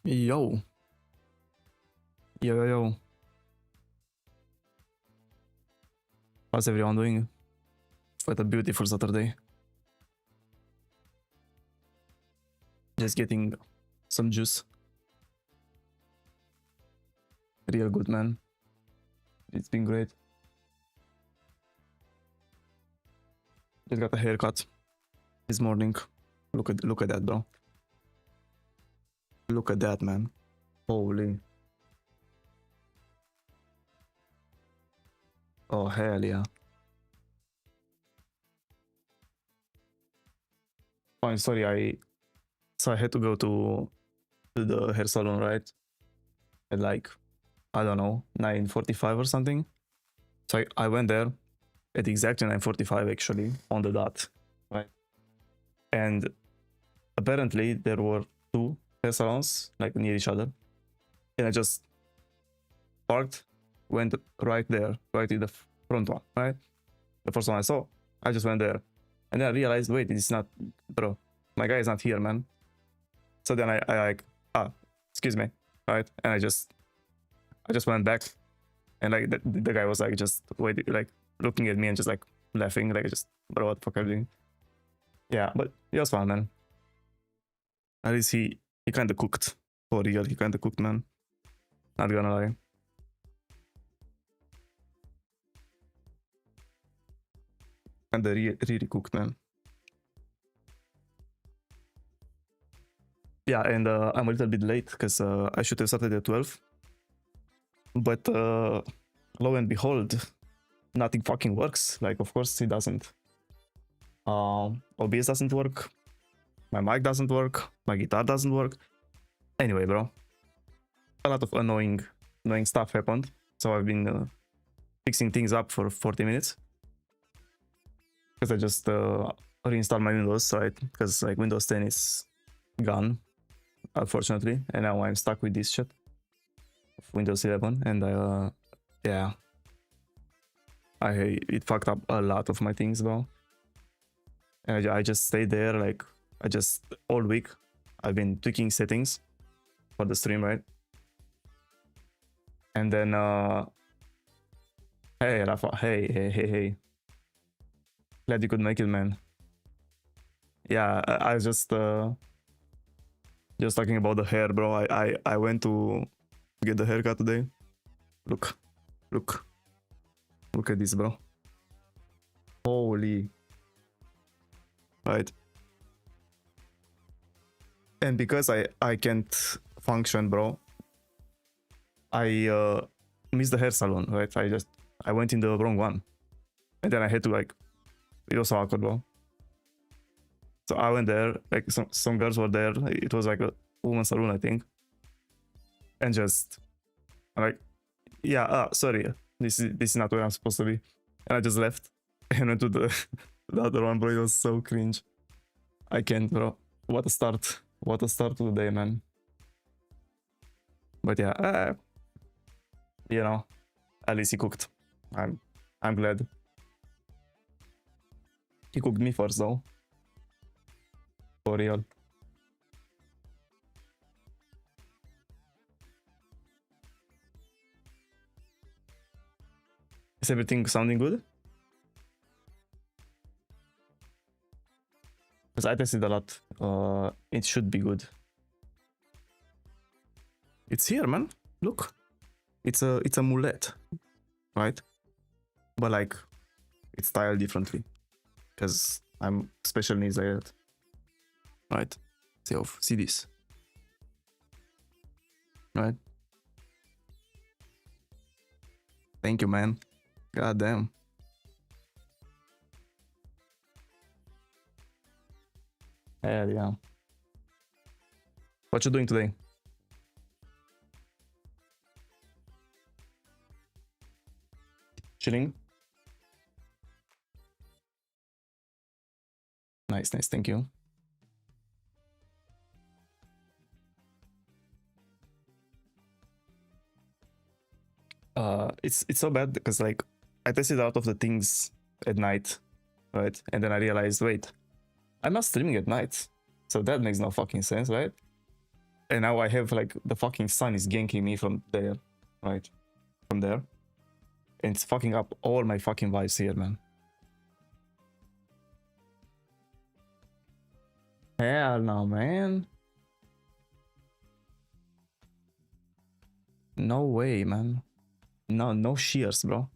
Yo. Yo. How's everyone doing? What a beautiful Saturday. Just getting some juice. Real good, man. It's been great. Just got a haircut this morning. Look at that, bro. Look at that, man. Holy. Oh, hell yeah. Fine, sorry, I had to go to the hair salon, right? At like, I don't know, 9:45 or something. So I went there at exactly 9:45 actually, on the dot, right? And apparently there were two hair salons like near each other. And I just parked, went right there, right in the front one, right? The first one I saw, I just went there. And then I realized, wait, it's not, bro, my guy is not here, man. So then I like, excuse me, right? And I just went back, and like the guy was like just wait, like looking at me and just like laughing, like just, bro, what the fuck are you doing? Yeah, but it was fun, man. At least he kind of cooked, for real. He kind of cooked, man. Not gonna lie. Kinda really cooked, man. Yeah, and I'm a little bit late because I should have started at 12. But lo and behold, nothing fucking works. Like, of course it doesn't. OBS doesn't work. My mic doesn't work. My guitar doesn't work. Anyway, bro, a lot of annoying stuff happened. So I've been fixing things up for 40 minutes. Because I just reinstalled my Windows, right? Because like Windows 10 is gone, unfortunately, and now I'm stuck with this shit of Windows 11, and yeah, it fucked up a lot of my things, bro. And I just stayed there, like all week I've been tweaking settings for the stream, right? And then hey Rafa, hey, glad you could make it, man. Yeah, I was just talking about the hair, bro. I went to get the haircut today. Look at this, bro. Holy. Right. And because I can't function, bro, I missed the hair salon, right? I went in the wrong one, and then I had to like, it was so awkward, bro. So I went there, like some girls were there. It was like a woman's salon, I think. And just like, yeah, sorry, this is not where I'm supposed to be. And I just left and went to the other one, bro. It was so cringe. I can't, bro. What a start to the day, man. But yeah, you know, at least he cooked. I'm glad. He cooked me first, though. For real. Is everything sounding good? Because I tested a lot. It should be good. It's here, man. Look. It's a mullet, right? But like, it's styled differently. Because I'm special needs like that. Right? See this. Right? Thank you, man. God damn. Hell yeah. What you doing today? Chilling? Nice, thank you. It's so bad because like I tested out of the things at night, right? And then I realized, wait, I'm not streaming at night, so that makes no fucking sense, right? And now I have like the fucking sun is ganking me from there, right? From there. And it's fucking up all my fucking vibes here, man. Hell no, man. No way, man. No shears, bro.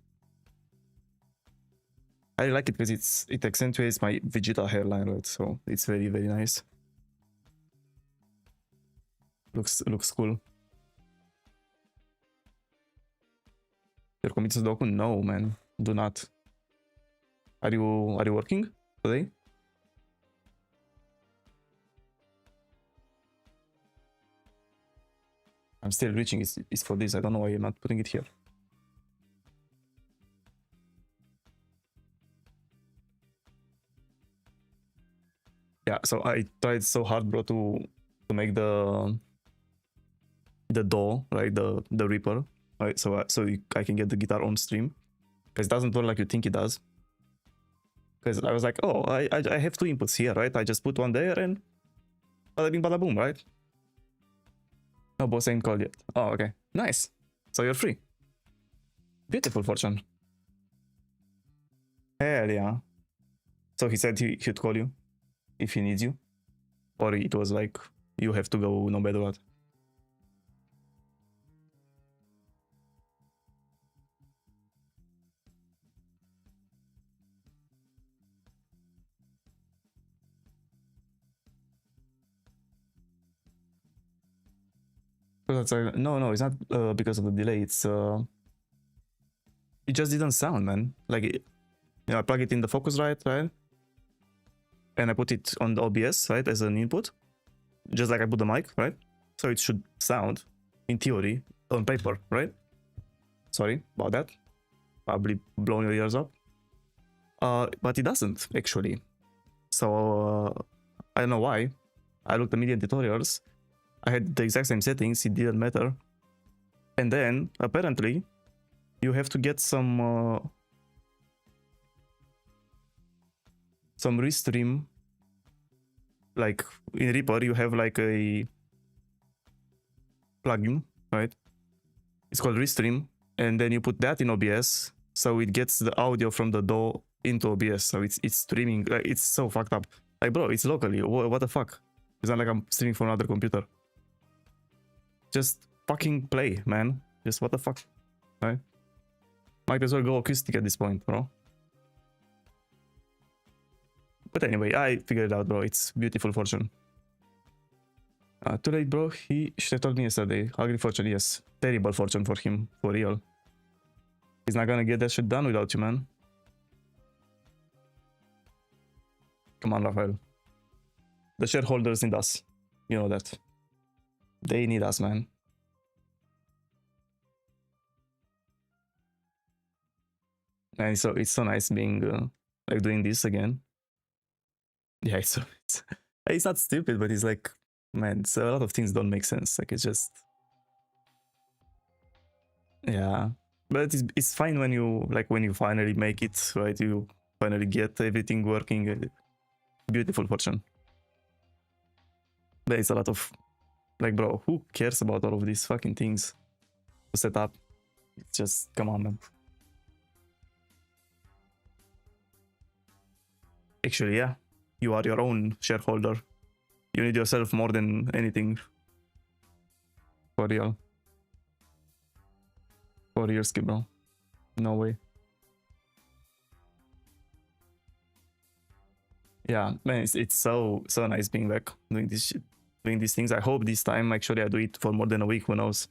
I like it because it accentuates my Vegeta hairline, right? So it's very, very nice. Looks cool. You're committed to Doku? No, man. Do not. Are you working today? I'm still reaching. It's for this. I don't know why you're not putting it here. Yeah, so I tried so hard, bro, to make the DAW, right? The Reaper, right? So I can get the guitar on stream, because it doesn't work like you think it does. Because I was like, oh, I have two inputs here, right? I just put one there and bada bing bada boom, right? No boss ain't called yet. Oh, okay, nice. So you're free. Beautiful, Fortune. Hell yeah. So he said he'd call you if he needs you, or it was like you have to go no matter what. That's no, it's not because of the delay. It's it just didn't sound, man. Like, you know, I plug it in the Focusrite, right? And I put it on the OBS, right, as an input, just like I put the mic, right? So it should sound, in theory, on paper, right? Sorry about that. Probably blowing your ears up. But it doesn't, actually. So I don't know why. I looked at media tutorials. I had the exact same settings. It didn't matter. And then, apparently, you have to get some restream. Like in Reaper, you have like a plugin, right? It's called Restream, and then you put that in OBS, so it gets the audio from the DAW into OBS. So it's streaming. Like, it's so fucked up. Like, bro, it's locally. What the fuck? It's not like I'm streaming from another computer. Just fucking play, man. Just what the fuck, right? Might as well go acoustic at this point, bro. But anyway, I figured it out, bro. It's beautiful, Fortune. Too late, bro. He should have told me yesterday. Ugly Fortune, yes. Terrible Fortune for him, for real. He's not gonna get that shit done without you, man. Come on, Rafael. The shareholders need us. You know that. They need us, man. And so it's so nice being like doing this again. Yeah, it's not stupid, but it's like, man, so a lot of things don't make sense. Like, it's just, yeah. But it's fine when you finally make it, right? You finally get everything working. Beautiful, Fortune. There is a lot of, like, bro, who cares about all of these fucking things to set up? It's just, come on, man. Actually, yeah, you are your own shareholder. You need yourself more than anything. For real. 4 years, bro. No way. Yeah, man, it's so nice being back doing this shit, doing these things. I hope this time actually I do it for more than a week. Who knows?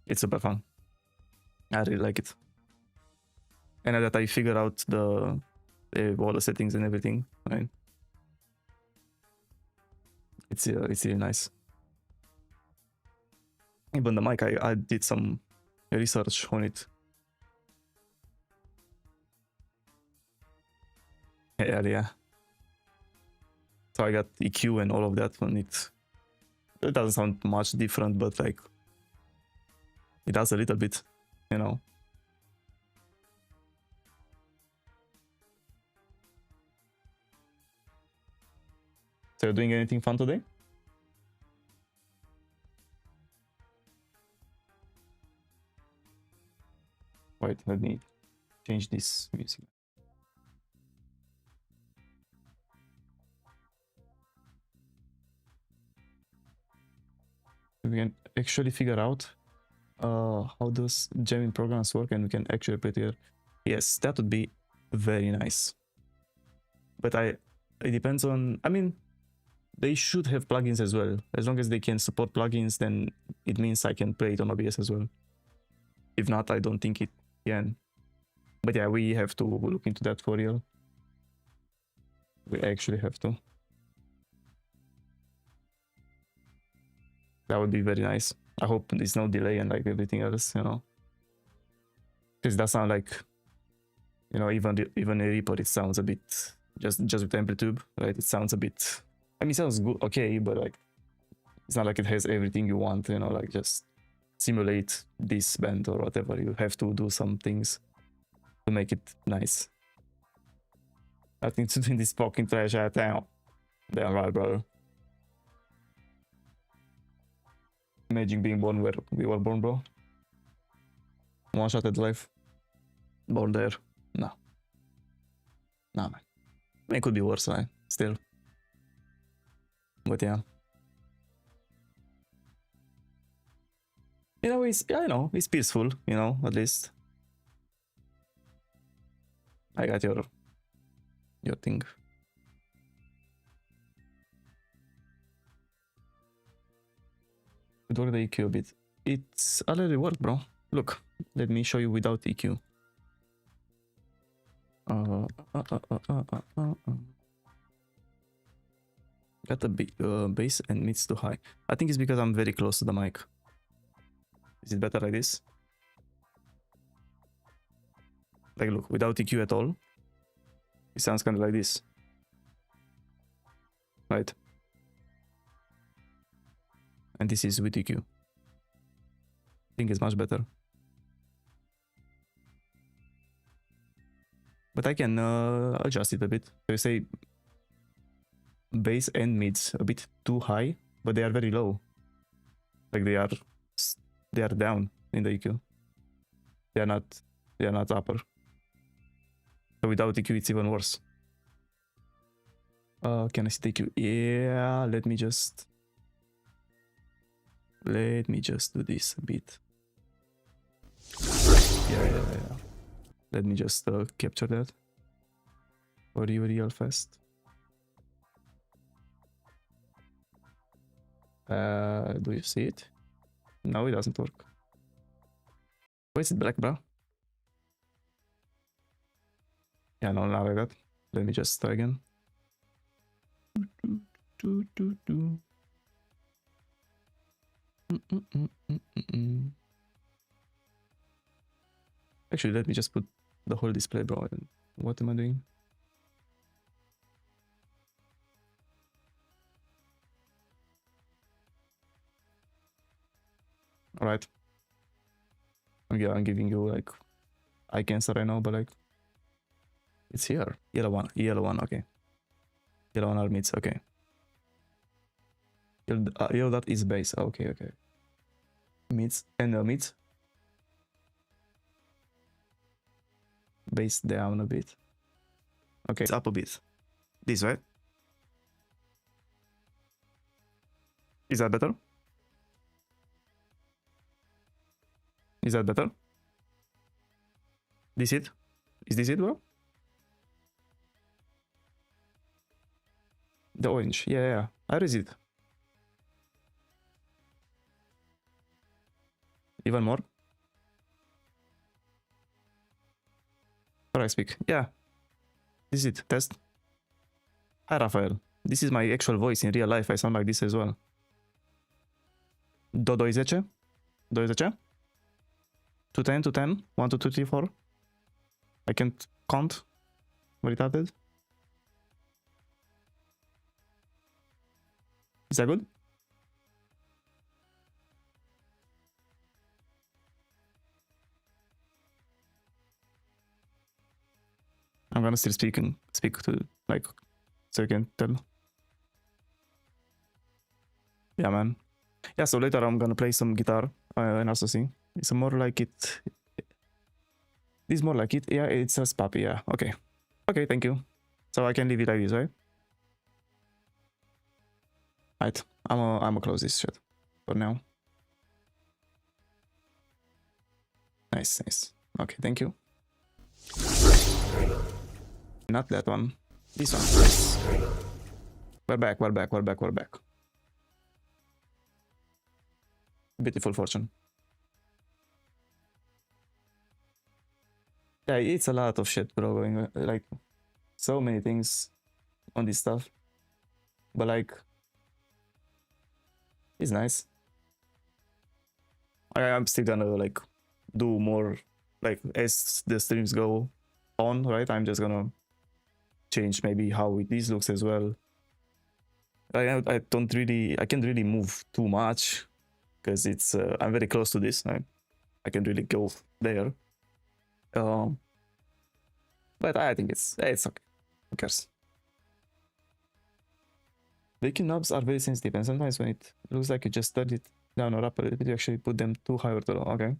It's super fun. I really like it. And now that I figure out all the settings and everything, right? It's really nice. Even the mic, I did some research on it. Yeah. So I got EQ and all of that on it. It doesn't sound much different, but like, it does a little bit, you know. So So you're doing anything fun today? Wait, let me change this music. We can actually figure out how does jamming programs work, and we can actually play together. Yes, that would be very nice. But it depends on, I mean, they should have plugins as well. As long as they can support plugins, then it means I can play it on OBS as well. If not, I don't think it can. But yeah, we have to look into that for real. We actually have to. That would be very nice. I hope there's no delay and like everything else, you know. Because that sounds like, you know, even a Reaper, it sounds a bit just with Amplitude, right? It sounds a bit. I mean, it sounds good, okay, but like it's not like it has everything you want, you know, like just simulate this band or whatever. You have to do some things to make it nice. Nothing to do in this fucking trash out town. Damn right, bro. Imagine being born where we were born, bro. One shot at life. Born there. No. Nah, man. I mean, it could be worse, right? Still. But yeah. In a way, it's peaceful, you know, at least. I got your thing. Lower the EQ a bit. It's already worked, bro. Look, let me show you without EQ. Got the bass and mids too high. I think it's because I'm very close to the mic. Is it better like this? Like, look, without EQ at all, it sounds kind of like this. Right? And this is with EQ. I think it's much better. But I can adjust it a bit. So you say bass and mids a bit too high, but they are very low. Like they are down in the EQ. They are not upper. So without EQ, it's even worse. Can I see the EQ? Yeah, let me just do this a bit. Yeah. Let me just capture that for you real fast. Do you see it? No, it doesn't work. Why is it black, bro? Yeah, no, not like that. Let me just try again. Actually, let me just put the whole display, bro. What am I doing? All right. Yeah, I'm giving you like eye cancer right now, but like it's here. Yellow one, okay. Yellow one are mids, okay. Yellow dot is base, okay. Mids and mids. Base down a bit. Okay, it's up a bit. This, right? Is that better? Is that better? This it? Is this it, bro? The orange. Yeah. Where is it? Even more? Where I speak. Yeah. This is it. Test. Hi, Rafael. This is my actual voice in real life. I sound like this as well. Do 12? 12? 210, 210, 1, 2, 3, 4. I can't count. Retarded. Is that good? I'm gonna still speak to like so you can tell. Yeah, man. Yeah, so later I'm gonna play some guitar and also sing. It's more like it. This more like it. Yeah, it says puppy. Yeah. Okay. Okay. Thank you. So I can leave it like this, right? Right. I'm gonna close this shit for now. Nice, nice. Okay, thank you. Not that one. This one. Nice. We're back. We're back. We're back. We're back. Beautiful fortune. Yeah, it's a lot of shit, bro. Going like so many things on this stuff, but like it's nice. I'm still gonna like do more like as the streams go on, right? I'm just gonna change maybe how this looks as well. I don't really, I can't really move too much because it's I'm very close to this. Right? I can really go there. But I think it's okay. Who cares? Baking knobs are very sensitive, and sometimes when it looks like you just turned it down or up a little bit, you actually put them too high or too low. Okay.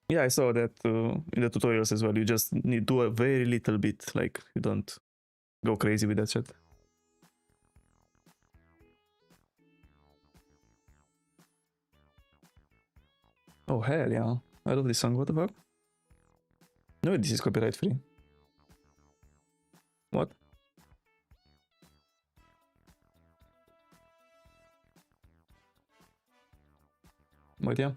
Yeah, I saw that in the tutorials as well. You just need to do a very little bit, like you don't go crazy with that shit. Oh hell yeah! I love this song. What the fuck? No, this is copyright free. What? But yeah.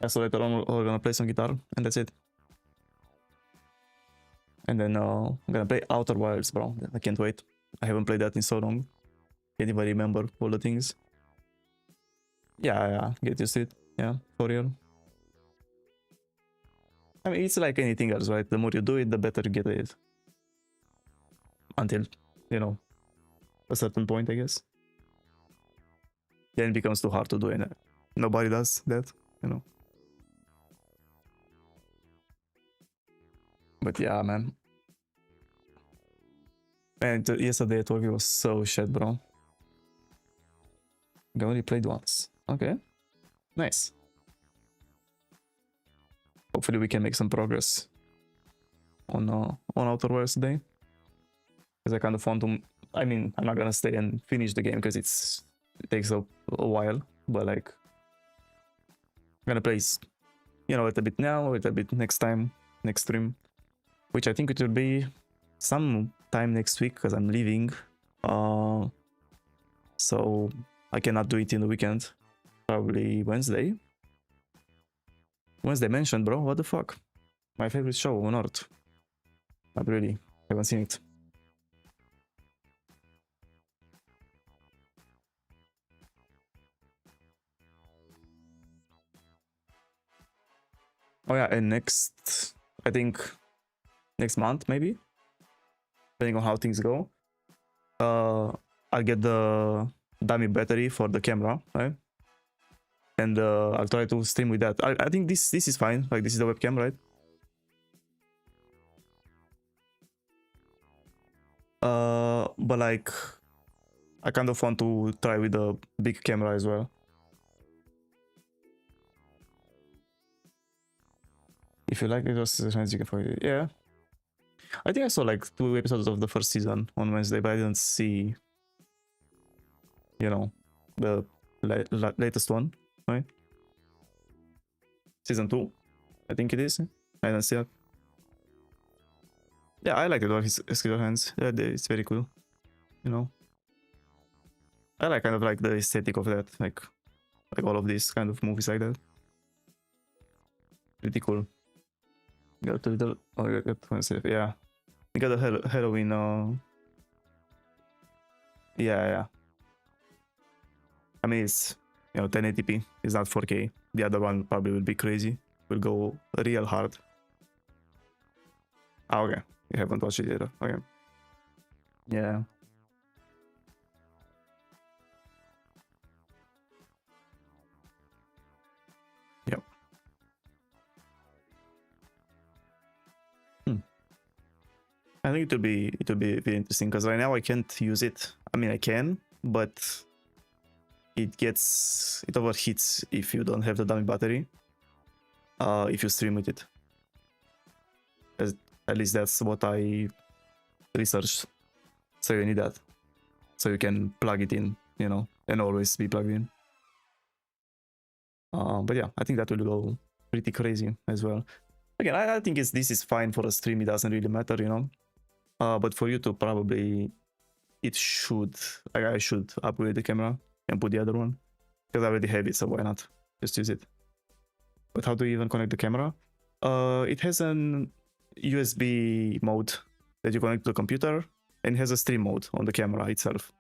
Yeah, so later on we're gonna play some guitar and that's it. And then I'm gonna play Outer Wilds, bro. I can't wait. I haven't played that in so long. Can't even remember all the things. Yeah, get used to it. Yeah, for real. I mean, it's like anything else, right? The more you do it, the better you get at it. Until, you know, a certain point, I guess. Then it becomes too hard to do it. Nobody does that, you know. But yeah, man. Man, yesterday at work it was so shit, bro. I only played once. Okay. Nice. Hopefully we can make some progress on Outer Wilds today. Because I kind of want to... I mean, I'm not gonna stay and finish the game because it takes a while. But like... I'm gonna play, you know, a bit now, a bit next time, next stream. Which I think it will be some time next week because I'm leaving. So I cannot do it in the weekend. Probably Wednesday. Wednesday mentioned, bro. What the fuck? My favorite show on earth. Not really. Haven't seen it. Oh yeah, and next, I think next month maybe, depending on how things go. I'll get the dummy battery for the camera, right? And I'll try to stream with that. I think this is fine. Like this is the webcam, right? But like I kind of want to try with the big camera as well. If you like it, just you can find it. Yeah. I think I saw like 2 episodes of the first season on Wednesday, but I didn't see, you know, the latest one, right? Season 2, I think it is. I didn't see it. Yeah, I like it all his skill hands. Yeah, it's very cool. You know, I like kind of like the aesthetic of that, like all of these kind of movies like that. Pretty cool. Got a little. Oh, I got myself. Yeah, you got a Halloween. Yeah. I mean, it's 1080p. It's not 4K. The other one probably will be crazy. Will go real hard. Ah, okay. You haven't watched it yet. Okay. Yeah. Yep. I think it will be very interesting because right now I can't use it. I mean I can, but it overheats if you don't have the dummy battery. If you stream with it. At least that's what I researched. So you need that. So you can plug it in, you know, and always be plugged in. But yeah, I think that will go pretty crazy as well. Again, I think this is fine for a stream. It doesn't really matter, you know. But for YouTube, probably it should. I should upgrade the camera and put the other one because I already have it. So why not just use it? But how do you even connect the camera? It has an USB mode that you connect to the computer and has a stream mode on the camera itself.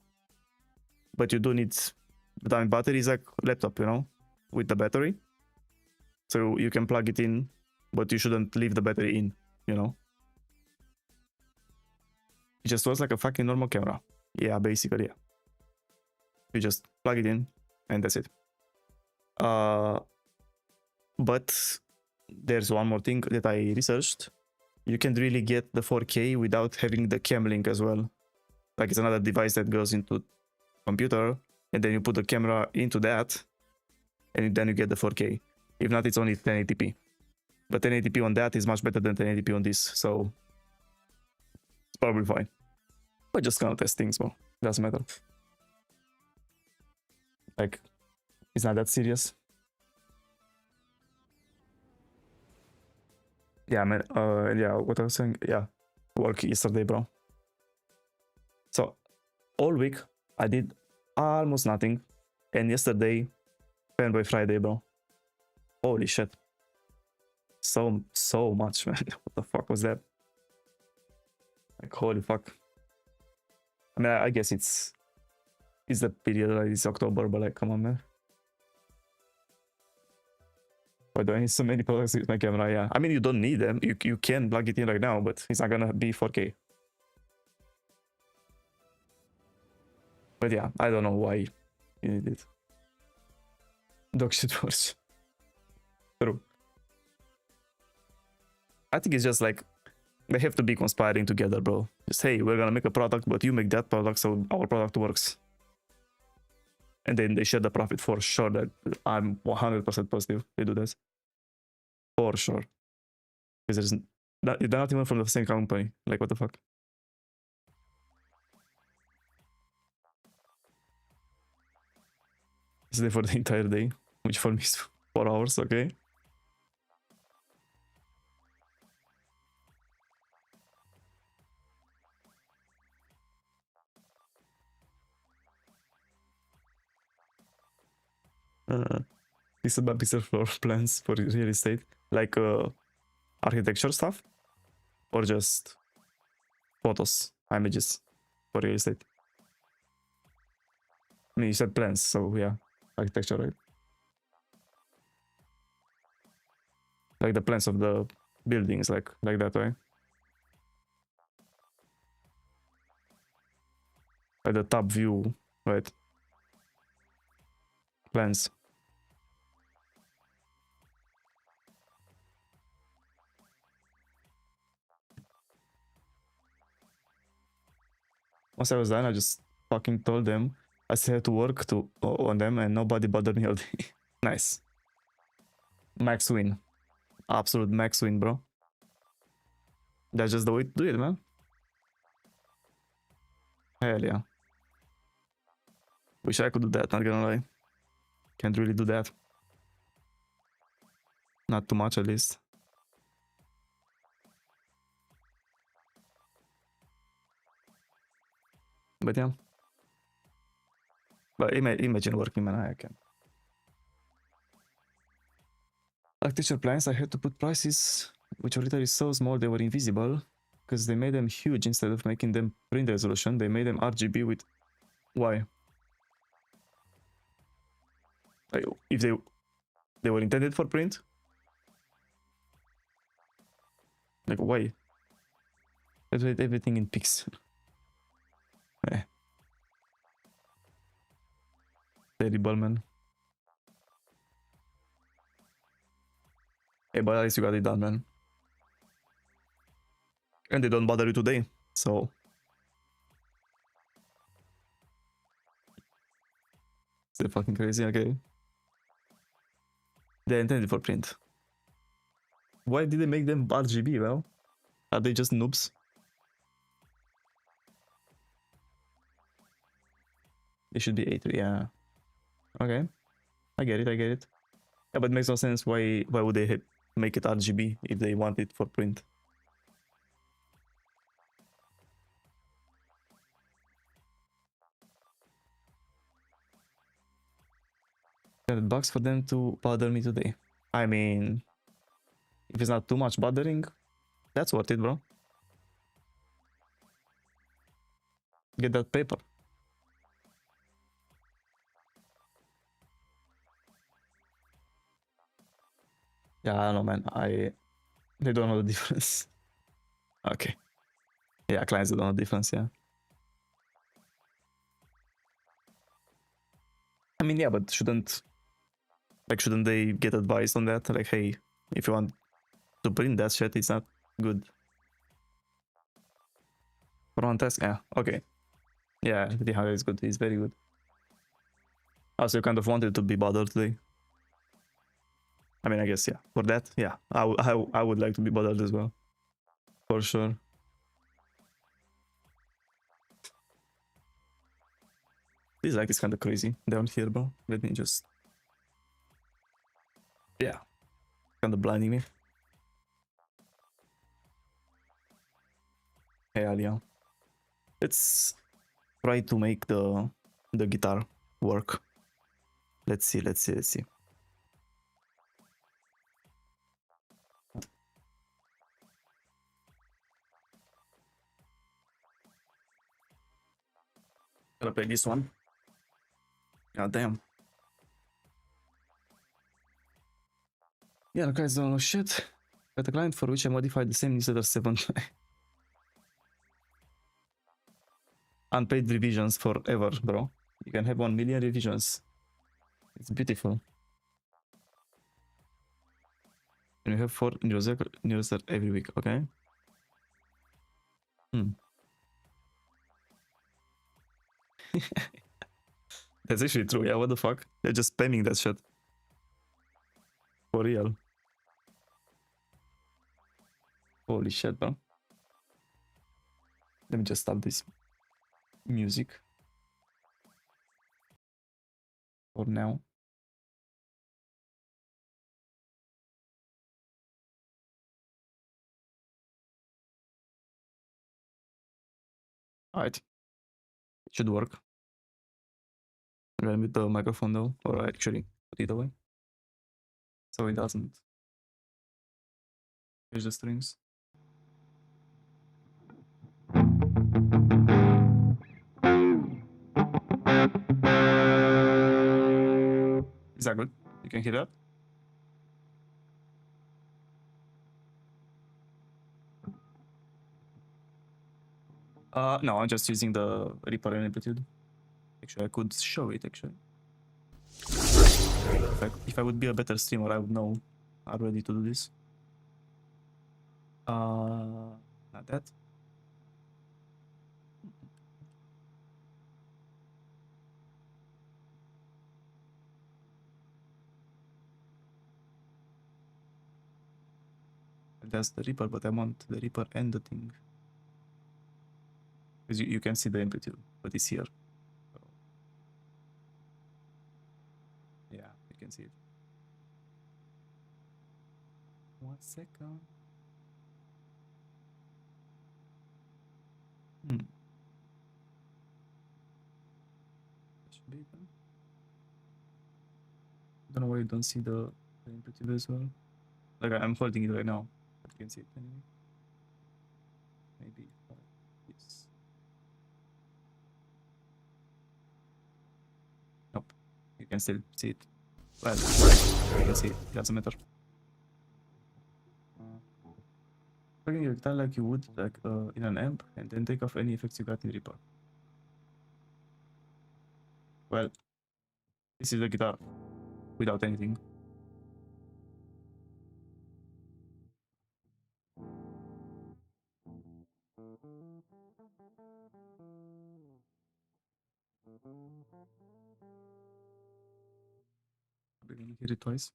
But you do need the dummy battery is like laptop, you know, with the battery. So you can plug it in, but you shouldn't leave the battery in, you know. It just works like a fucking normal camera. Yeah, basically, yeah. You just plug it in and that's it. But there's one more thing that I researched. You can really get the 4K without having the cam link as well. Like it's another device that goes into computer and then you put the camera into that and then you get the 4K. If not, it's only 1080p. But 1080p on that is much better than 1080p on this, so it's probably fine. But just gonna test things, bro. Doesn't matter. Like, it's not that serious. Yeah, man. Yeah, what I was saying. Yeah, work yesterday, bro. So all week I did almost nothing, and yesterday, Fanboy Friday, bro. Holy shit. So much, man. What the fuck was that? Like, holy fuck. I mean, I guess it's the period, like it's October, but like, come on, man. Why do I need so many products with my camera? Yeah, I mean, you don't need them. You can plug it in right now, but it's not gonna be 4K. But yeah, I don't know why you need it. Dog shit worse. True. I think it's just like they have to be conspiring together, bro. Just hey, we're gonna make a product, but you make that product, so our product works. And then they share the profit for sure. That I'm 100% positive they do this. For sure. Because they're not even from the same company. Like, what the fuck? It's there for the entire day, which for me is 4 hours, okay? Pixel floor plans for real estate, like architecture stuff, or just photos, images for real estate. I mean, you said plans, so yeah, architecture, right? Like the plans of the buildings, like that, right? Like the top view, right? Plans. Once I was done, I just fucking told them I still had to work on them and nobody bothered me all day. Nice. Max win. Absolute max win, bro. That's just the way to do it, man. Hell yeah. Wish I could do that, not gonna lie. Can't really do that. Not too much, at least. But yeah. But imagine working, man. I can. Architecture plans, I had to put prices, which are literally so small they were invisible, because they made them huge instead of making them print resolution. They made them RGB with... Why? Like, if they were intended for print? Like, why? Let's write everything in pixel. Eh. Terrible, man. Hey, but at least you got it done, man. And they don't bother you today, so they're fucking crazy. Okay, they're intended for print. Why did they make them RGB? Well, are they just noobs? They should be A3, yeah. Okay, I get it. I get it. Yeah, but it makes no sense. Why would they make it RGB if they want it for print? $10 for them to bother me today. I mean, if it's not too much bothering, that's worth it, bro. Get that paper. Yeah, I don't know, man. They don't know the difference. Okay. Yeah, clients don't know the difference, yeah. I mean, yeah, but shouldn't they get advice on that? Like, hey, if you want to print that shit, it's not good. For one task, yeah, okay. Yeah, the higher is good. It's very good. Also, you kind of wanted to be bothered today. I mean, I guess, yeah. For that, yeah. I would like to be bothered as well. For sure. This lag is kind of crazy down here, bro. Let me just... Yeah. Kind of blinding me. Hey, Alia. Let's try to make the guitar work. Let's see. Gotta play this one. God damn. Yeah, the guys don't know shit. Got a client for which I modified the same newsletter 7 times. Unpaid revisions forever, bro. You can have 1 million revisions. It's beautiful. And you have 4 newsletter every week, okay? That's actually true, yeah, what the fuck? They're just spamming that shit. For real. Holy shit, bro. Let me just stop this music. For now. Alright. It should work. Run with the microphone though, or actually put it away. So it doesn't change the strings. Is that good? You can hear that? No, I'm just using the Reaper and Amplitude. Actually, I could show it actually. If I would be a better streamer, I would know already to do this. Not that. That's the Reaper, but I want the Reaper and the thing. Because you can see the amplitude, but it's here. So, yeah, you can see it. 1 second. Should be done. Don't know why you don't see the amplitude as well. Like I'm holding it right now, but you can see it anyway. Maybe yes. Nope. You can still see it. Well, you can see it. It doesn't matter. Plugging your guitar like you would like in an amp, and then take off any effects you got in Reaper. Well, this is the guitar without anything. We're gonna hit it twice.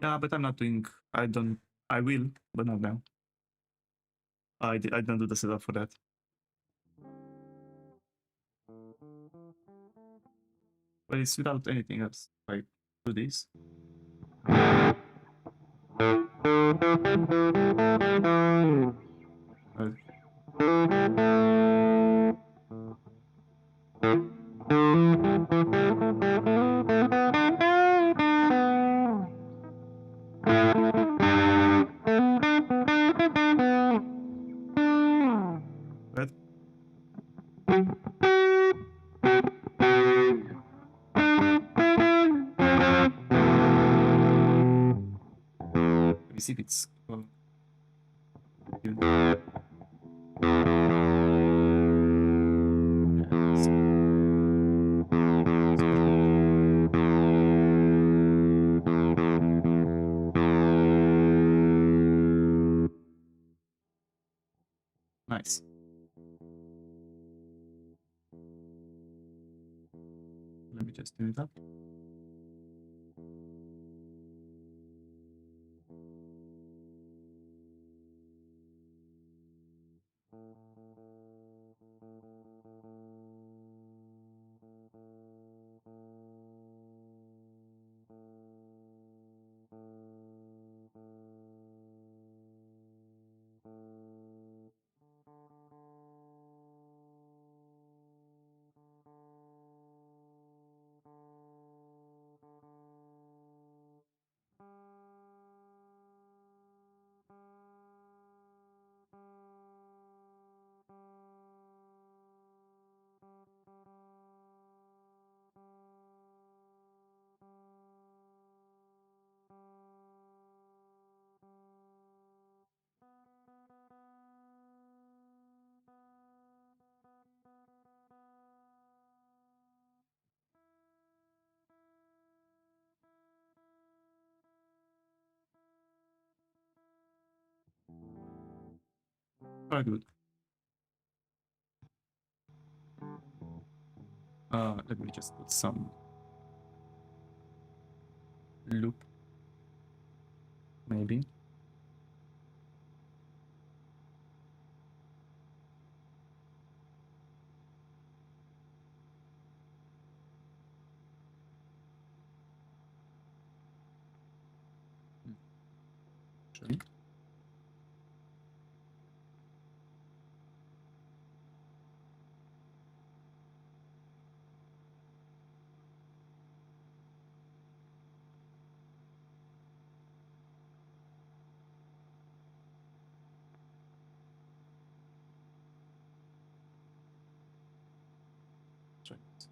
Yeah, but I'm not doing. I don't. I will, but not now. I don't do the setup for that. But it's without anything else. Like do this. But let me see if it's. Nice. Let me just do it up. Quite good. Let me just put some loop, maybe. Actually. Try it.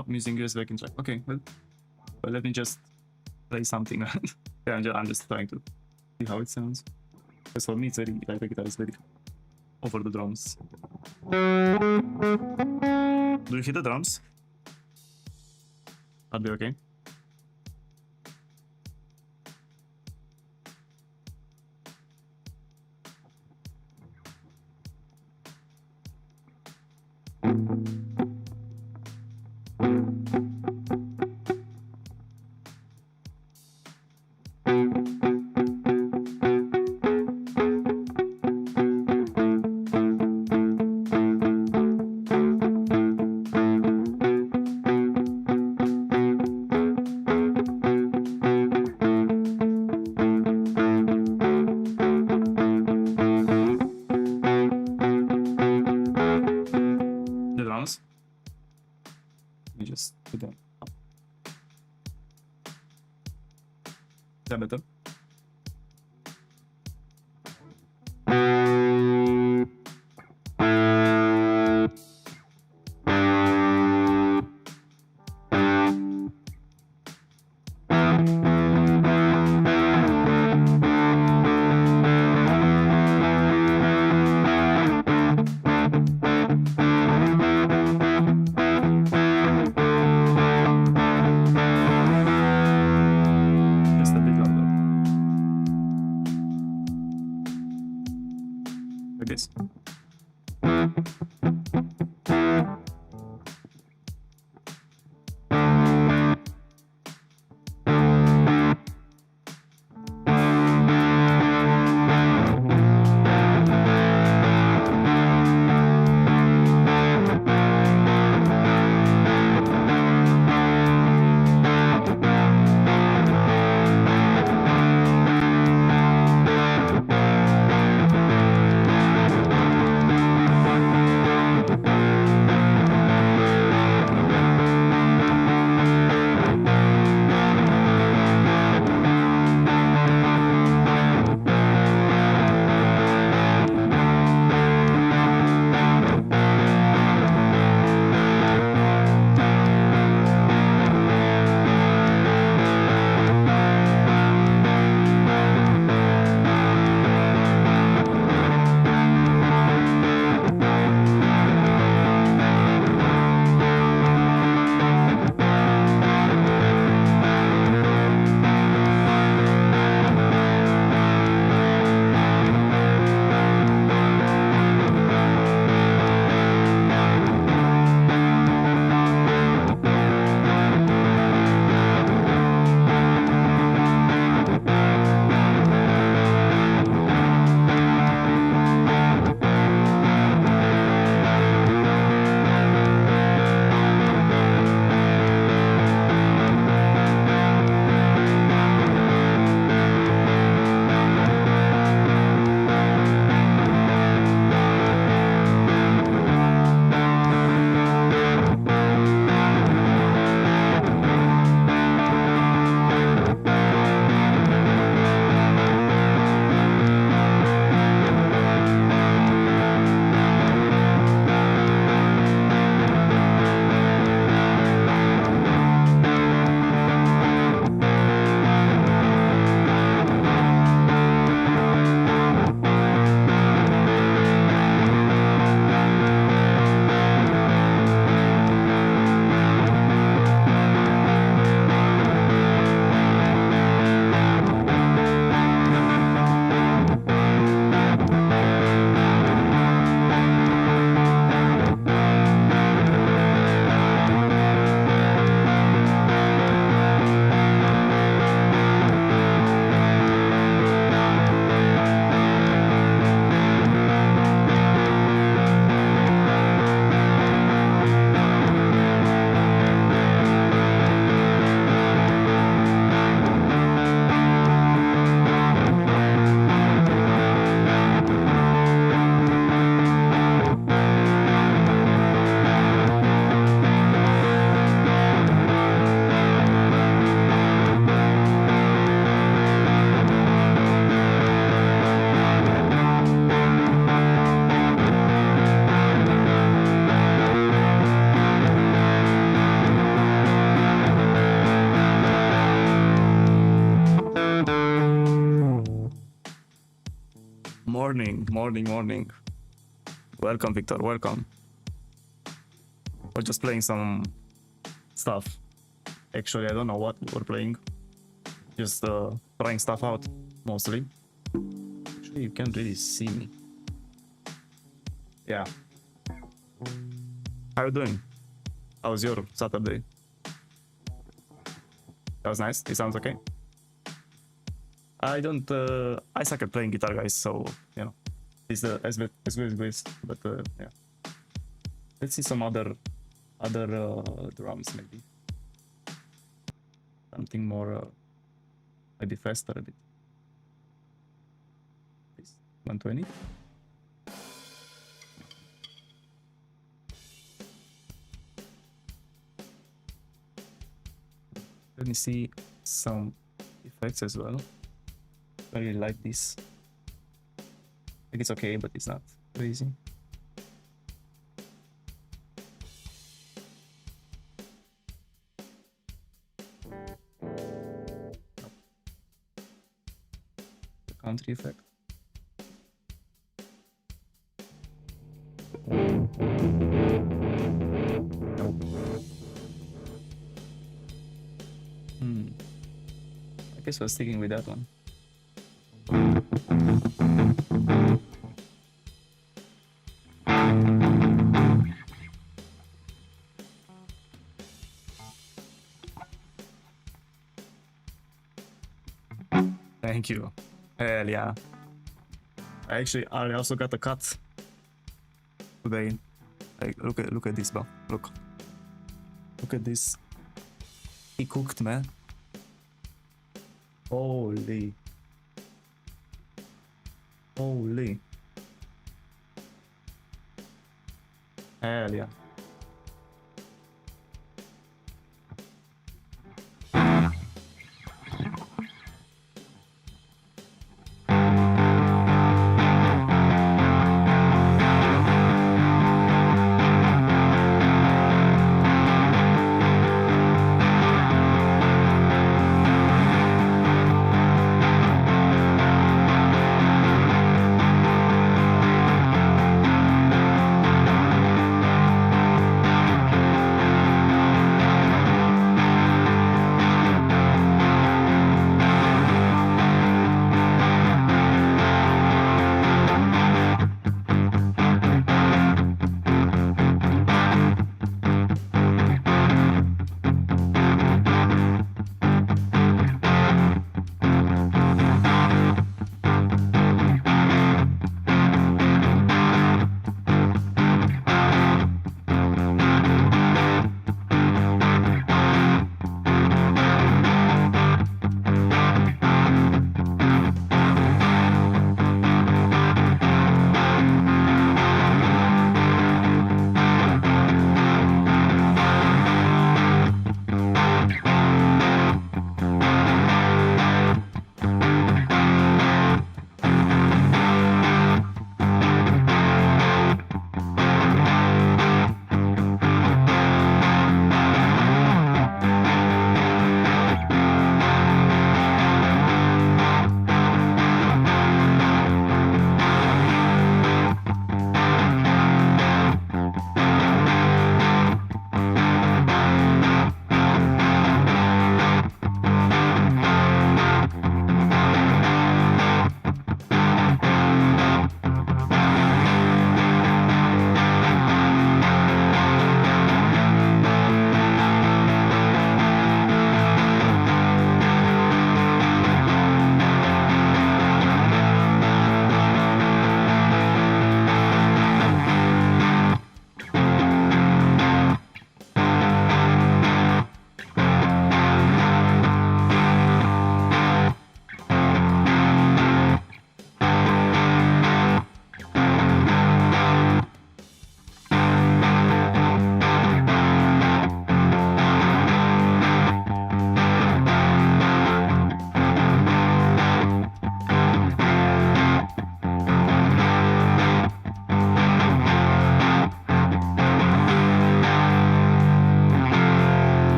Oh, I'm using USB back in track. Okay, well, let me just play something. Yeah, I'm just trying to see how it sounds. Because for me, it's very, like, the guitar is very over the drums. Do you hear the drums? Are they okay? The drums? Let me just put them up. Is that better? Just a bit louder. Like this. Morning. Welcome, Victor. Welcome. We're just playing some stuff. Actually, I don't know what we're playing. Just trying stuff out, mostly. Actually, you can't really see me. Yeah. How you doing? How was your Saturday? That was nice. It sounds okay. I don't. I suck at playing guitar, guys. So you know, it's as good as this. But yeah. Let's see some other drums maybe. Something more, maybe faster a bit. This 120. Let me see some effects as well. I really like this. I think it's okay, but it's not crazy. The country effect. I guess we're sticking with that one. Thank you. Hell yeah. I also got a cut today. Like, look at this, bro. Look at this. He cooked, man. Holy. Hell yeah.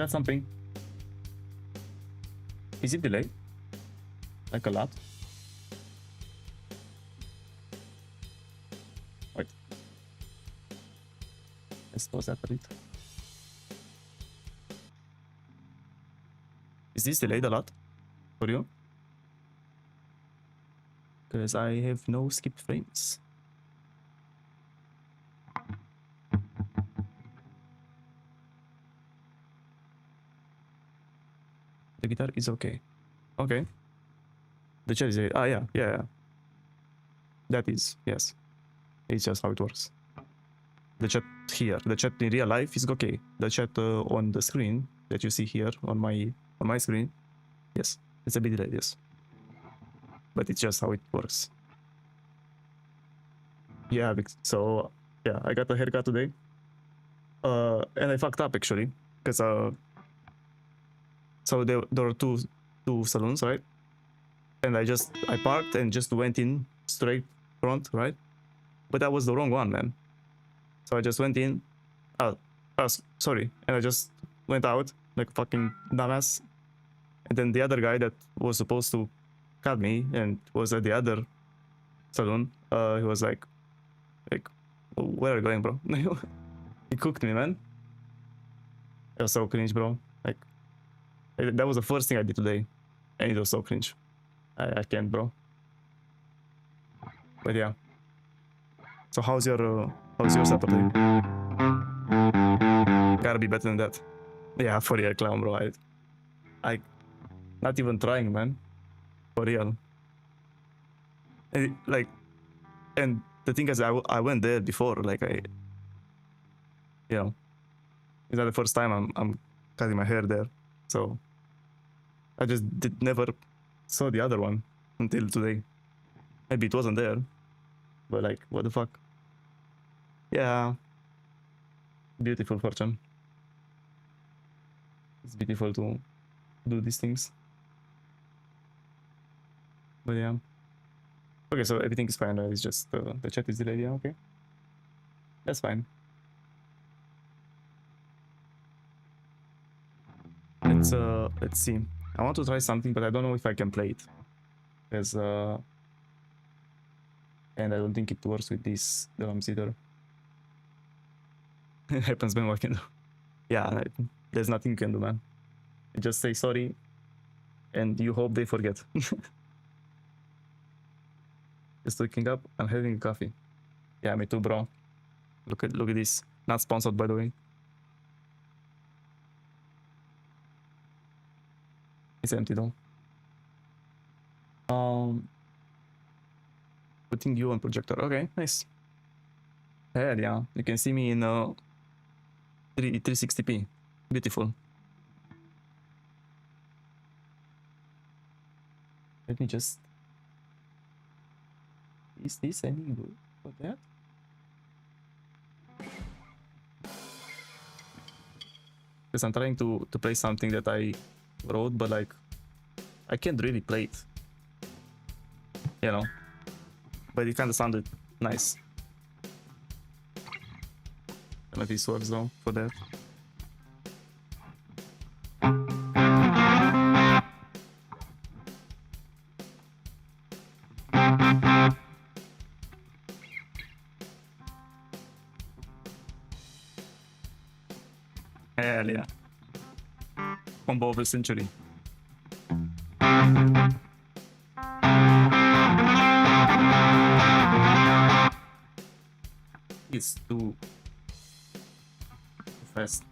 that something? Is it delayed? Like a lot? Wait. Let's pause that a bit. Is this delayed a lot for you? Because I have no skip frames. The guitar is okay. Okay. The chat is... yeah. That is, yes. It's just how it works. The chat here, the chat in real life is okay. The chat on the screen that you see here on my screen, yes, it's a bit delayed, yes. But it's just how it works. Yeah, so yeah, I got a haircut today. And I fucked up actually, because so there were two salons, right? And I parked and just went in straight front, right? But that was the wrong one, man. So I just went in, sorry, and I just went out like a fucking dumbass. And then the other guy that was supposed to cut me and was at the other saloon, he was like, where are you going, bro? He cooked me, man. It was so cringe, bro. Like, that was the first thing I did today, and it was so cringe. I can't, bro. But yeah. So how's your setup today? Gotta be better than that. Yeah, for real, clown, bro. I not even trying, man. For real. And and the thing is, I went there before. Like it's not the first time I'm cutting my hair there. So I just never saw the other one until today. Maybe it wasn't there, but like, what the fuck? Yeah, beautiful fortune. It's beautiful to do these things. But yeah. Okay, so everything is fine. It's just the chat is delayed. Yeah, okay. That's fine. Let's see. I want to try something, but I don't know if I can play it. Because and I don't think it works with these drums either. It happens, man. What can do? Yeah, there's nothing you can do, man. You just say sorry, and you hope they forget. Just looking up, I'm having a coffee. Yeah, me too, bro. Look at this. Not sponsored, by the way. It's empty though. Putting you on projector. Okay, nice. Hell yeah, you can see me in 360p. Beautiful. Let me just... Is this any good for that? Because I'm trying to play something that I wrote, but like, I can't really play it. You know? But it kind of sounded nice. And if this works though, for that. Hell yeah. Combo of the century. It's too fast.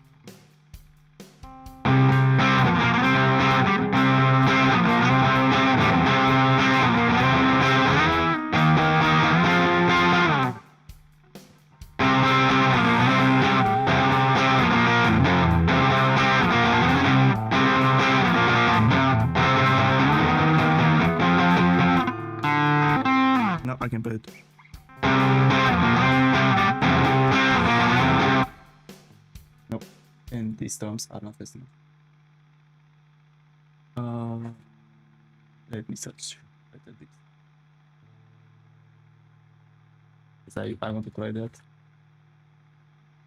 No, I can play it. Nope. And these drums are not fast enough. Let me search a little bit. Because I want to try that.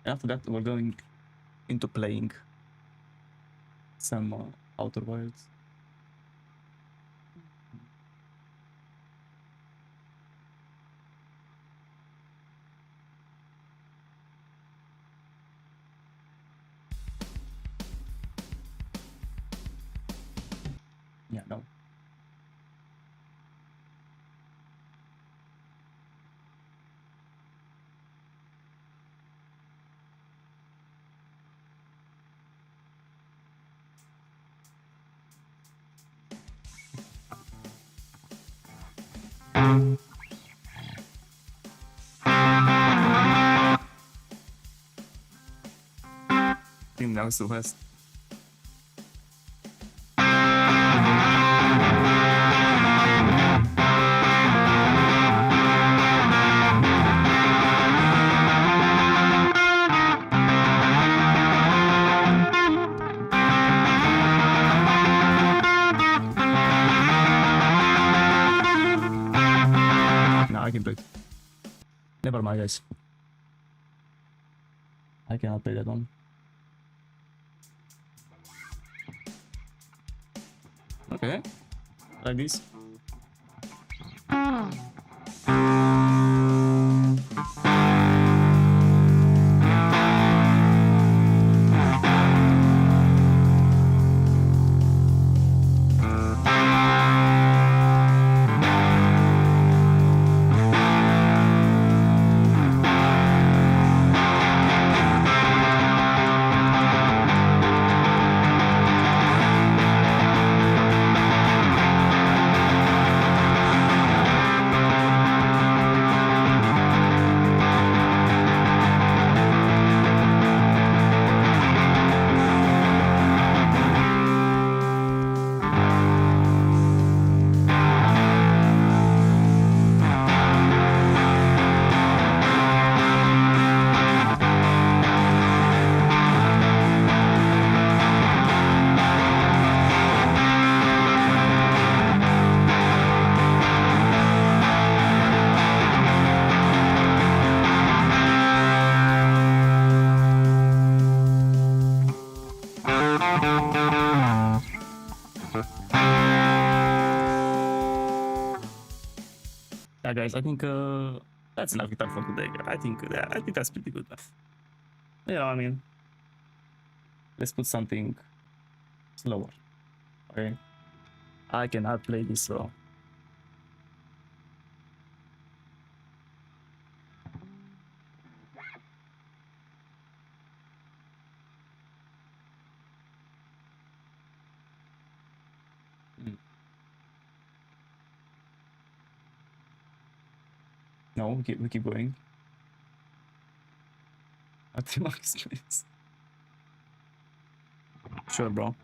And after that, we're going into playing. some Outer Wilds. Yeah, no. Team Down to West. No, I can play it. Never mind, guys. I cannot play that one. Okay. Like this. Yeah, guys, I think that's enough guitar for today. I think that's pretty good enough. Yeah, I mean, let's put something slower. Okay, I cannot play this slow. No, we keep going. At the max space. Sure, bro.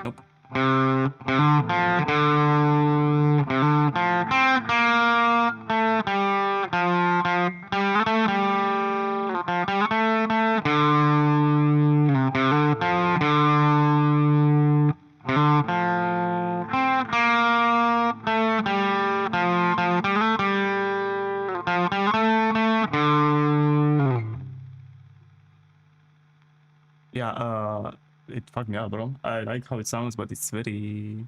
Nope. Yeah, it fucked me up, bro. I like how it sounds, but it's very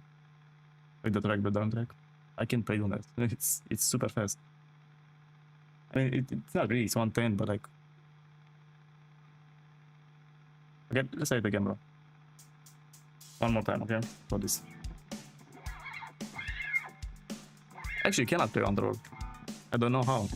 like the drum track. I can play on that. It's super fast. I mean, it's not really. It's 110, but like, okay, let's say it again, bro. One more time, okay? For this. Actually, you cannot play on the road. I don't know how.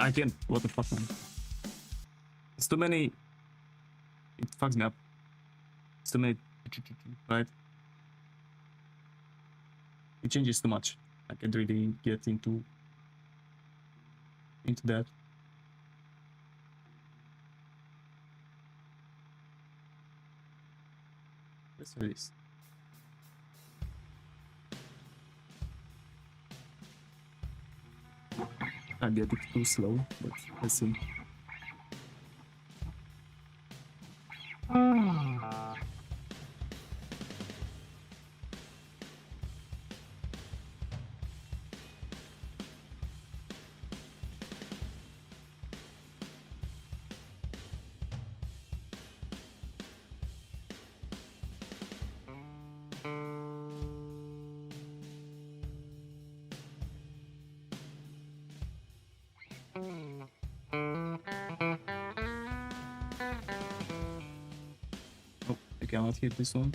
I can't. What the fuck, man? It's too many. It fucks me up. It's too many. Right? it changes too much. I can't really get into that. Let's do this. I get it too slow, but let's see. Oh, I cannot hit this one.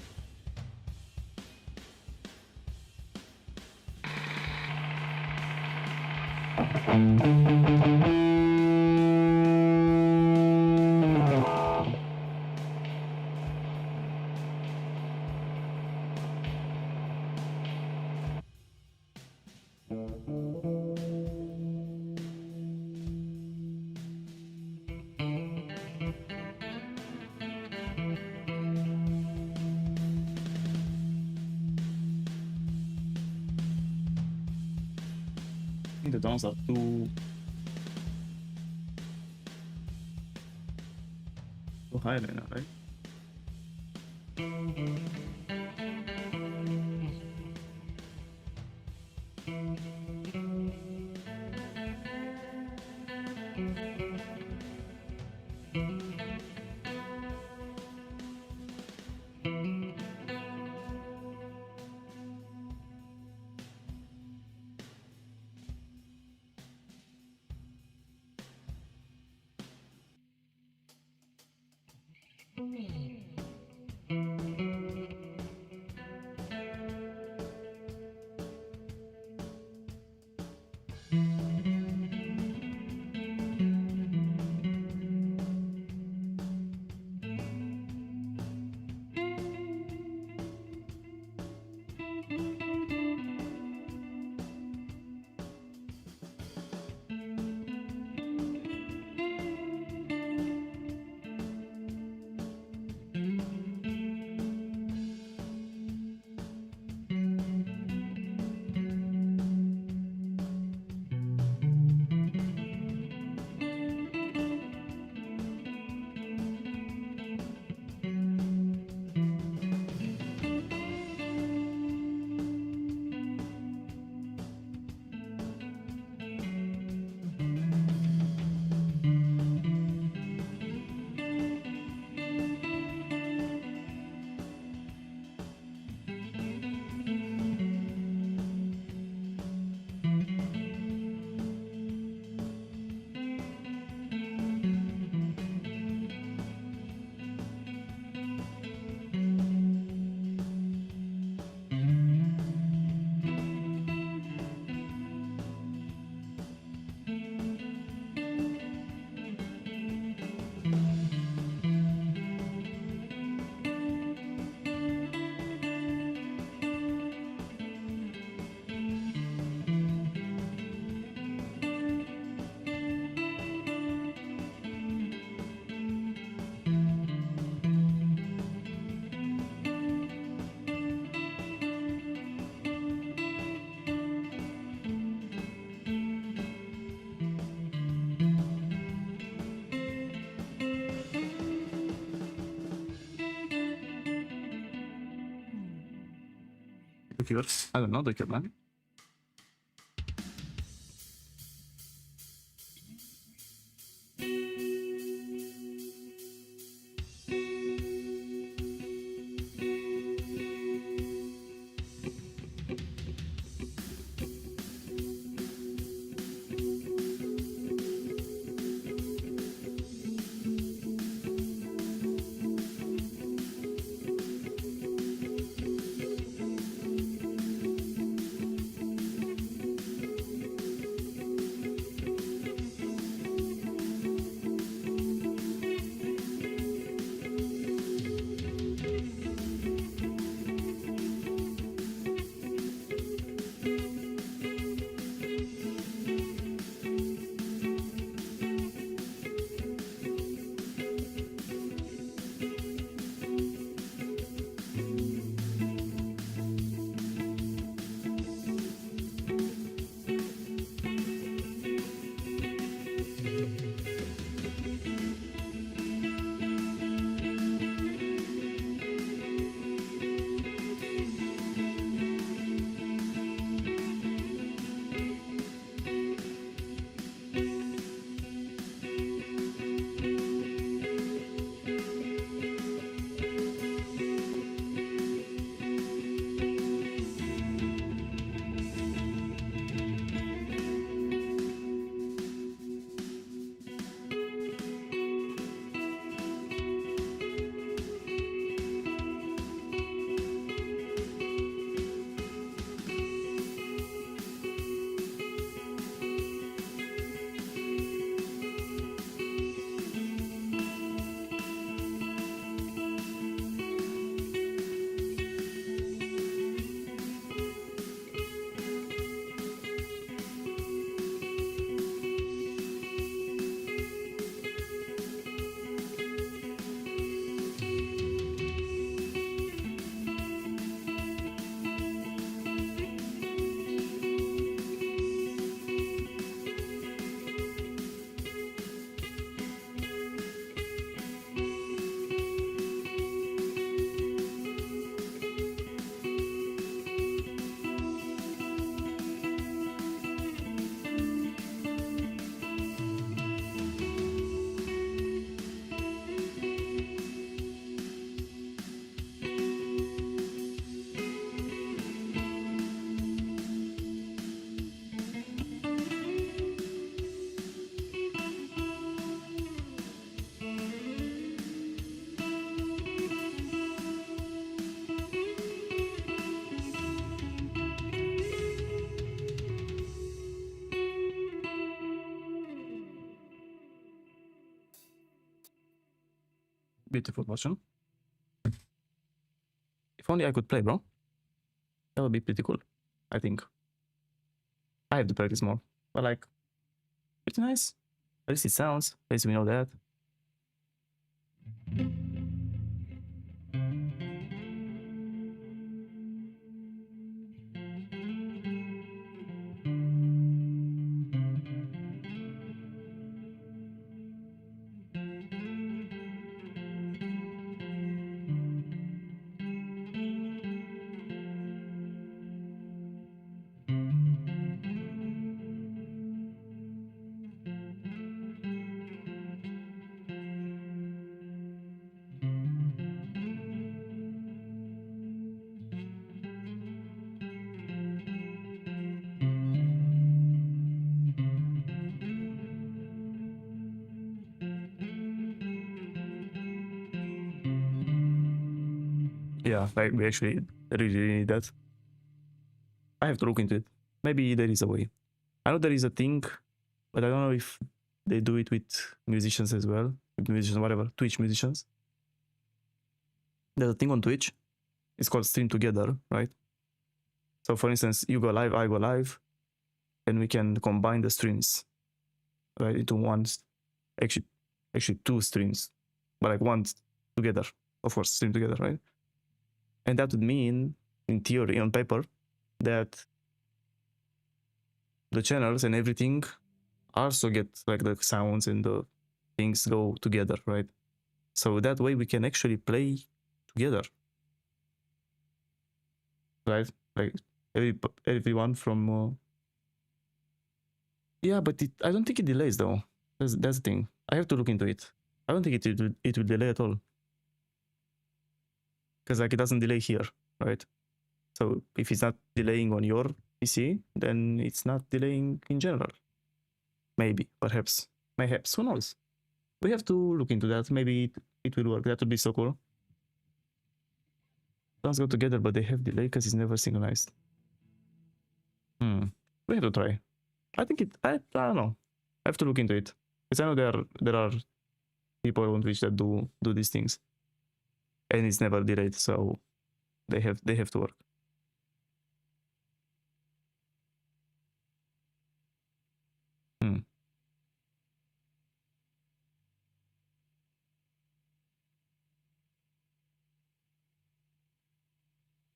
I think the downs are too high right now, right? Yours? I don't know, the man. Beautiful motion. If only I could play, bro. That would be pretty cool, I think. I have to practice more, but like, pretty nice. At least it sounds. At least we know that. Yeah, like we actually really need that. I have to look into it. Maybe there is a way. I know there is a thing, but I don't know if they do it with musicians as well. With musicians, whatever, Twitch musicians. There's a thing on Twitch. It's called Stream Together, right? So for instance, you go live, I go live, and we can combine the streams, right, into one, actually two streams, but like one together, of course, stream together, right? And that would mean, in theory, on paper, that the channels and everything also get like the sounds and the things go together, right? So that way we can actually play together, right? Like everyone from yeah, but I don't think it delays though. That's the thing. I have to look into it. I don't think it will delay at all, because like it doesn't delay here, right? So if it's not delaying on your PC, then it's not delaying in general. Maybe, perhaps, who knows? We have to look into that. Maybe it will work. That would be so cool. Sounds go together, but they have delay because it's never synchronized. We have to try. I think I don't know. I have to look into it. Because I know there are people on Twitch that do these things, and it's never delayed, so they have to work.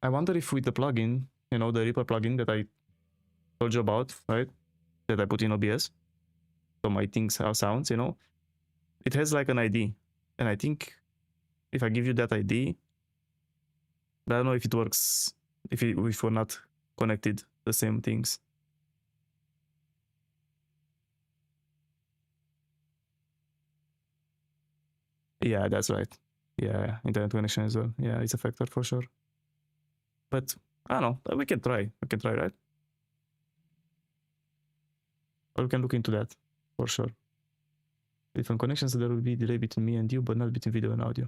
I wonder if with the plugin, the Reaper plugin that I told you about, right? That I put in OBS, so my things have sounds, it has like an ID. And I think if I give you that ID, I don't know if it works, if we're not connected the same things. Yeah, that's right. Yeah, internet connection as well. Yeah, it's a factor for sure. But I don't know, we can try, right? Or we can look into that for sure. Different connections, there will be delay between me and you, but not between video and audio.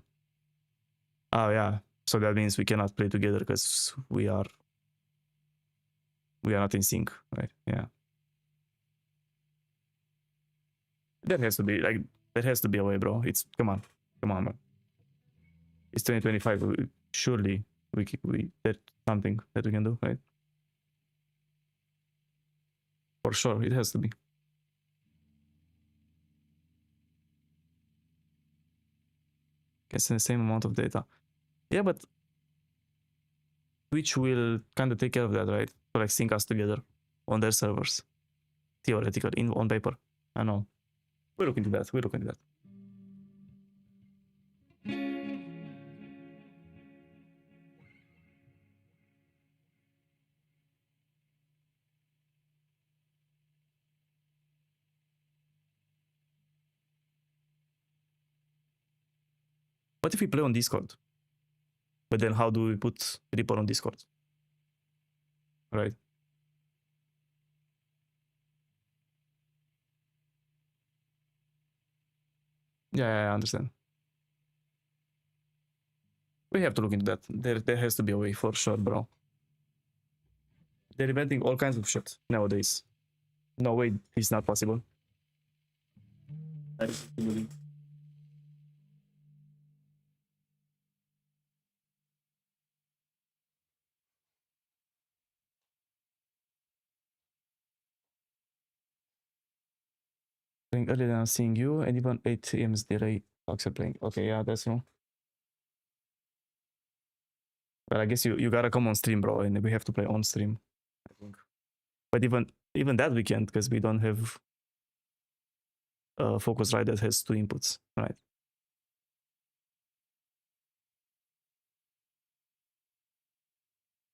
Oh yeah, so that means we cannot play together because we are not in sync, right? Yeah. There has to be a way, bro. Come on, man. It's 2025. Surely there's something that we can do, right? For sure, it has to be. It's the same amount of data. Yeah, but Twitch will kind of take care of that, right? To like sync us together on their servers. Theoretically, on paper. I know. We'll look into that. What if we play on Discord? But then how do we put Reaper on Discord? Right? Yeah, I understand. We have to look into that. There has to be a way for sure, bro. They're inventing all kinds of shit nowadays. No way, it's not possible. Playing earlier than I'm seeing you, and even 8 AM's delay. Talks are playing. Okay, yeah, that's true. But I guess you gotta come on stream, bro, and we have to play on stream, I think. But even that we can't because we don't have a Focusrite that has 2 inputs, right?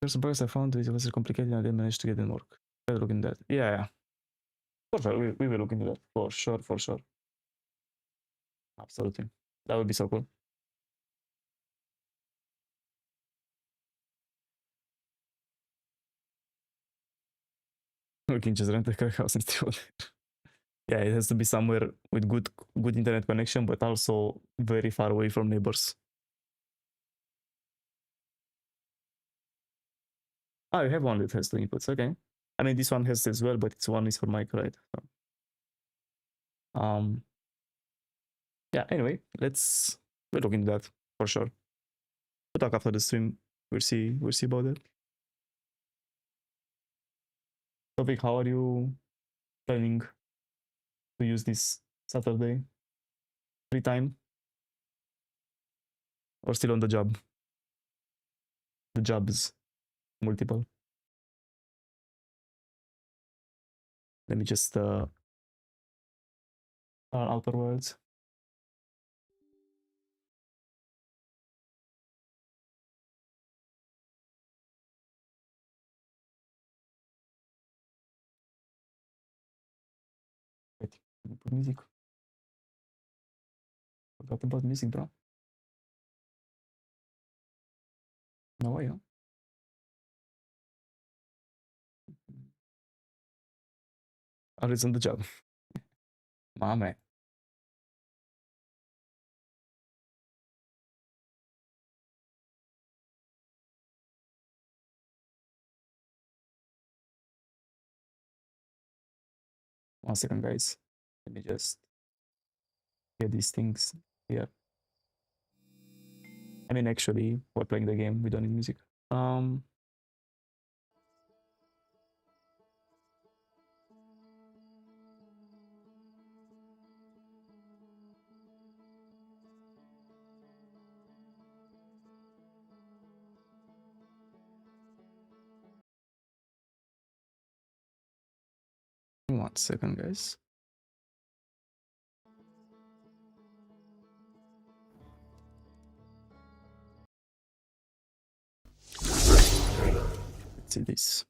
There's some bugs I found it was complicated and I didn't manage to get it work. Better look into that. Yeah. For sure, we will look into that. For sure. Absolutely. That would be so cool. We can just rent a car house and still yeah, it has to be somewhere with good internet connection, but also very far away from neighbors. Oh, you have one that has 2 inputs. Okay. I mean, this one has as well, but it's one is for mic, right? So, yeah. Anyway, we'll look into that for sure. We'll talk after the stream. We'll see about that. Topic: how are you planning to use this Saturday? Free time or still on the job? The jobs multiple. Let me just Outer Worlds. Wait, let me put music. Forgot about music, bro. No way, huh? Always on the job. My man. One second, guys. Let me just get these things here. I mean, actually, while playing the game, we don't need music. One second, guys. Let's see this.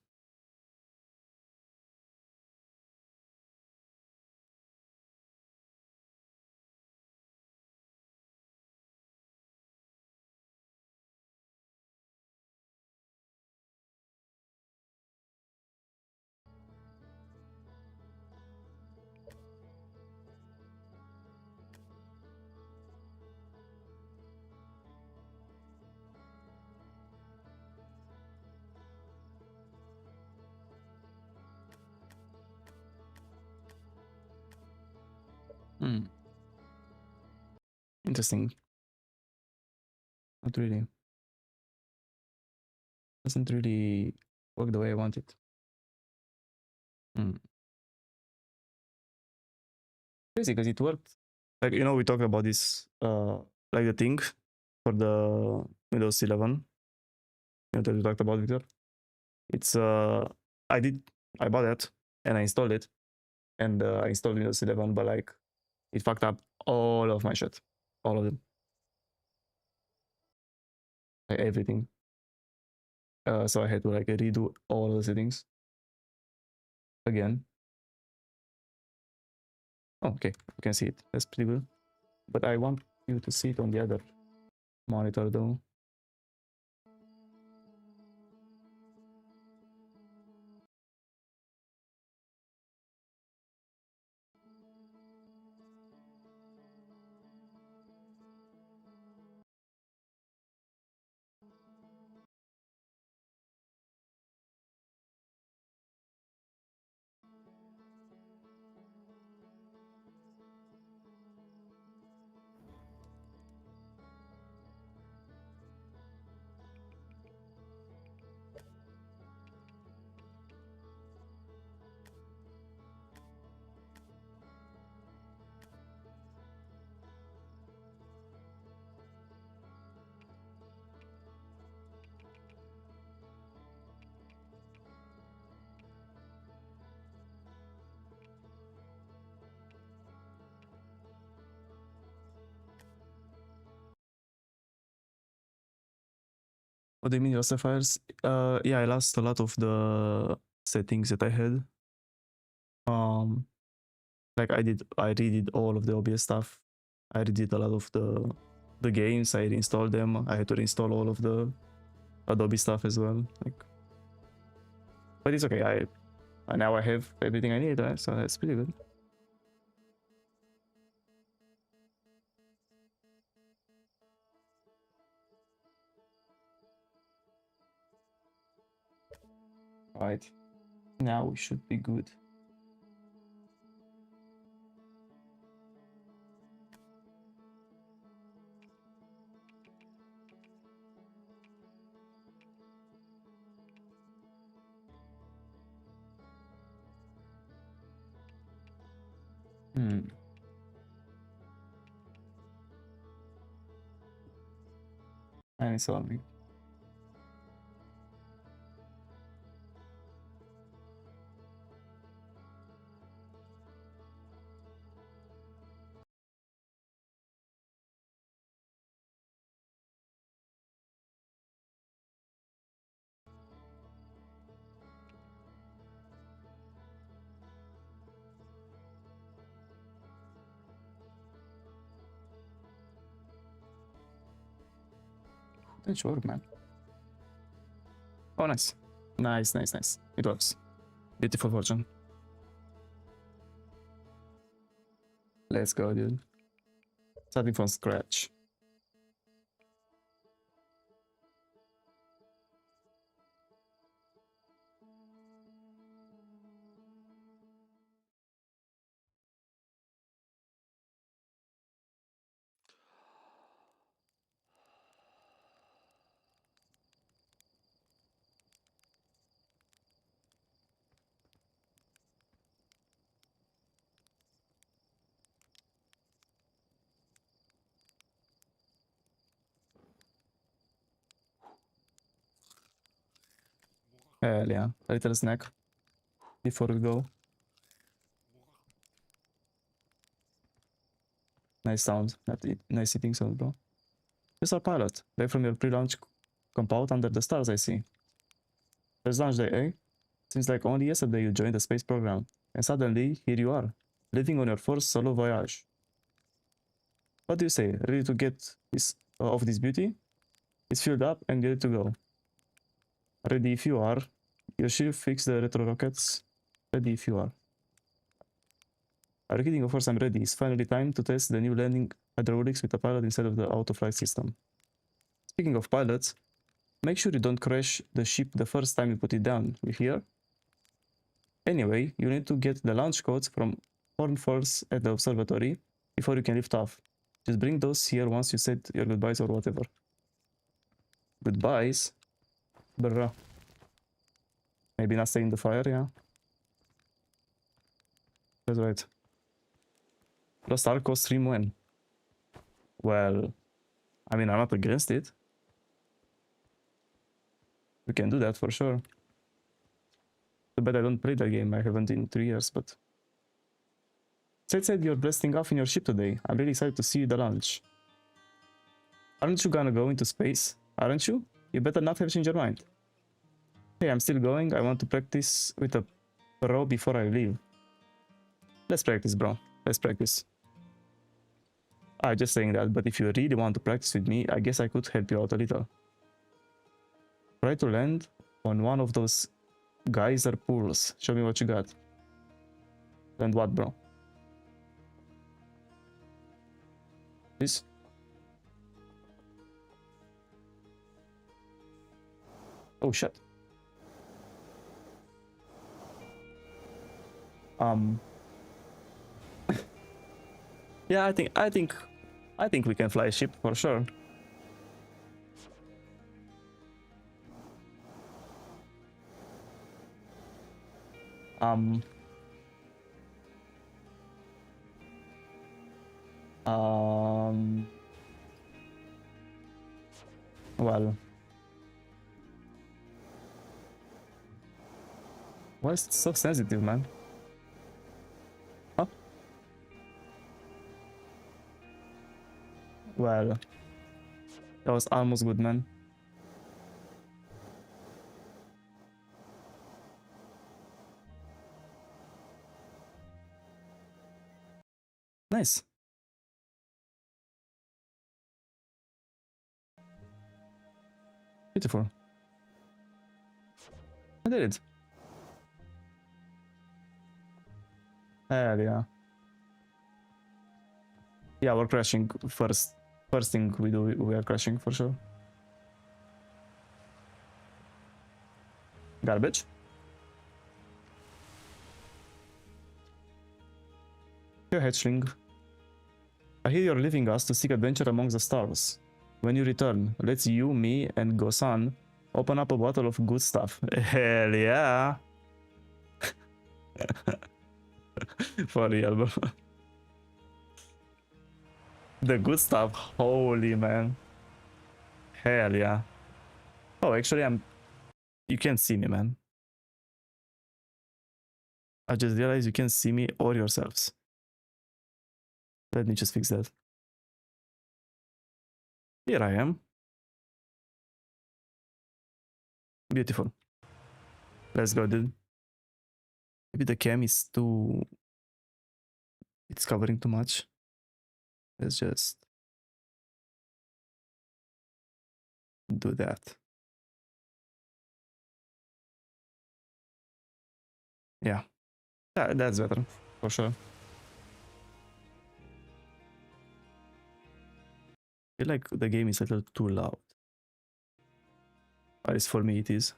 Interesting. Not really. Doesn't really work the way I want it. Crazy because it worked. Like, we talked about this, like the thing for the Windows 11. That we talked about, Victor. It's I bought it and I installed it, and I installed Windows 11, but like it fucked up all of my shit, all of them, like everything. So I had to like redo all the settings again. Oh, okay, you can see it. That's pretty good. But I want you to see it on the other monitor though. What do you mean you lost the files? Yeah, I lost a lot of the settings that I had. Like I redid all of the OBS stuff. I redid a lot of the games. I reinstalled them. I had to reinstall all of the Adobe stuff as well. Like, but it's okay. Now I have everything I need, right? So that's pretty good. Right. Now we should be good. And it's on me. That should work, man. Oh, nice. Nice, nice, nice. It works. Beautiful fortune. Let's go, dude. Starting from scratch. Hell yeah. A little snack before we go. Nice sound. Nice eating sound, bro. Here's our pilot. Back from your pre-launch compound under the stars, I see. There's launch day, eh? Seems like only yesterday you joined the space program. And suddenly, here you are, living on your first solo voyage. What do you say? Ready to get of this beauty? It's filled up and ready to go. Ready if you are. Your ship fixed the retro rockets. Ready if you are. Are you kidding? Of course I'm ready. It's finally time to test the new landing hydraulics with a pilot instead of the auto-flight system. Speaking of pilots, make sure you don't crash the ship the first time you put it down, you hear? Anyway, you need to get the launch codes from Horn Falls at the observatory before you can lift off. Just bring those here once you said your goodbyes or whatever. Goodbyes? Bruh. Maybe not stay in the fire, yeah? That's right. Lost Arco stream when? Well, I mean, I'm not against it. We can do that for sure. But I don't play that game. I haven't in 3 years, but... Said you're blasting off in your ship today. I'm really excited to see the launch. Aren't you gonna go into space? Aren't you? You better not have changed your mind. Hey, I'm still going. I want to practice with a pro before I leave. Let's practice, bro. Let's practice. I'm just saying that, but if you really want to practice with me, I guess I could help you out a little. Try to land on one of those geyser pools. Show me what you got. And what, bro? This? Oh shit. Yeah, I think we can fly a ship for sure. Well, why is it so sensitive, man? Huh? Well, that was almost good, man. Nice. Beautiful. I did it. Hell yeah. Yeah, we're crashing first. First thing we do, we are crashing for sure. Garbage. Here, hatchling. I hear you're leaving us to seek adventure among the stars. When you return, let's you, me, and Gosan open up a bottle of good stuff. Hell yeah! For real, bro. The good stuff, holy man. Hell yeah. Oh, actually, you can't see me, man. I just realized you can't see me or yourselves. Let me just fix that. Here I am. Beautiful. Let's go, dude. Maybe the cam is too... It's covering too much. Let's just do that. Yeah. That's better, for sure. I feel like the game is a little too loud. At least for me it is.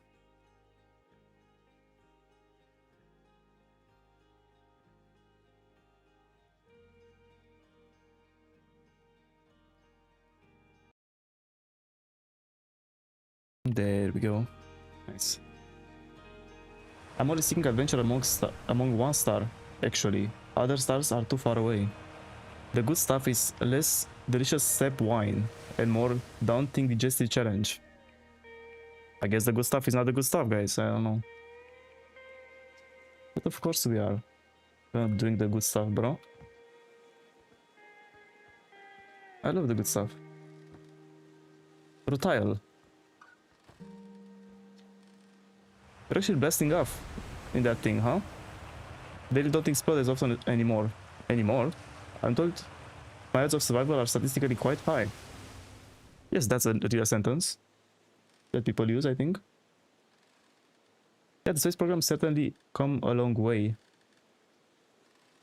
There we go. Nice. I'm only seeking adventure among one star, actually. Other stars are too far away. The good stuff is less delicious sap wine and more daunting digestive challenge. I guess the good stuff is not the good stuff, guys. I don't know. But of course we are doing the good stuff, bro. I love the good stuff. Rutile. We're actually blasting off in that thing, huh? They don't explode as often anymore. I'm told my odds of survival are statistically quite high. Yes, that's a real sentence that people use, I think. Yeah, the space program certainly come a long way.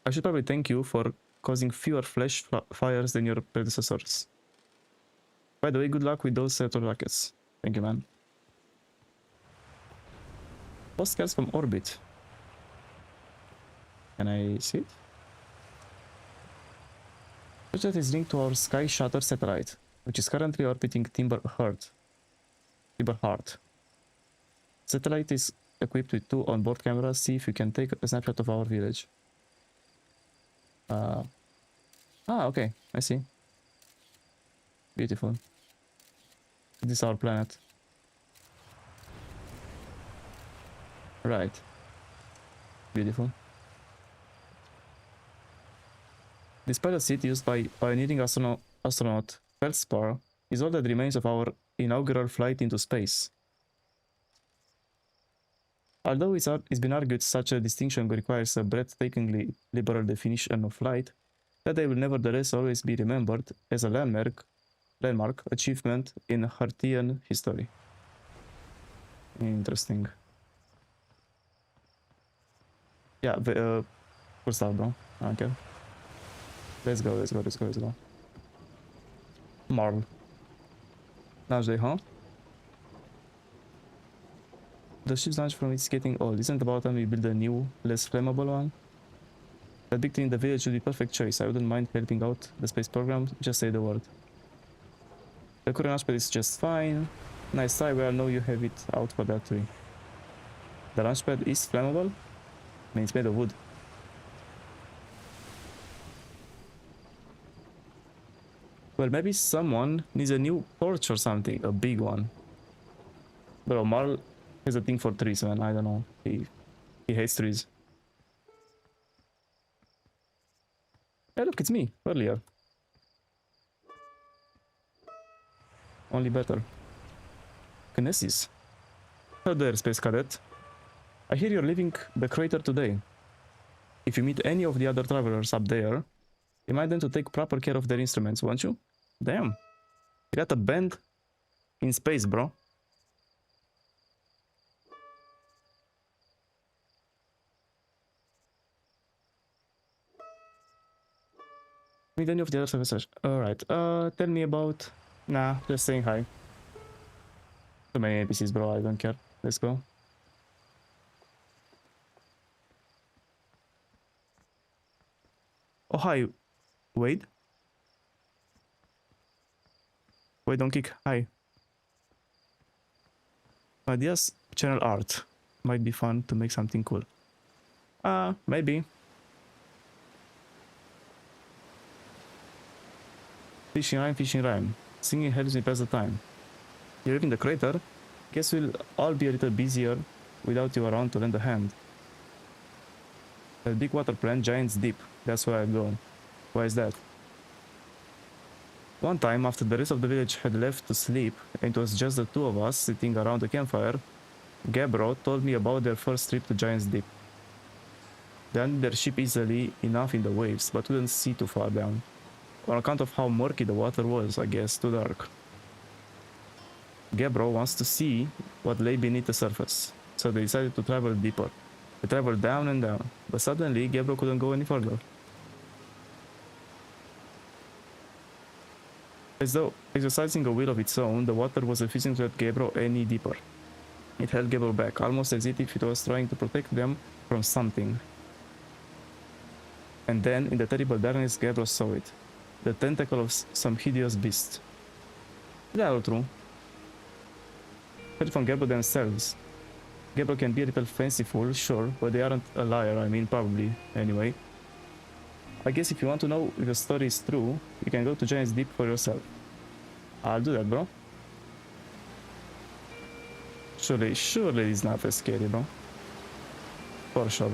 I should probably thank you for causing fewer flash fires than your predecessors. By the way, good luck with those Saturn rockets. Thank you, man. Postcards from orbit. Can I see it? Project is linked to our Sky Shutter satellite, which is currently orbiting Timber Heart. Satellite is equipped with 2 onboard cameras. See if you can take a snapshot of our village. Okay, I see. Beautiful. This is our planet. Right. Beautiful. Despite a seat used by pioneering astronaut Feldspar, is all that remains of our inaugural flight into space. Although it's been argued such a distinction requires a breathtakingly liberal definition of flight, that they will nevertheless always be remembered as a landmark achievement in Hartian history. Interesting. Yeah, cool stuff, bro. I don't care. Let's go. Marl. Launch day, huh? The ship's launch from it's getting old. Isn't about time we build a new, less flammable one? That big thing in the village would be perfect choice. I wouldn't mind helping out the space program. Just say the word. The current launch pad is just fine. Nice try. Well, I know you have it out for that tree. The launch pad is flammable? I mean, it's made of wood. Well, maybe someone needs a new torch or something. A big one. Bro, Marl has a thing for trees, man. I don't know. He hates trees. Hey, look, it's me. Earlier. Only better. Kinesis. Hello there, Space Cadet. I hear you're leaving the crater today. If you meet any of the other travelers up there, Remind them to take proper care of their instruments, won't you? Damn. You got a band in space, bro. Meet any of the other services. Alright, tell me about... Nah, just saying hi. Too many NPCs, bro, I don't care. Let's go. Oh, hi. Wade? Wait, don't kick. Hi. Ideas, channel art. Might be fun to make something cool. Maybe. Fishing rhyme. Singing helps me pass the time. You live in the crater? Guess we'll all be a little busier without you around to lend a hand. That big water plant, Giant's Deep. That's where I go. Why is that? One time, after the rest of the village had left to sleep, and it was just the two of us sitting around the campfire, Gabbro told me about their first trip to Giant's Deep. They landed their ship easily enough in the waves, but couldn't see too far down. On account of how murky the water was, I guess, too dark. Gabbro wants to see what lay beneath the surface, so they decided to travel deeper. They traveled down and down, but suddenly Gabbro couldn't go any further. As though exercising a will of its own, the water was refusing to let Gabbro any deeper. It held Gabbro back, almost as if it was trying to protect them from something. And then, in the terrible darkness, Gabbro saw it. The tentacle of some hideous beast. They are all true. Heard from Gabbro themselves. Gabbro can be a little fanciful, sure, but they aren't a liar, I mean, probably, anyway. I guess if you want to know if the story is true, you can go to Giant's Deep for yourself. I'll do that, bro. Surely it's not as scary, bro. For sure.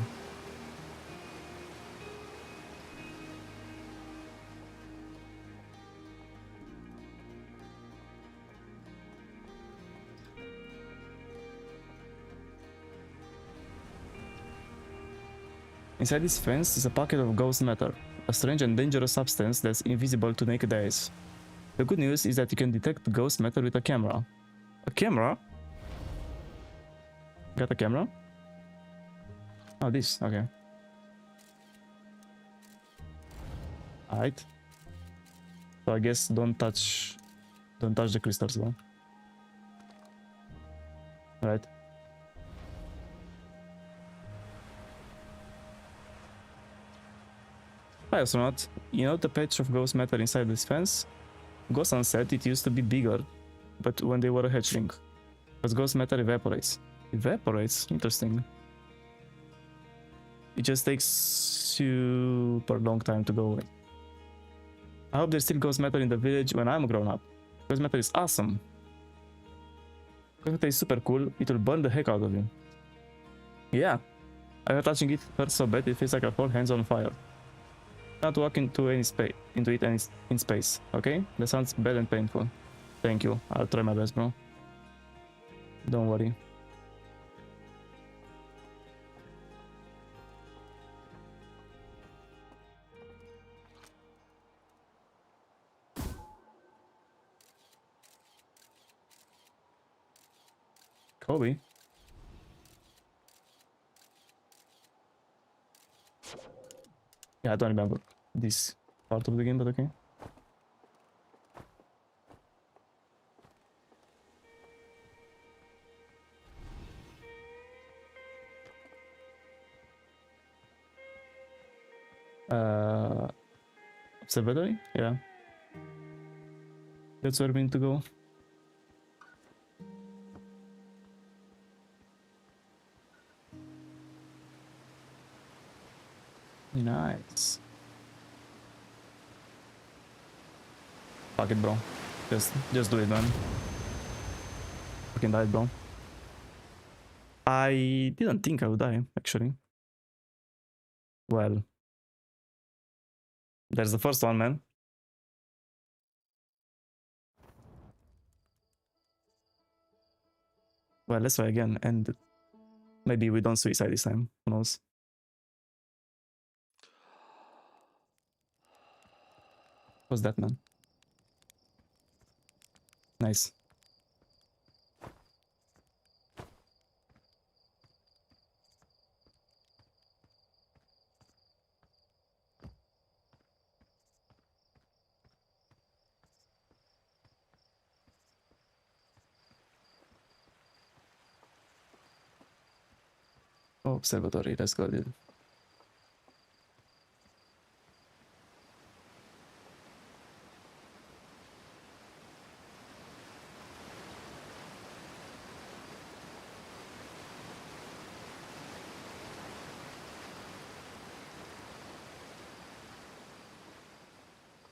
Inside this fence is a pocket of ghost matter, a strange and dangerous substance that's invisible to naked eyes. The good news is that you can detect ghost matter with a camera. A camera? Got a camera? Oh, this, okay. Alright. So I guess don't touch the crystals though. Right. Hi astronaut, you know the patch of ghost matter inside this fence? Gosan said it used to be bigger, but when they were a hatchling. Because ghost matter evaporates. Evaporates? Interesting. It just takes super long time to go away. I hope there's still ghost matter in the village when I'm grown up. Ghost matter is awesome. Ghost matter is super cool, it will burn the heck out of you. Yeah, I heard touching it hurts so bad it feels like a whole hands on fire. Not walk into it in space, okay? That sounds bad and painful. Thank you, I'll try my best, bro. Don't worry. Kobe? Yeah, I don't remember this part of the game, but okay. Observatory? Yeah. That's where we need to go. Nice. Fuck it, bro. Just do it, man. Fucking died, bro. I didn't think I would die, actually. Well. There's the first one, man. Well, let's try again, and maybe we don't suicide this time. Who knows? What's that, man? Nice. Oh, observatory, let's go, dude.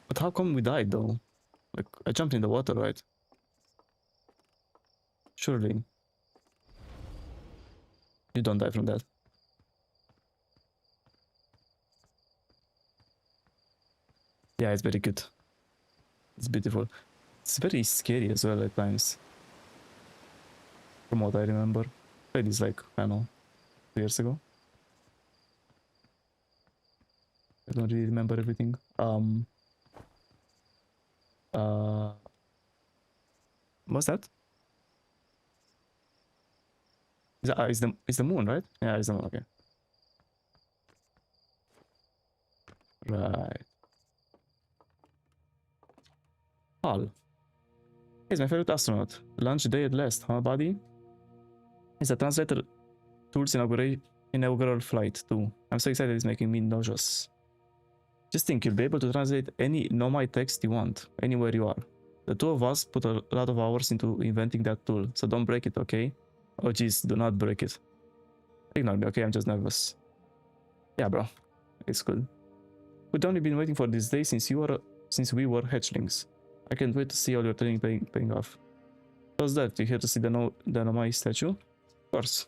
But how come we died though? Like, I jumped in the water, right? Surely. You don't die from that. Yeah, it's very good. It's beautiful. It's very scary as well at times. From what I remember. Played this like, I don't know, 2 years ago. I don't really remember everything. What's that? Is the moon, right? Yeah, it's the moon, okay. Right. Hal. He's my favorite astronaut. Lunch day at last, huh, buddy? It's a translator tool's inaugural flight, too. I'm so excited it's making me nauseous. Just think, you'll be able to translate any Nomai text you want, anywhere you are. The two of us put a lot of hours into inventing that tool, so don't break it, okay? Oh jeez, do not break it. Ignore me, okay? I'm just nervous. Yeah, bro. It's cool. We've only been waiting for this day since we were hatchlings. I can't wait to see all your training paying off. What's that? You here to see the Nomai statue? Of course.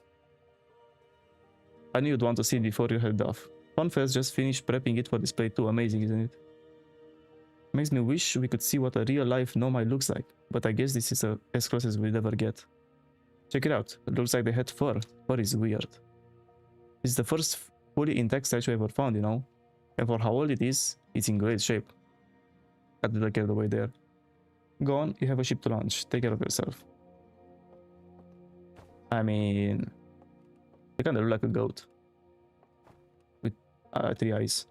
I knew you'd want to see it before you head off. Funfest just finished prepping it for display too. Amazing, isn't it? Makes me wish we could see what a real-life Nomai looks like, but I guess this is as close as we'll ever get. Check it out. It looks like they had fur. Fur is weird. This is the first fully intact statue I ever found, you know? And for how old it is, it's in great shape. Got to get away there. Go on, you have a ship to launch. Take care of yourself. I mean... you kinda look like a goat. With 3 eyes.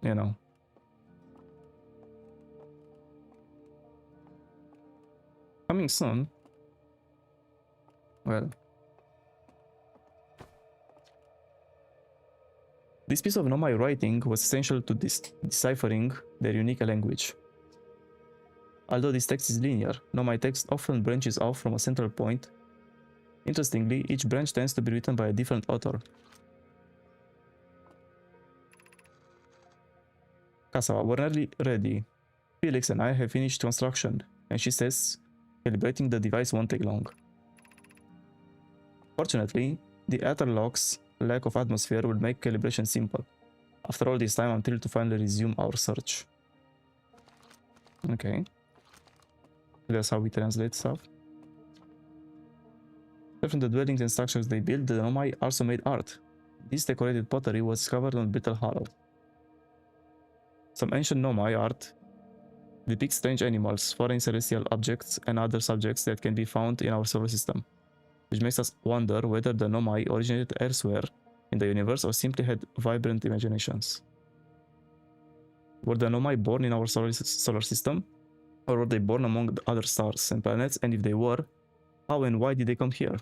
You know. Coming soon. Well. This piece of Nomai writing was essential to deciphering their unique language. Although this text is linear, Nomai text often branches off from a central point. Interestingly, each branch tends to be written by a different author. Kasawa, we're nearly ready. Felix and I have finished construction, and she says calibrating the device won't take long. Fortunately, the Aetherlock's lack of atmosphere will make calibration simple. After all this time, I'm thrilled to finally resume our search. Okay. That's how we translate stuff. From the dwellings and structures they built, the Nomai also made art. This decorated pottery was discovered on Brittle Hollow. Some ancient Nomai art depicts strange animals, foreign celestial objects, and other subjects that can be found in our solar system, which makes us wonder whether the Nomai originated elsewhere in the universe or simply had vibrant imaginations. Were the Nomai born in our solar system, or were they born among the other stars and planets, and if they were, how and why did they come here?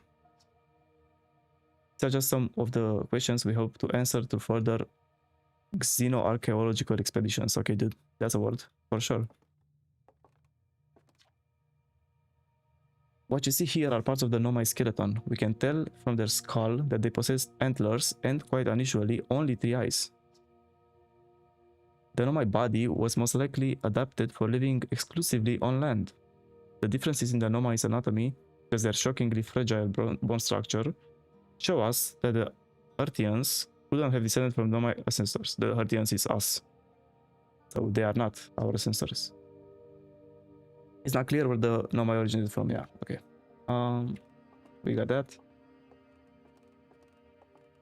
These are just some of the questions we hope to answer through further xenoarchaeological expeditions. Okay, dude, that's a word, for sure. What you see here are parts of the Nomai skeleton. We can tell from their skull that they possess antlers and, quite unusually, only 3 eyes. The Nomai body was most likely adapted for living exclusively on land. The differences in the Nomai's anatomy, because their shockingly fragile bone structure, show us that the Earthians couldn't have descended from Nomai ancestors. The Earthians is us. So they are not our ancestors. It's not clear where the Nomai originated from. Yeah, okay. We got that.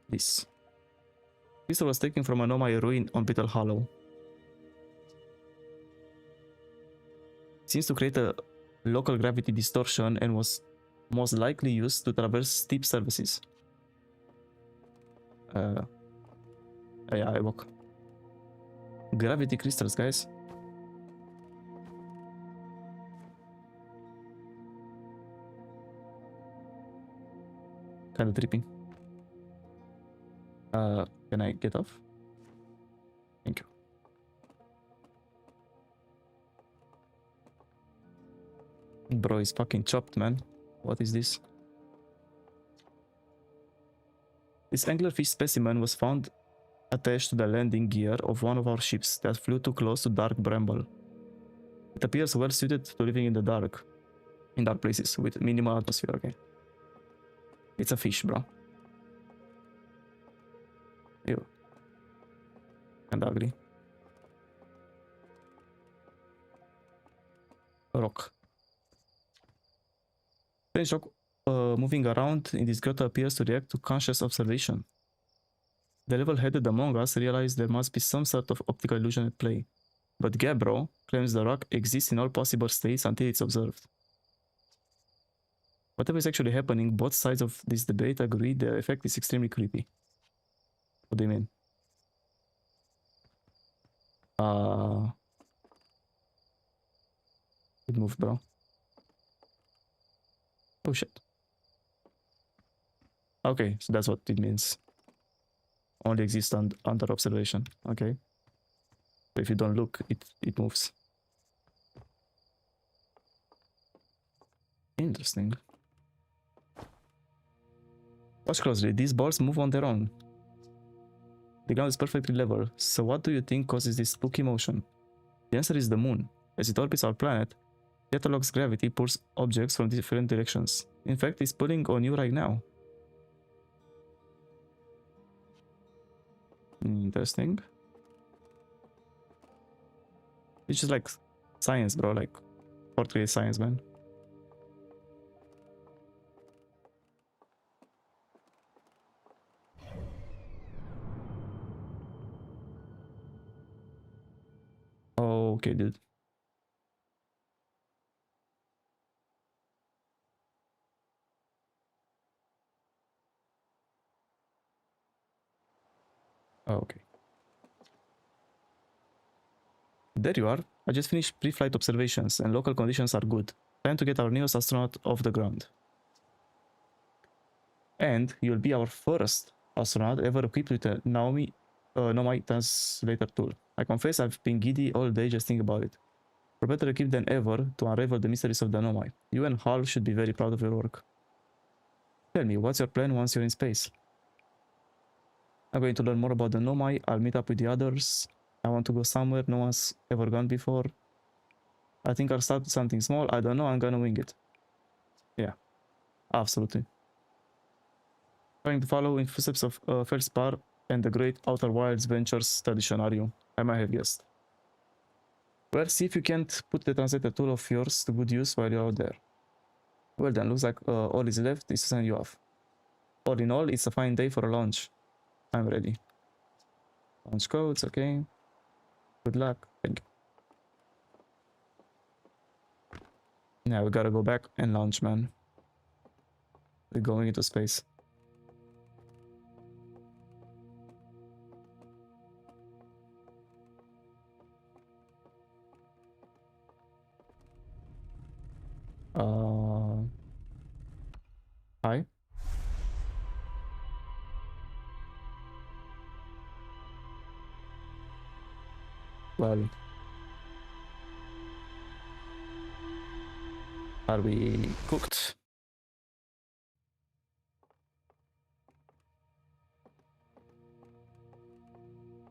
This was taken from a Nomai ruin on Brittle Hollow. seems to create a local gravity distortion and was most likely used to traverse steep surfaces. Yeah, I walk. Gravity crystals, guys. Kind of tripping. Can I get off? Thank you. Bro is fucking chopped, man. What is this? This anglerfish specimen was found attached to the landing gear of one of our ships that flew too close to dark bramble. It appears well suited to living in dark places with minimal atmosphere, okay? It's a fish, bro. Ew. And ugly. Rock. Strange rock moving around in this grotto appears to react to conscious observation. The level-headed among us realize there must be some sort of optical illusion at play. But Gabbro claims the rock exists in all possible states until it's observed. Whatever is actually happening, both sides of this debate agree the effect is extremely creepy. What do you mean? It moved, bro. Oh shit. Okay, so that's what it means. Only exists under observation. Okay. So if you don't look, it moves. Interesting. Watch closely. These balls move on their own. The ground is perfectly level. So what do you think causes this spooky motion? The answer is the moon. As it orbits our planet, Yetolog's gravity pulls objects from different directions. In fact, it's pulling on you right now. Interesting. It's just like science, bro. Like, portrait science, man. Okay, dude. Okay. There you are. I just finished pre-flight observations and local conditions are good. Time to get our newest astronaut off the ground. And you'll be our first astronaut ever equipped with a Nomai translator tool. I confess I've been giddy all day just thinking about it. We're better equipped than ever to unravel the mysteries of the Nomai. You and Hal should be very proud of your work. Tell me, what's your plan once you're in space? I'm going to learn more about the Nomai. I'll meet up with the others. I want to go somewhere no one's ever gone before. I think I'll start with something small. I don't know, I'm gonna wing it. Yeah, absolutely. Trying to follow in footsteps of Feldspar and the Great Outer Wilds Ventures tradition, are you? I might have guessed. Well, see if you can't put the translator tool of yours to good use while you're out there. Well then, looks like all is left is to send you off. All in all, it's a fine day for a launch. I'm ready. Launch codes, okay. Good luck. Thank you. Yeah, we gotta go back and launch, man. We're going into space. Hi. Well, are we cooked?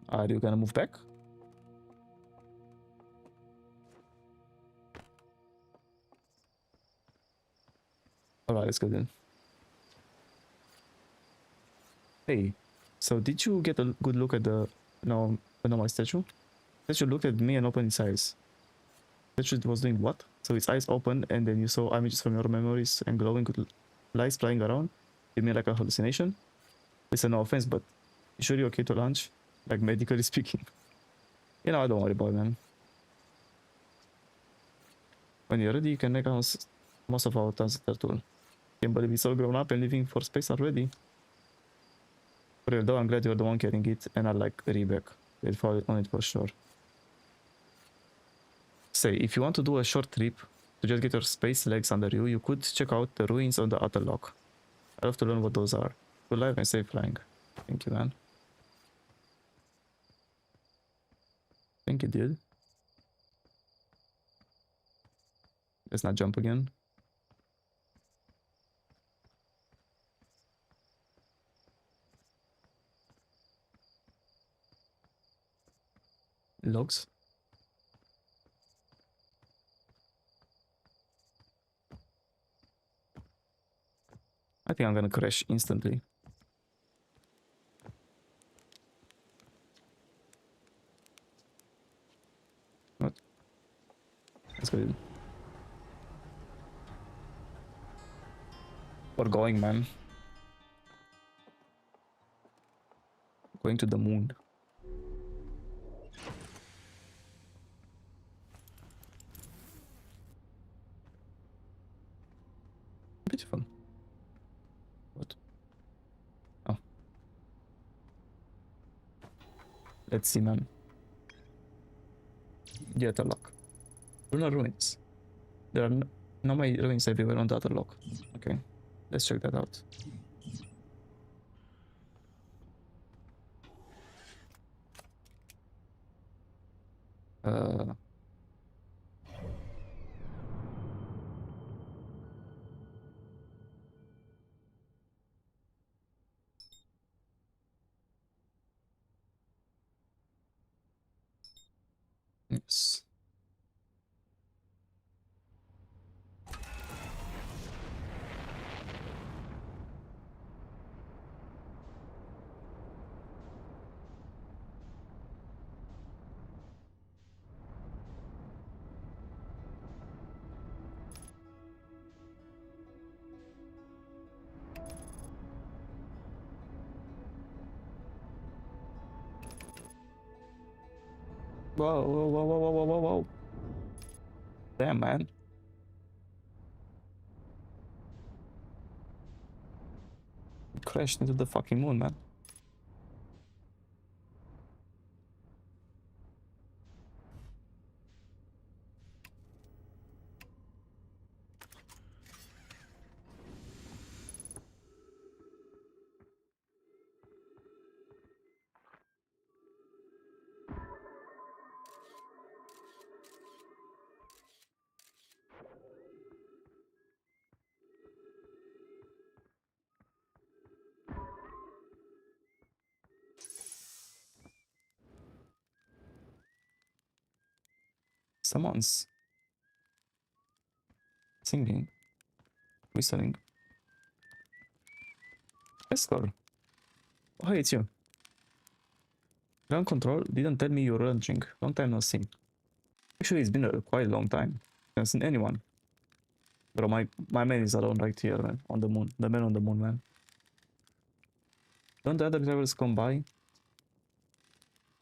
Are you gonna move back? Alright, let's go then. Hey, so did you get a good look at the normal statue? Statue looked at me and opened its eyes. Statue was doing what? So its eyes opened and then you saw images from your memories and glowing with lights flying around? You mean like a hallucination? Listen, no offense, but you sure you're okay to launch? Like medically speaking. You know, don't worry about it, man. When you're ready, you can make most of our transistor tool. Can't believe it's all grown up and leaving for space already. For real though, I'm glad you're the one carrying it and not like Rebecca. They'd fall on it for sure. Say, if you want to do a short trip to just get your space legs under you, you could check out the ruins on the outer lock. I'd love to learn what those are. Good life and safe flying. Thank you, man. Thank you, dude. Let's not jump again. Logs. I think I'm gonna crash instantly. What? Let's go. We're going, man. Going to the moon. Beautiful. What? Oh. Let's see, man. The other lock. Lunar ruins. There are no more ruins everywhere on the other lock. Okay. Let's check that out. Yes. Whoa, whoa, whoa, whoa, whoa, whoa, whoa. Damn, man. Crashed into the fucking moon, man. Someone's singing, whistling. Escort. Oh, hey, it's you. Ground control didn't tell me you were launching. Long time no see. Actually, it's been a quite long time. Haven't seen anyone. Bro, my man is alone right here, man. On the moon. The man on the moon, man. Don't the other drivers come by?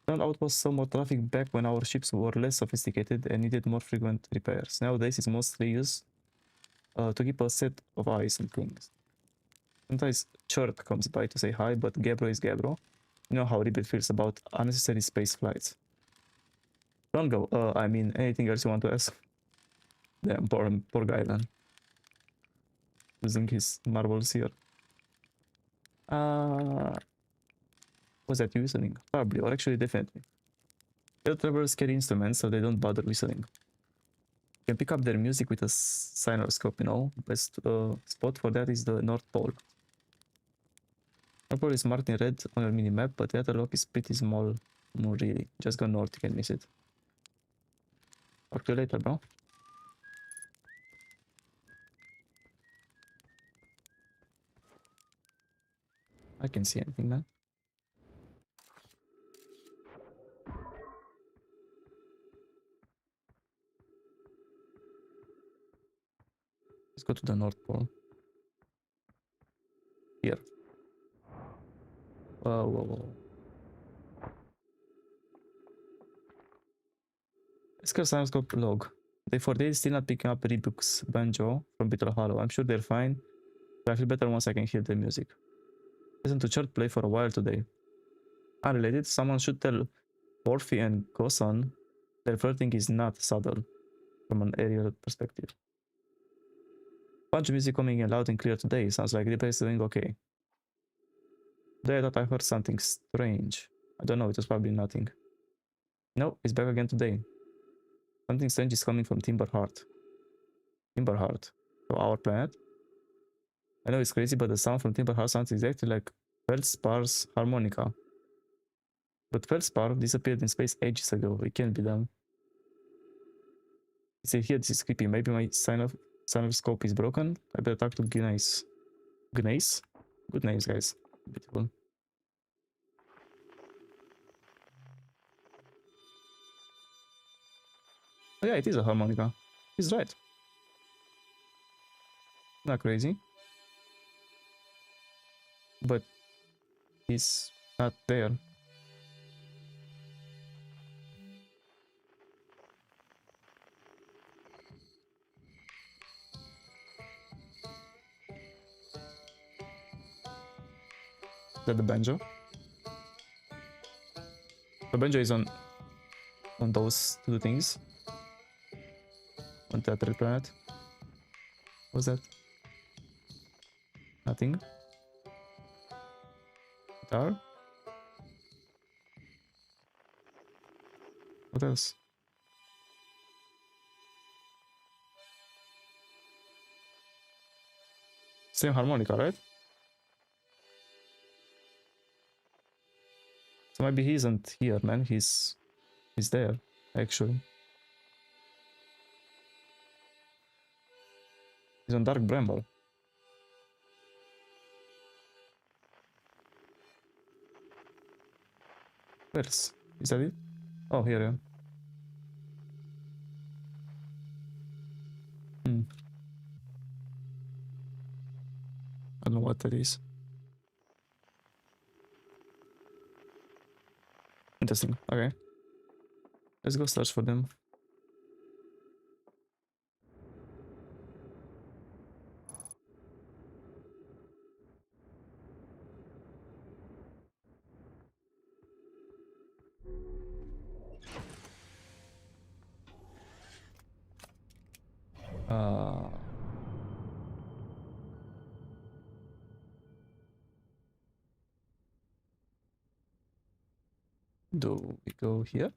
Ground outposts saw more traffic back when our ships were less sophisticated and needed more frequent repairs. Nowadays, it's mostly used to keep a set of eyes and things. Sometimes Chert comes by to say hi, but Gabro is Gabro. You know how Ribbit feels about unnecessary space flights. Don't go. I mean, anything else you want to ask? Damn, poor guy, man. Losing his marbles here. Was that you whistling? Probably, or actually definitely. Air travelers carry instruments so they don't bother whistling. You can pick up their music with a sinoscope, you know. Best spot for that is the North Pole. North Pole is marked in red on your mini-map, but the other lock is pretty small. No, really. Just go north, you can miss it. Talk to you later, bro. I can see anything, man. Let's go to the North Pole. Here. Whoa, whoa, whoa. Escar Sinoscope log. Day 48 still not picking up Reebok's banjo from Bitter Hollow. I'm sure they're fine, but I feel better once I can hear their music. Listen to Church play for a while today. Unrelated, someone should tell Orphe and Gosan their flirting is not subtle from an aerial perspective. Bunch of music coming in loud and clear today. Sounds like the place is doing okay. Today I thought I heard something strange. I don't know, it was probably nothing. No, it's back again today. Something strange is coming from Timberheart. Timberheart. So our planet. I know it's crazy, but the sound from Timberheart sounds exactly like Feldspar's harmonica. But Feldspar disappeared in space ages ago. It can't be them. See here, this is creepy. Maybe my scope is broken. I better talk to Gneiss. Gneiss? Good names, guys. Beautiful. Oh yeah, it is a harmonica. He's right. Not crazy. But he's not there. Is that the banjo? The banjo is on those two things. On that red planet. What's that? Nothing. Guitar? What else? Same harmonica, right? So maybe he isn't here, man. He's there, actually. He's on Dark Bramble. Where's... Is that it? Oh, here, yeah. I don't know what that is. Interesting. Okay. Let's go search for them. Do we go here?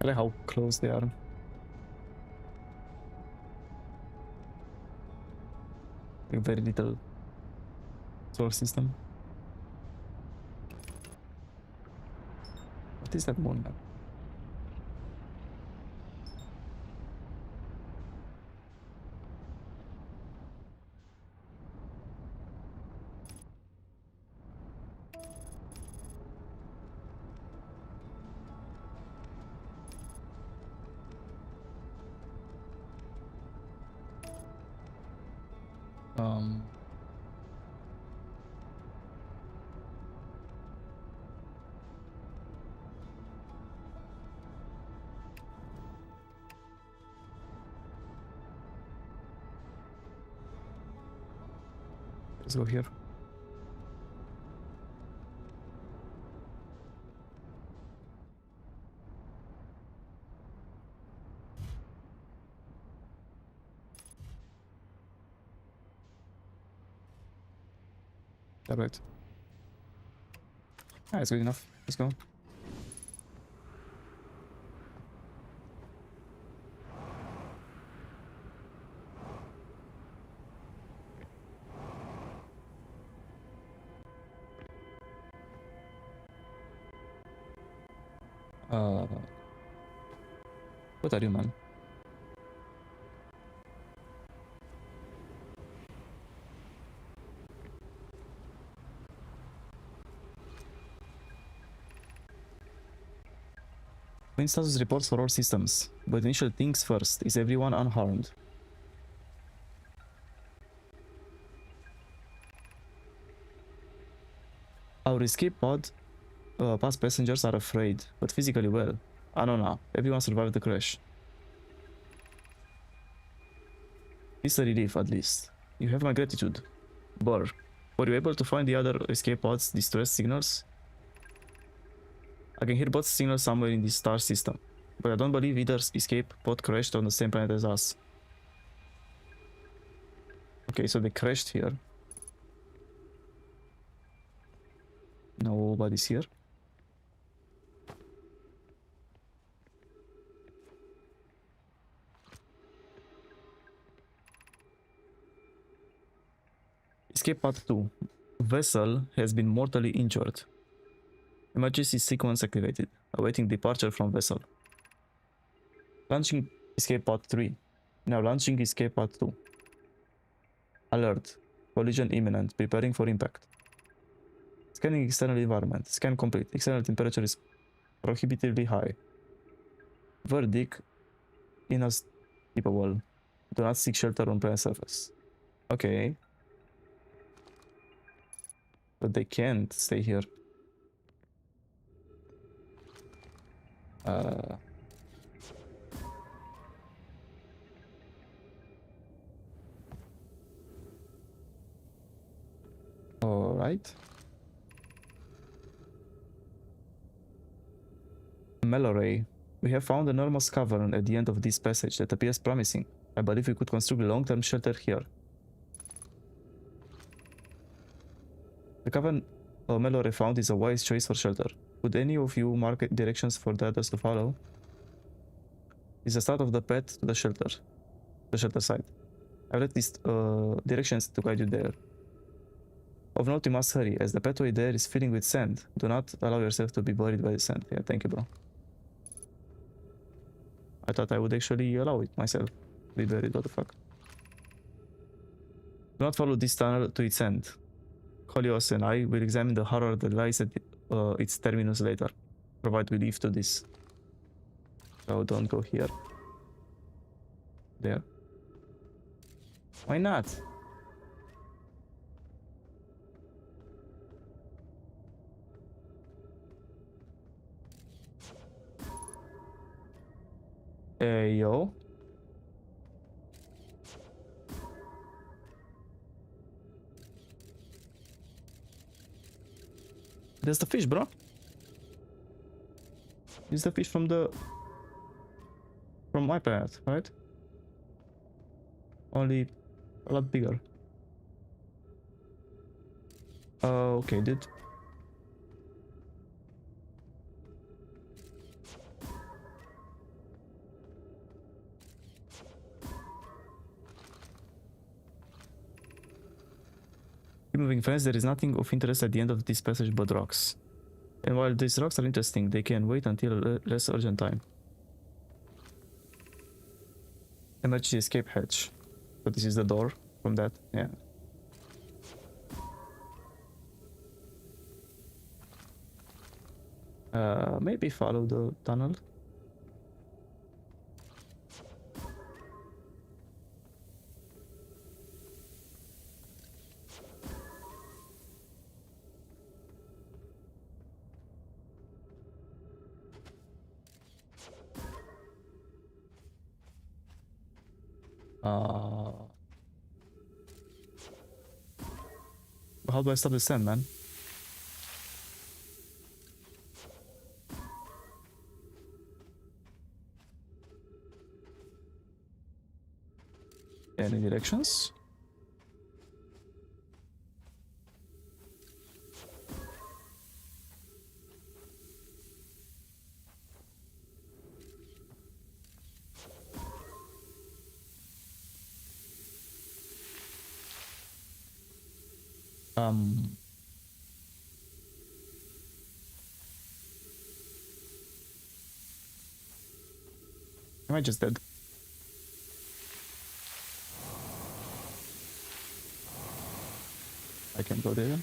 I like how close they are. Like very little solar system. What is that moon map? Let's go here. Alright. Ah, it's good enough. Let's go. What are you, man? Win status reports for all systems, but initial things first. Is everyone unharmed? Our escape pod past passengers are afraid, but physically well. Anona, everyone survived the crash. It's a relief, at least. You have my gratitude. Burr, were you able to find the other escape pod's distress signals? I can hear both signals somewhere in the star system, but I don't believe either escape pod crashed on the same planet as us. Okay, so they crashed here. Nobody's here. Escape pod 2. Vessel has been mortally injured. Emergency sequence activated. Awaiting departure from vessel. Launching escape pod 3. Now launching escape pod 2. Alert. Collision imminent. Preparing for impact. Scanning external environment. Scan complete. External temperature is prohibitively high. Verdict. Inhospitable. Do not seek shelter on planet surface. Okay. But they can't stay here. All right. Mallory, we have found an enormous cavern at the end of this passage that appears promising. I believe we could construct a long-term shelter here. The cavern Mallory found is a wise choice for shelter. Would any of you mark directions for the others to follow? It's the start of the path to the shelter site. I've left these directions to guide you there. Of note, you must hurry, as the pathway there is filling with sand. Do not allow yourself to be buried by the sand. Yeah, thank you, bro. I thought I would actually allow it myself to be buried. What the fuck? Do not follow this tunnel to its end. Helios and I will examine the horror that lies at its terminus later, provided we leave to this. So don't go here. There. Why not? Hey, yo. There's the fish, bro. It's the fish from my planet, right? Only a lot bigger. Okay, dude. Keep moving, friends. There is nothing of interest at the end of this passage but rocks. And while these rocks are interesting, they can wait until a less urgent time. Emergency escape hatch. So this is the door from that, yeah. Maybe follow the tunnel. How do I stop the sand, man? Any directions? Am I just dead? I can go there.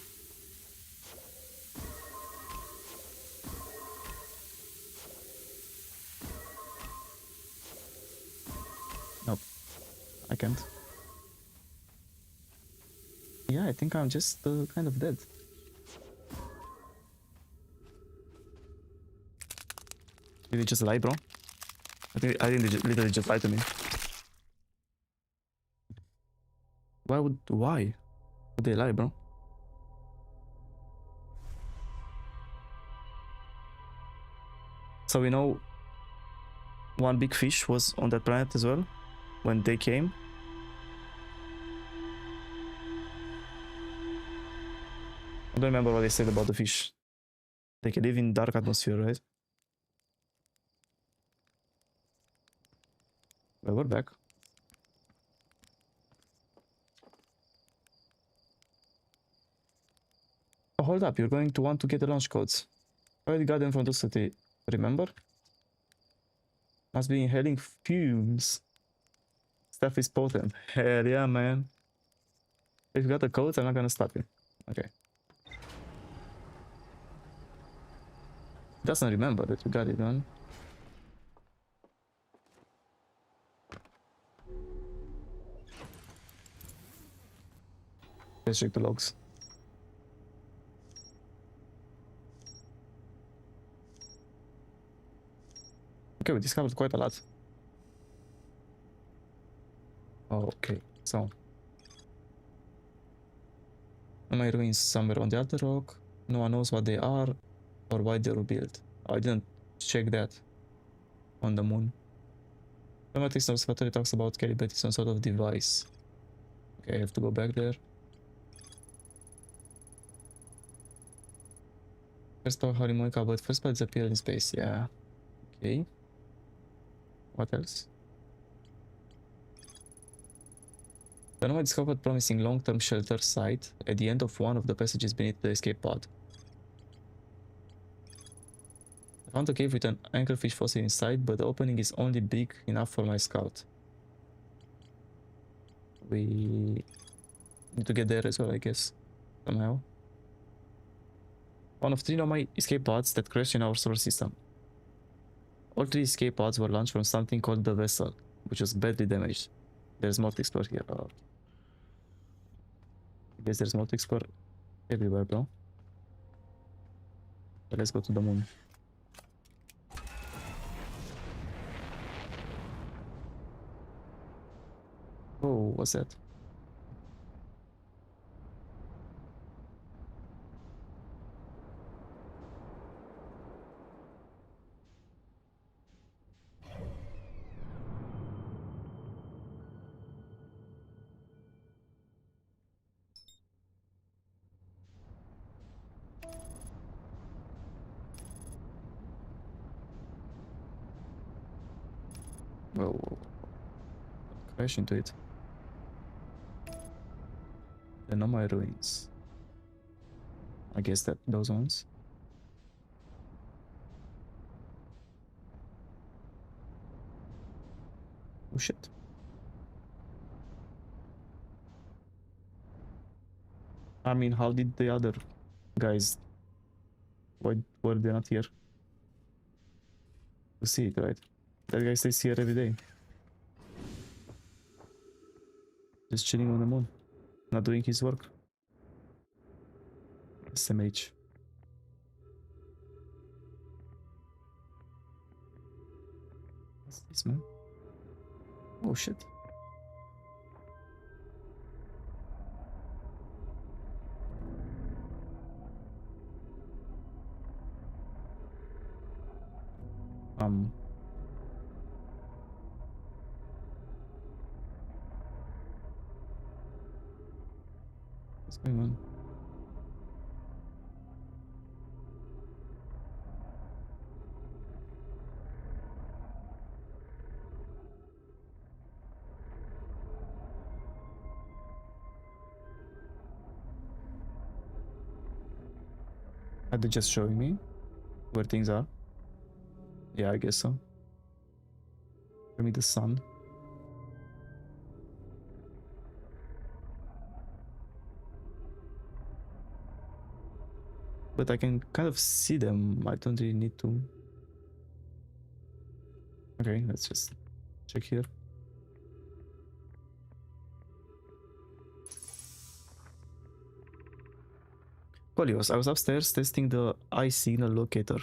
I can't. Yeah, I think I'm just kind of dead. Did he just lie, bro? I think they literally just lied to me. Why would they lie, bro? So we know one big fish was on that planet as well when they came. I don't remember what they said about the fish. They can live in dark atmosphere, right? Well, we're back. Oh, hold up, you're going to want to get the launch codes. I already got them from the city, remember? Must be inhaling fumes. Stuff is potent. Hell yeah, man. If you got the codes, I'm not gonna stop you. Okay. Doesn't remember that you got it, man. Let's check the logs. Okay, we discovered quite a lot. Oh, okay, so my ruins somewhere on the other rock. No one knows what they are or why they were built. I didn't check that on the moon. Pneumatics observatory talks about calibrating some sort of device. Okay, I have to go back there. First power harmonica, but first part disappeared in space. Yeah. Okay. What else? The Nomad discovered promising long-term shelter site at the end of one of the passages beneath the escape pod. I found a cave with an anchorfish fossil inside, but the opening is only big enough for my scout. We need to get there as well, I guess, somehow. One of 3 Nomad escape pods that crashed in our solar system. All 3 escape pods were launched from something called the Vessel, which was badly damaged. There's more to explore here. I guess there's more to explore everywhere, bro. But let's go to the moon. Oh, what's that? Whoa. Crash into it. The Nomad ruins. I guess that those ones. Oh shit. I mean, how did the other guys... Why were they not here? To see it, right? That guy stays here every day. Just chilling on the moon. Not doing his work. SMH. What's this, man? Oh shit. What's going on? Are they just showing me where things are? Yeah, I guess so. Show me the sun. But I can kind of see them. I don't really need to. Okay, let's just check here. Colios, I was upstairs testing the eye signal locator.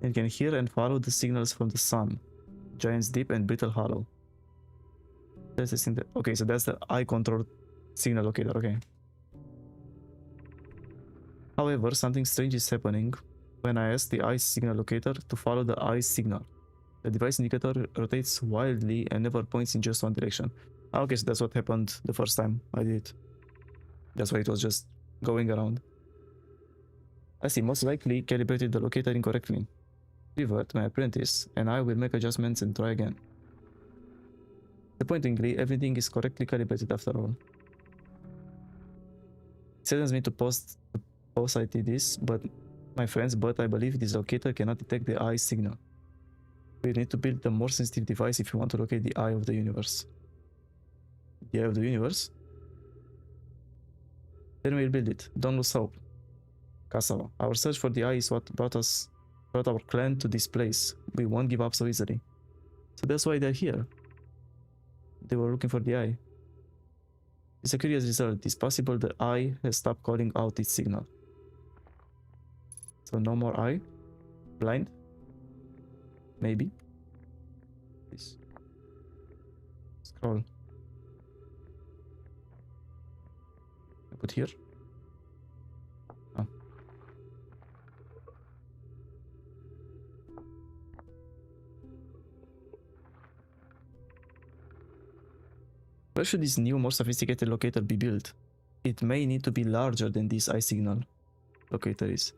And can hear and follow the signals from the sun. Giant's Deep and Brittle Hollow. That's testing the... Okay, so that's the eye control signal locator, okay. However, something strange is happening when I ask the eye signal locator to follow the eye signal. The device indicator rotates wildly and never points in just one direction. Okay, so that's what happened the first time I did it. That's why it was just going around. I see, most likely calibrated the locator incorrectly. Revert, my apprentice, and I will make adjustments and try again. Disappointingly, everything is correctly calibrated after all. It saddens me to post I did this, but my friends, but I believe this locator cannot detect the eye signal. We need to build a more sensitive device if you want to locate the eye of the universe. The eye of the universe? Then we'll build it. Don't lose hope. Kasawa, our search for the eye is what brought our clan to this place. We won't give up so easily. So that's why they're here. They were looking for the eye. It's a curious result. It's possible the eye has stopped calling out its signal. So no more eye? Blind? Maybe? This. Scroll. I put here? Oh. Where should this new, more sophisticated locator be built? It may need to be larger than this eye signal locator is.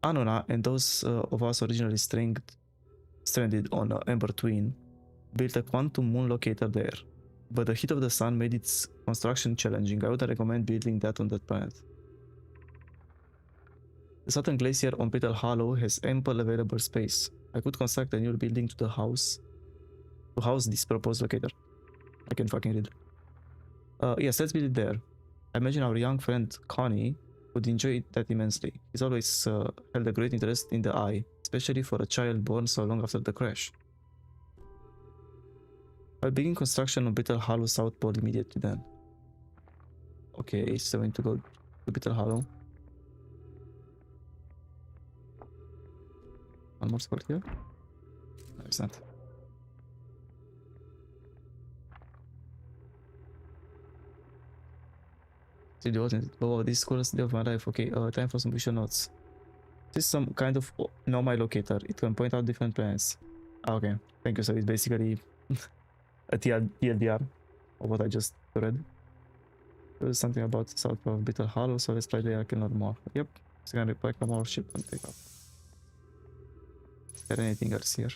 Anona and those of us originally stranded on Ember Twin built a quantum moon locator there, but the heat of the sun made its construction challenging. I would recommend building that on that planet. The Southern Glacier on Brittle Hollow has ample available space. I could construct a new building to house this proposed locator. I can fucking read. Yes, let's build it there. I imagine our young friend Connie would enjoy that immensely. He's always held a great interest in the eye, especially for a child born so long after the crash. I'll begin construction on Brittle Hollow South Pole immediately then. Okay, so I'm going to go to Brittle Hollow. One more spot here? No, it's not. Oh, this is the coolest day of my life. Okay, time for some visual notes. This is some kind of normal locator. It can point out different planets. Okay, thank you. So it's basically a TLDR of what I just read. There's something about South of Brittle Hollow, so let's try the I can learn more. Yep, it's gonna require more ship and take off. Is there anything else here?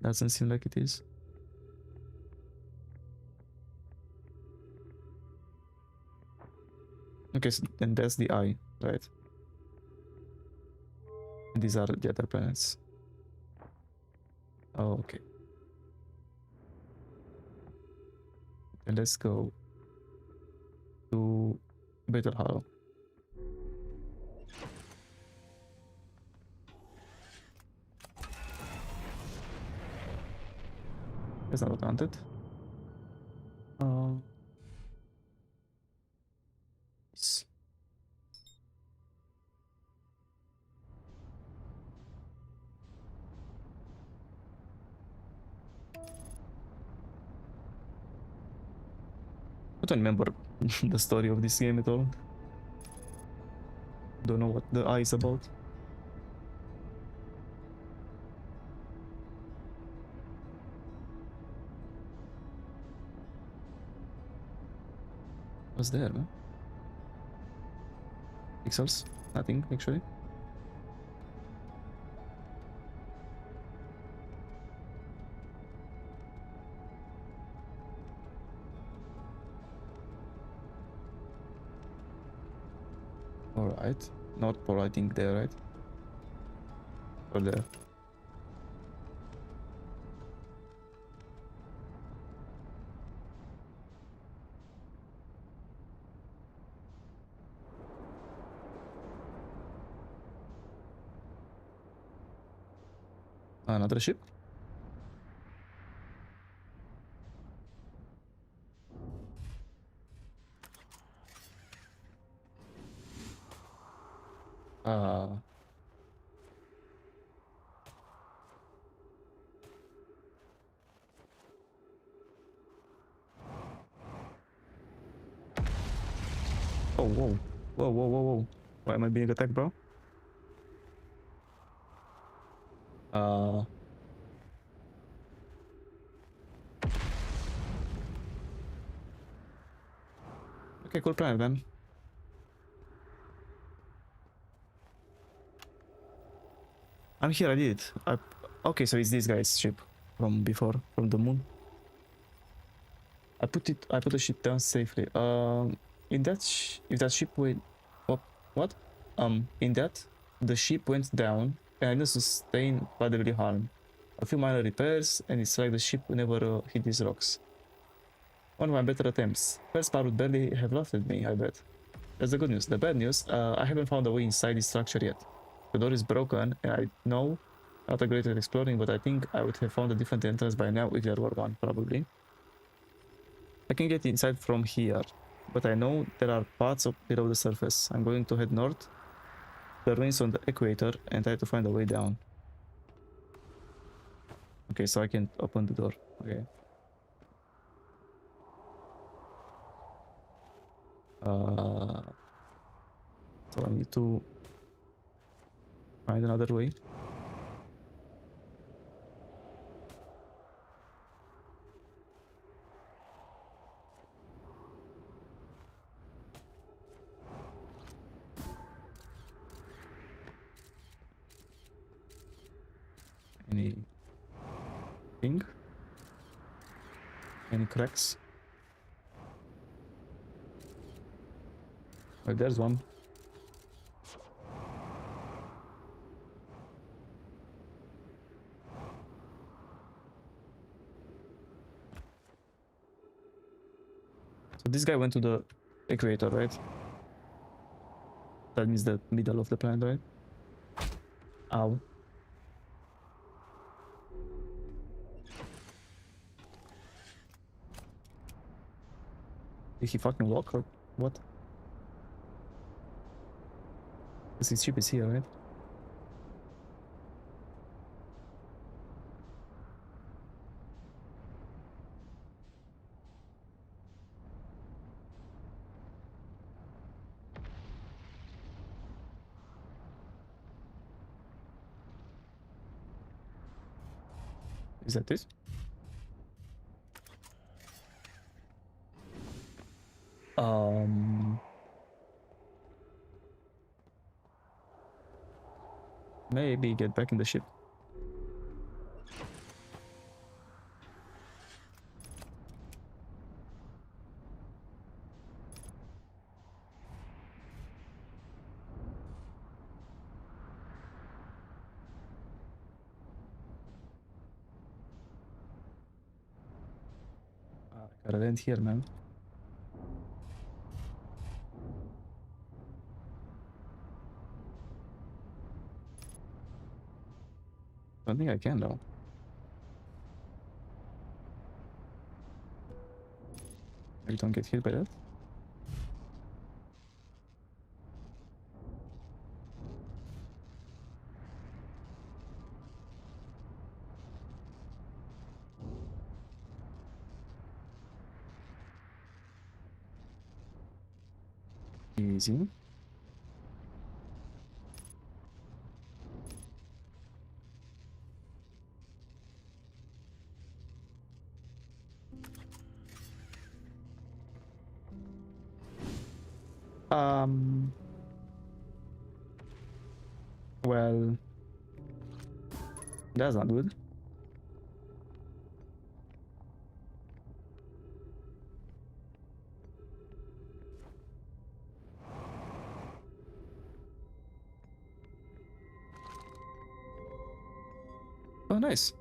Doesn't seem like it is. Okay, so then that's the eye, right? And these are the other planets. Oh, okay. And let's go to Brittle Hollow. That's not what I wanted. I don't remember the story of this game at all. Don't know what the eye is about. What's there, man? Pixels? Nothing, actually. Alright. Not Pole, I think there, right? Or there. Another ship? Oh, whoa. Whoa, whoa, whoa, whoa. Why am I being attacked, bro? Uh... Okay, cool plan, then. I'm here, I did it. Okay, so it's this guy's ship from before, from the moon. I put the ship down safely. In that if that ship went, what? In that, the ship went down and I didn't sustain bodily harm. A few minor repairs, and it's like the ship never hit these rocks. One of my better attempts. First part would barely have laughed at me, I bet. That's the good news. The bad news, I haven't found a way inside this structure yet. The door is broken, and I know I'm not a great at exploring, but I think I would have found a different entrance by now if there were one, probably. I can get inside from here, but I know there are paths up below the surface. I'm going to head north, the ruins on the equator, and try to find a way down. Okay, so I can open the door. Okay. So I need to find another way. Anything? Any cracks? Oh, there's one. So this guy went to the equator, right? That means the middle of the planet, right? Ow. Did he fucking walk or what? This ship is here, right? Is that this? Maybe get back in the ship. Gotta land here, man. I don't think I can though. I don't get hit by that. Easy. Well, that's not good. Oh, nice.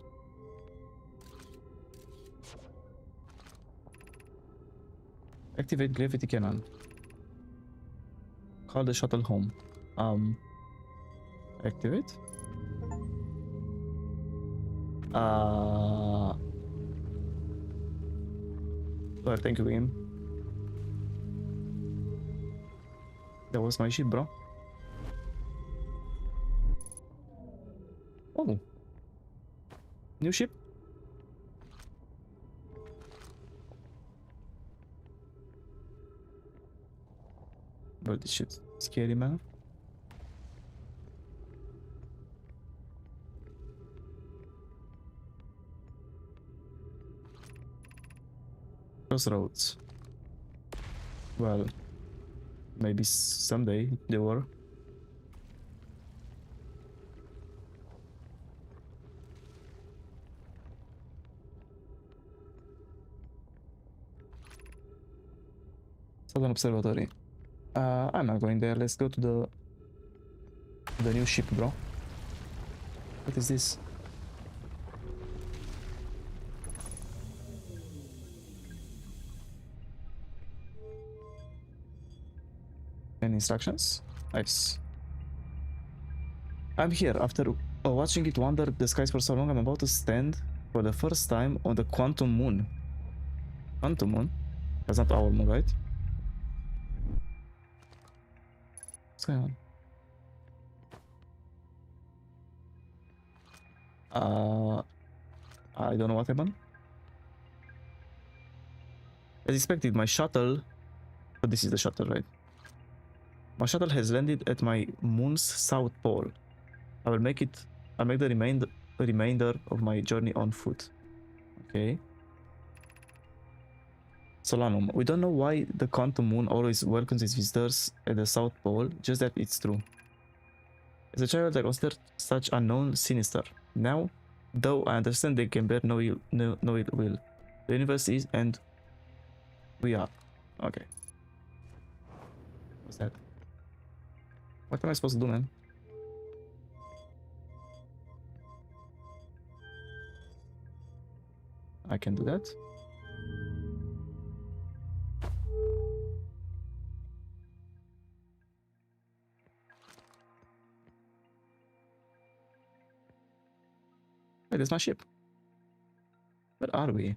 Activate gravity cannon. Call the shuttle home. Activate. Well, thank you, game. That was my ship, bro. Oh. New ship? But this shit scary, man. Crossroads. Well, maybe someday they were. Southern Observatory. I'm not going there. Let's go to the new ship, bro. What is this? Any instructions? Nice. I'm here after watching it wander the skies for so long. I'm about to stand for the first time on the Quantum Moon. Quantum Moon? That's not our moon, right? What's going on? I don't know what happened. As expected, my shuttle... But this is the shuttle, right? My shuttle has landed at my moon's south pole. I'll make the remainder of my journey on foot. Okay. Solanum. We don't know why the Quantum Moon always welcomes its visitors at the South Pole, just that it's true. As a child, I considered such unknown sinister. Now, though I understand they can bear no ill will. The universe is, and we are. Okay. What's that? What am I supposed to do, man? I can do that. Wait, there's my ship. Where are we?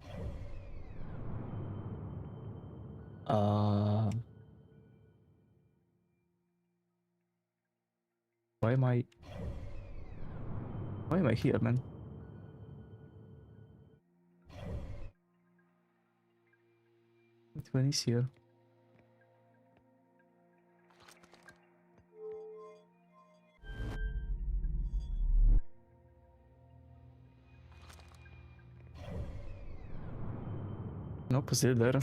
Why am I here, man? Which one is here? Nope, still there.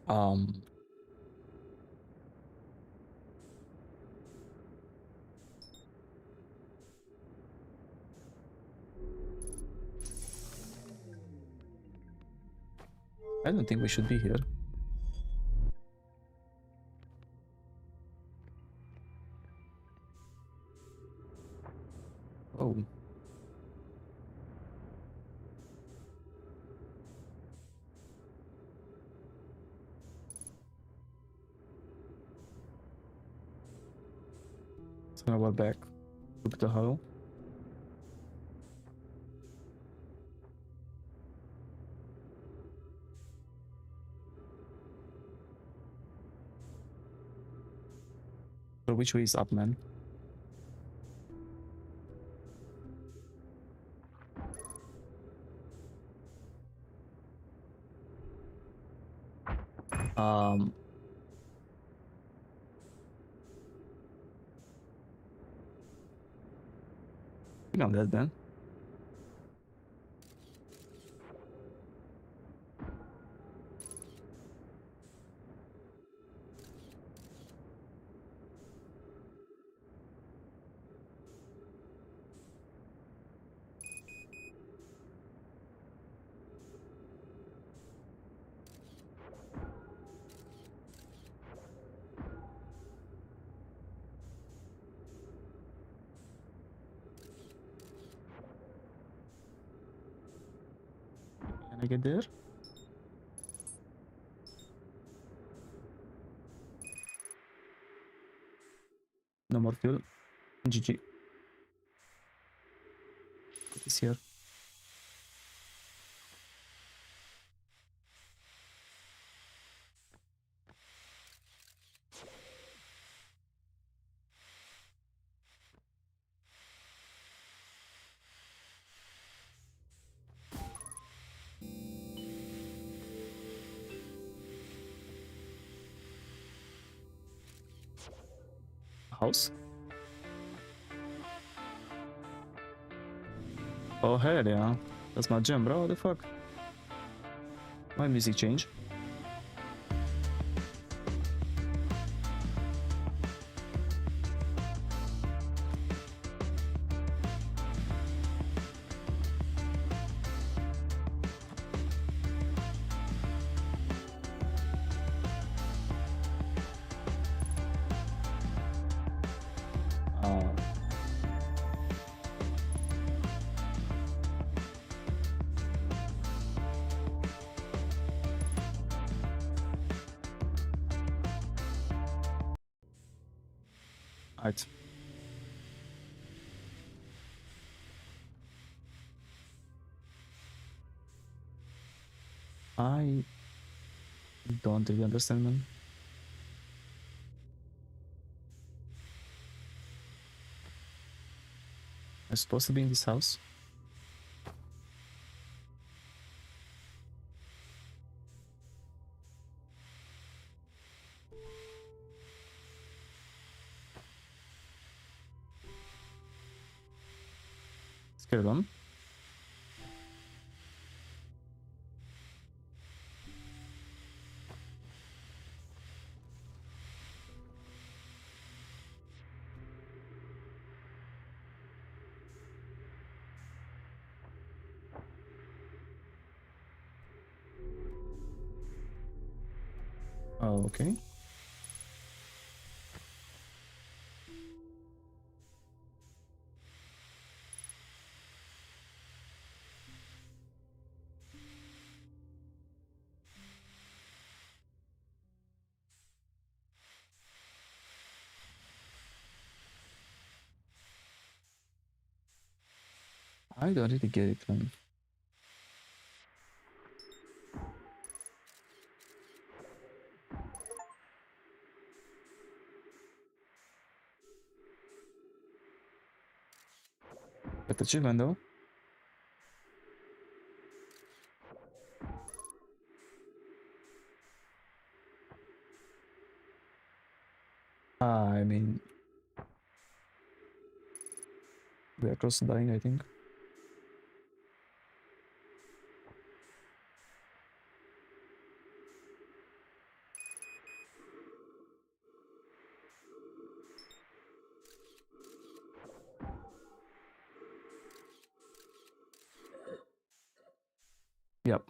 Um, I don't think we should be here. Oh. So now we're back. Look at the hull. So which way is up, man? I think I'm dead, man. Can I get there? No more fuel. GG. It is here. House. Oh hell yeah. That's my gem, bro. What the fuck? My music change. Alright. I don't really understand, man. I'm supposed to be in this house. Skeleton. Oh, okay. I don't really get it, man. But achievement though. I mean, we are close to dying, I think. Yep.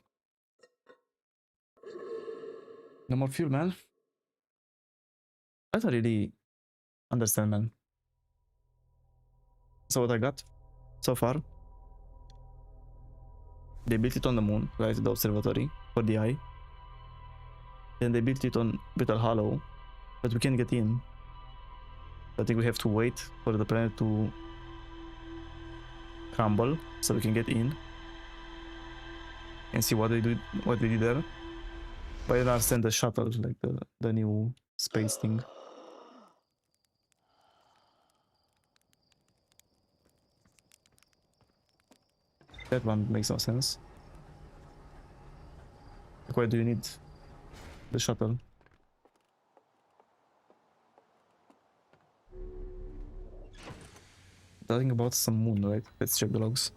No more fuel, man. I don't really understand, man. So what I got so far, they built it on the moon, right? The observatory for the eye. Then they built it on Brittle Hollow, but we can't get in. I think we have to wait for the planet to crumble so we can get in and see what they did there. But I don't understand the shuttle, like the new space thing. That one makes no sense. Like, why do you need the shuttle? Talking about some moon, right? Let's check the logs.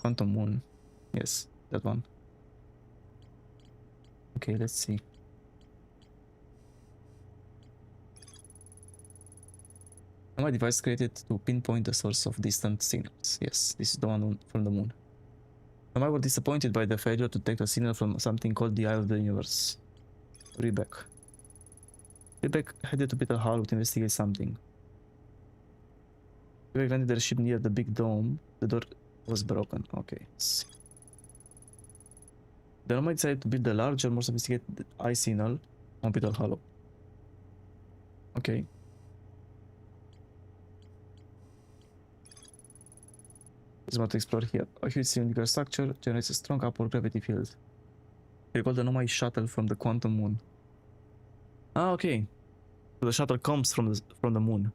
Quantum moon. Yes, that one. Okay, let's see. My device created to pinpoint the source of distant signals. Yes, this is the one from the moon. I were disappointed by the failure to detect a signal from something called the Eye of the Universe. Rebek. Rebek headed to Brittle Hollow to investigate something. Rebek landed their ship near the big dome. The door was broken. Okay. Then I might decide to build a larger, more sophisticated icy null on Beetle Hollow. Okay. There's more to explore here. A huge cylindrical structure generates a strong upward gravity field. Recall the Nomai shuttle from the quantum moon. Ah, okay. So the shuttle comes from the moon.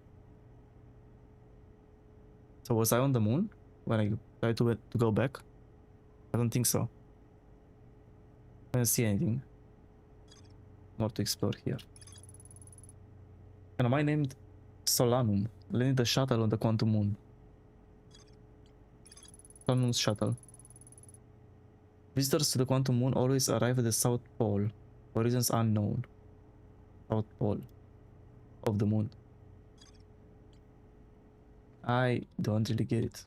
So was I on the moon when I tried to go back? I don't think so. I don't see anything more to explore here. And am I named Solanum? Landing the shuttle on the quantum moon. Solanum's shuttle. Visitors to the quantum moon always arrive at the south pole for reasons unknown. South pole of the moon. I don't really get it.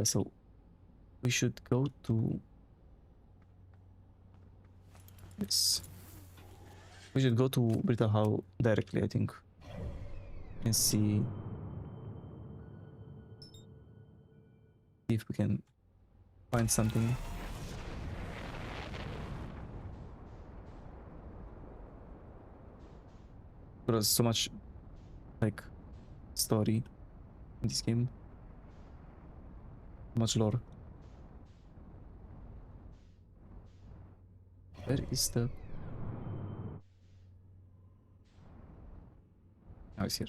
So we should go to this. We should go to Brittle Hollow directly, I think, and see if we can find something. There's so much like story in this game, much lore. Where is the... Oh, it's here.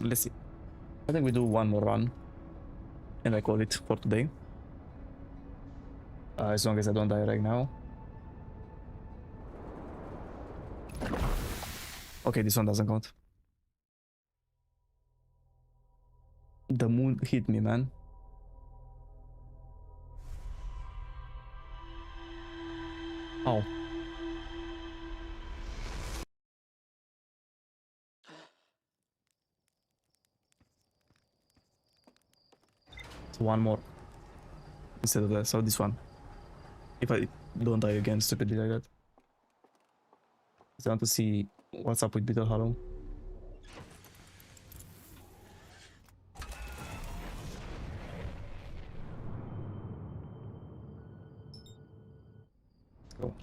Let's see. I think we do one more run and I call it for today. As long as I don't die right now. Okay, this one doesn't count. The moon hit me, man. Oh. So one more instead of that. So this one. If I don't die again stupidly like that. I want to see what's up with Beetle Hollow. Let's go.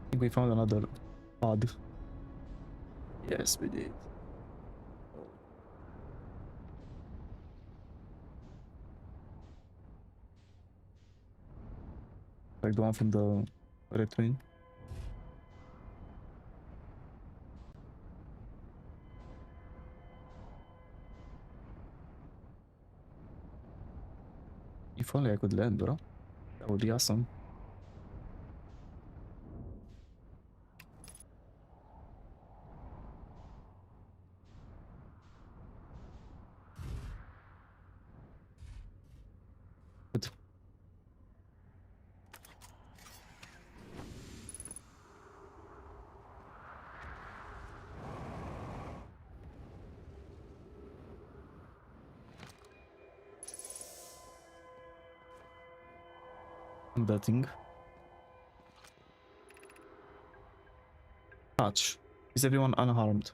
I think we found another pod. Yes, we did. Like the one from the Red Twin. If only I could land, bro. That would be awesome. Good. That thing. Touch. Is everyone unharmed?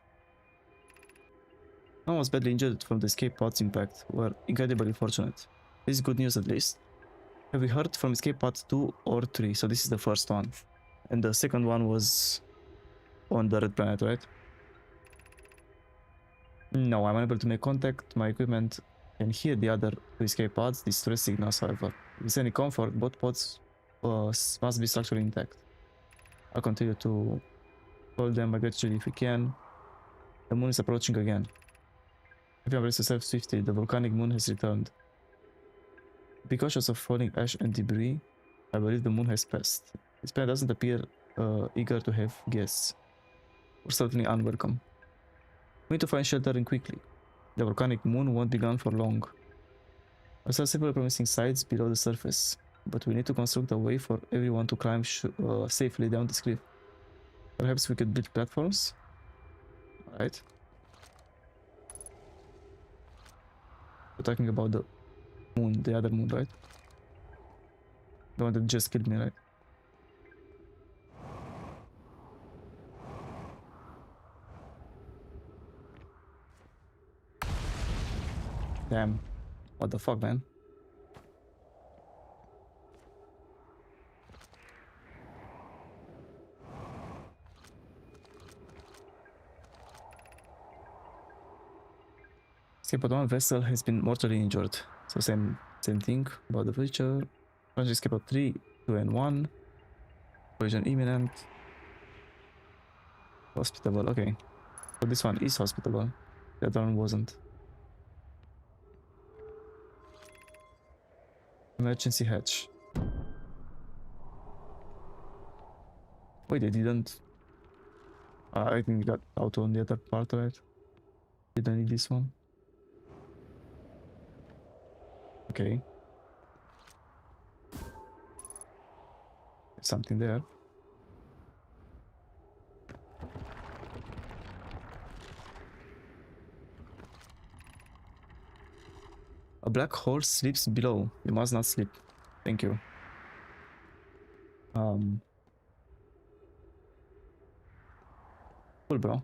No one was badly injured from the escape pod's impact. We're incredibly fortunate. This is good news at least. Have we heard from escape pod 2 or 3? So this is the first one. And the second one was on the red planet, right? No, I'm unable to make contact. My equipment can hear the other two escape pods. Distress signals, however. If there's any comfort, both pods must be structurally intact. I'll continue to hold them aggressively if we can. The moon is approaching again. If you embrace yourself swiftly, the volcanic moon has returned. Be cautious of falling ash and debris. I believe the moon has passed. Its planet doesn't appear eager to have guests. We're certainly unwelcome. We need to find sheltering quickly. The volcanic moon won't be gone for long. I saw several promising sites below the surface, but we need to construct a way for everyone to climb safely down this cliff. Perhaps we could build platforms? Alright. We're talking about the moon, the other moon, right? The one that just killed me, right? Damn. What the fuck, man? Escape pod 1 vessel has been mortally injured. So same thing about the future. Launch escape pod 3, 2 and 1. Collision imminent. Hospitable, okay. So this one is hospitable. The other one wasn't. Emergency hatch. Wait, they didn't. I think we got out on the other part, right? Didn't need this one. Okay. There's something there. A black hole sleeps below. You must not sleep. Thank you. Cool, bro.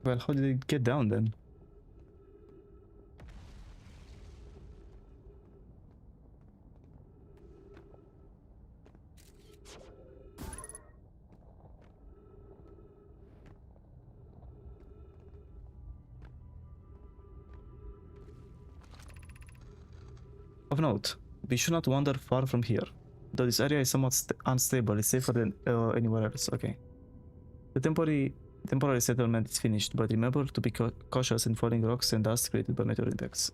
Well, how did it get down then? Of note, we should not wander far from here. Though this area is somewhat unstable, it's safer than anywhere else. Okay. The temporary settlement is finished, but remember to be cautious in falling rocks and dust created by meteor impacts.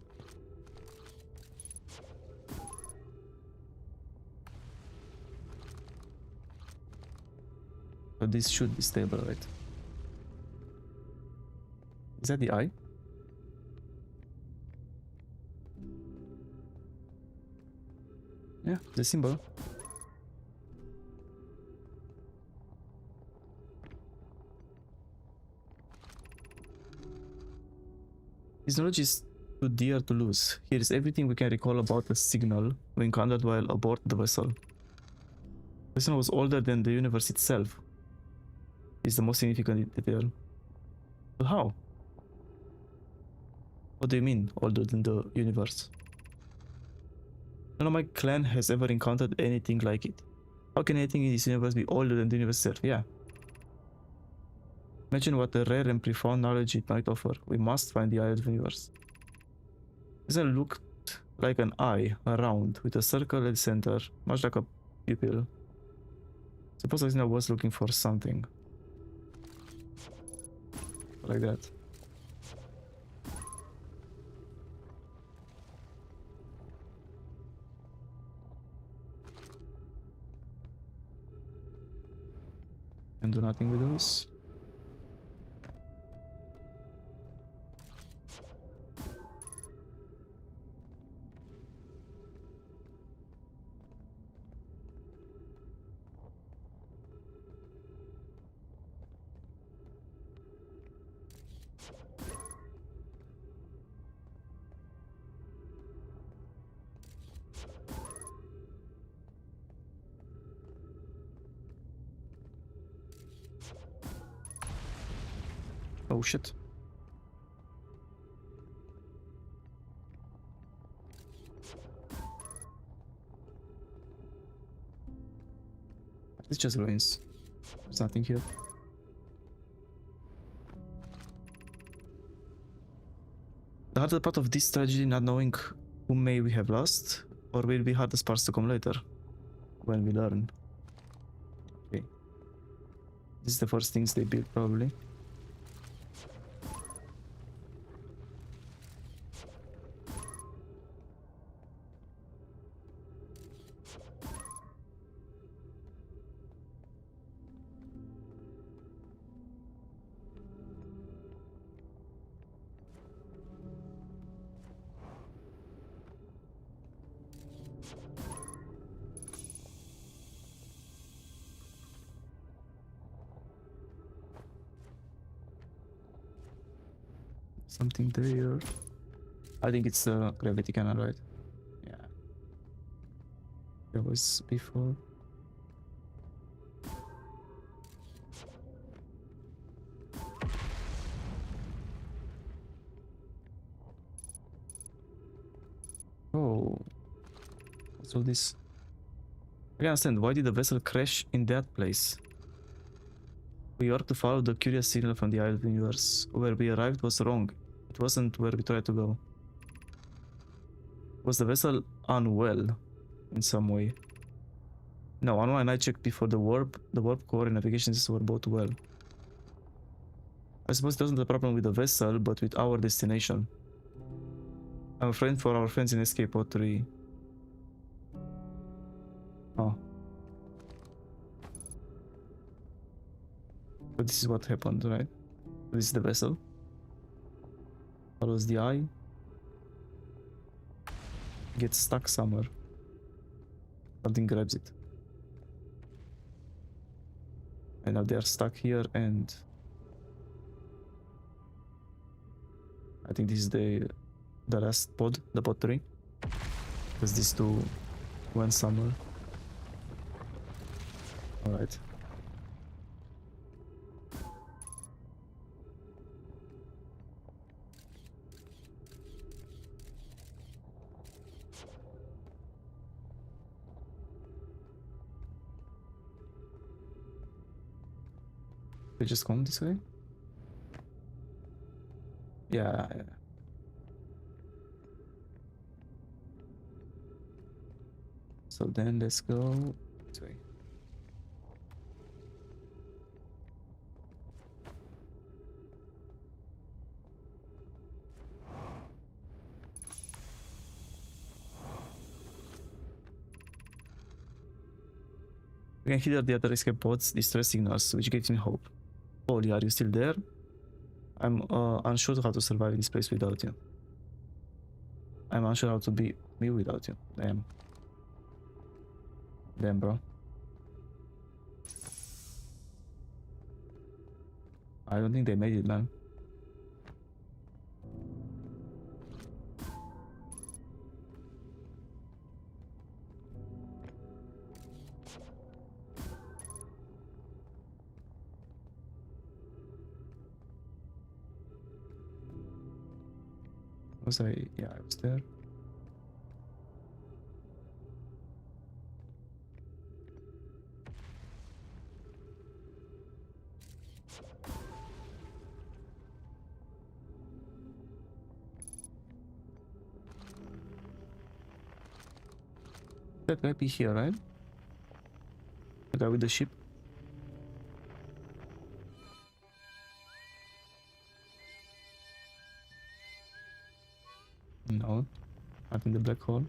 But this should be stable, right? Is that the eye? Yeah, the symbol. This knowledge is too dear to lose. Here is everything we can recall about the signal we encountered while aboard the vessel. The signal was older than the universe itself. It's the most significant detail. But how? What do you mean, older than the universe? None of my clan has ever encountered anything like it. How can anything in this universe be older than the universe itself? Yeah. Imagine what a rare and profound knowledge it might offer. We must find the eye of the universe. Doesn't it look like an eye, around, with a circle at the center, much like a pupil? Suppose I was looking for something. Like that. And do nothing with those. Oh shit. It's just ruins. There's nothing here. The hardest part of this tragedy, not knowing who may we have lost, or will be hardest parts to come later, when we learn. Okay. This is the first things they build, probably. Something there. I think it's the gravity cannon, right? Yeah. There was before. Oh. What's all this? I can understand. Why did the vessel crash in that place? We are to follow the curious signal from the Isle of the Universe. Where we arrived was wrong. It wasn't where we tried to go. Was the vessel unwell in some way? No, Anu and I checked before the warp core and navigation systems were both well. I suppose it wasn't a problem with the vessel, but with our destination. I'm afraid for our friends in Escape Pod 3. Oh. But this is what happened, right? This is the vessel. Follows the eye. Gets stuck somewhere. Something grabs it. And now they are stuck here, and I think this is the last pod, the pod 3. Because these two went somewhere. Alright. They just come this way? Yeah. So then let's go this way. We can hear the other escape pods distressing us, which gives me hope. Polly, are you still there? I'm unsure how to survive in this place without you. I'm unsure how to be me without you. Damn. Damn, bro. I don't think they made it, man. Was I? Yeah, I was there. That might be here, right? The guy with the ship. No, not in the black hole.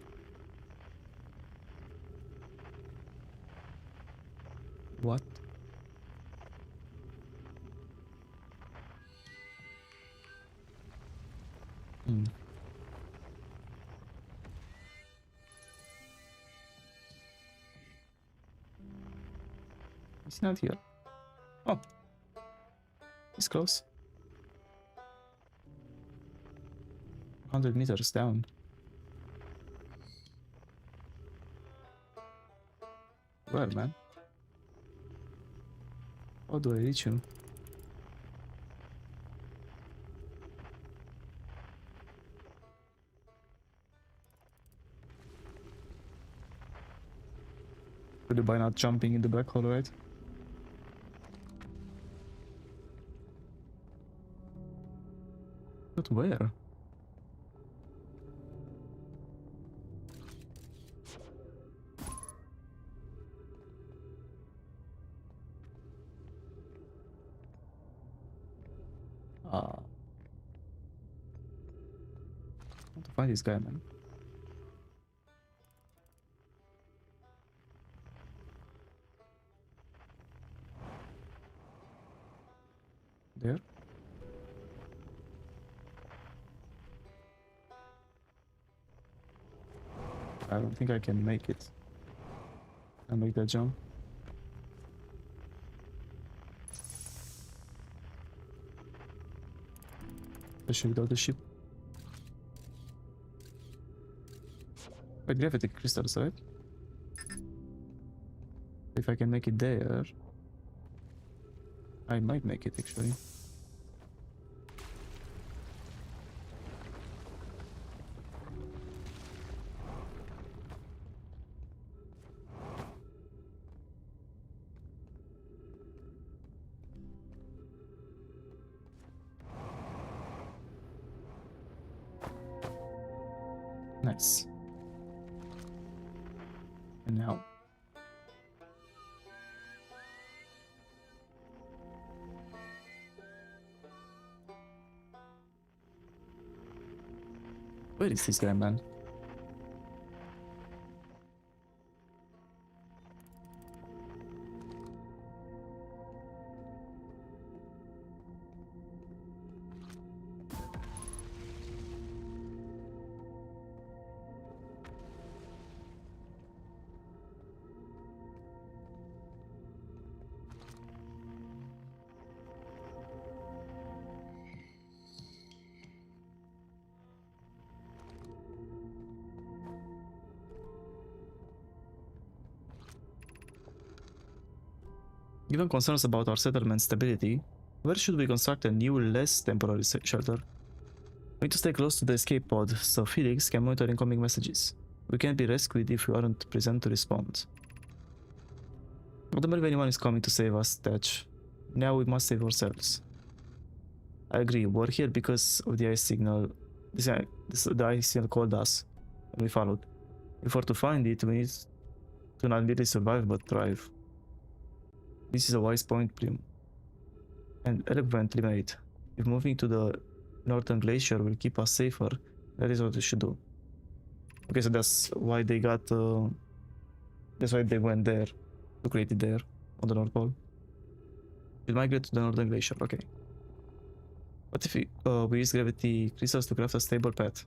What? Hmm. It's not here. Oh, it's close. 100 meters down. Well, man. How do I reach him? Could you by not jumping in the black hole, right? But where? Ah. I want to find this guy, man. There? I don't think I can make it. I make that jump. Especially without the ship. But gravity crystals, right? If I can make it there, I might make it actually. Nice. And now. Where is this guy, man? Given concerns about our settlement stability, where should we construct a new, less temporary shelter? We need to stay close to the escape pod so Felix can monitor incoming messages. We can't be rescued if we aren't present to respond. I don't believe anyone is coming to save us, Thatch. Now we must save ourselves. I agree, we're here because of the ice signal. The ice signal called us, and we followed. If we're to find it, we need to not merely survive but thrive. This is a wise point, Prim, and eloquently made. If moving to the northern glacier will keep us safer, that is what we should do. Okay, so that's why they got. That's why they went there, to create it there, on the North Pole. We'll migrate to the northern glacier, okay. What if we use gravity crystals to craft a stable path?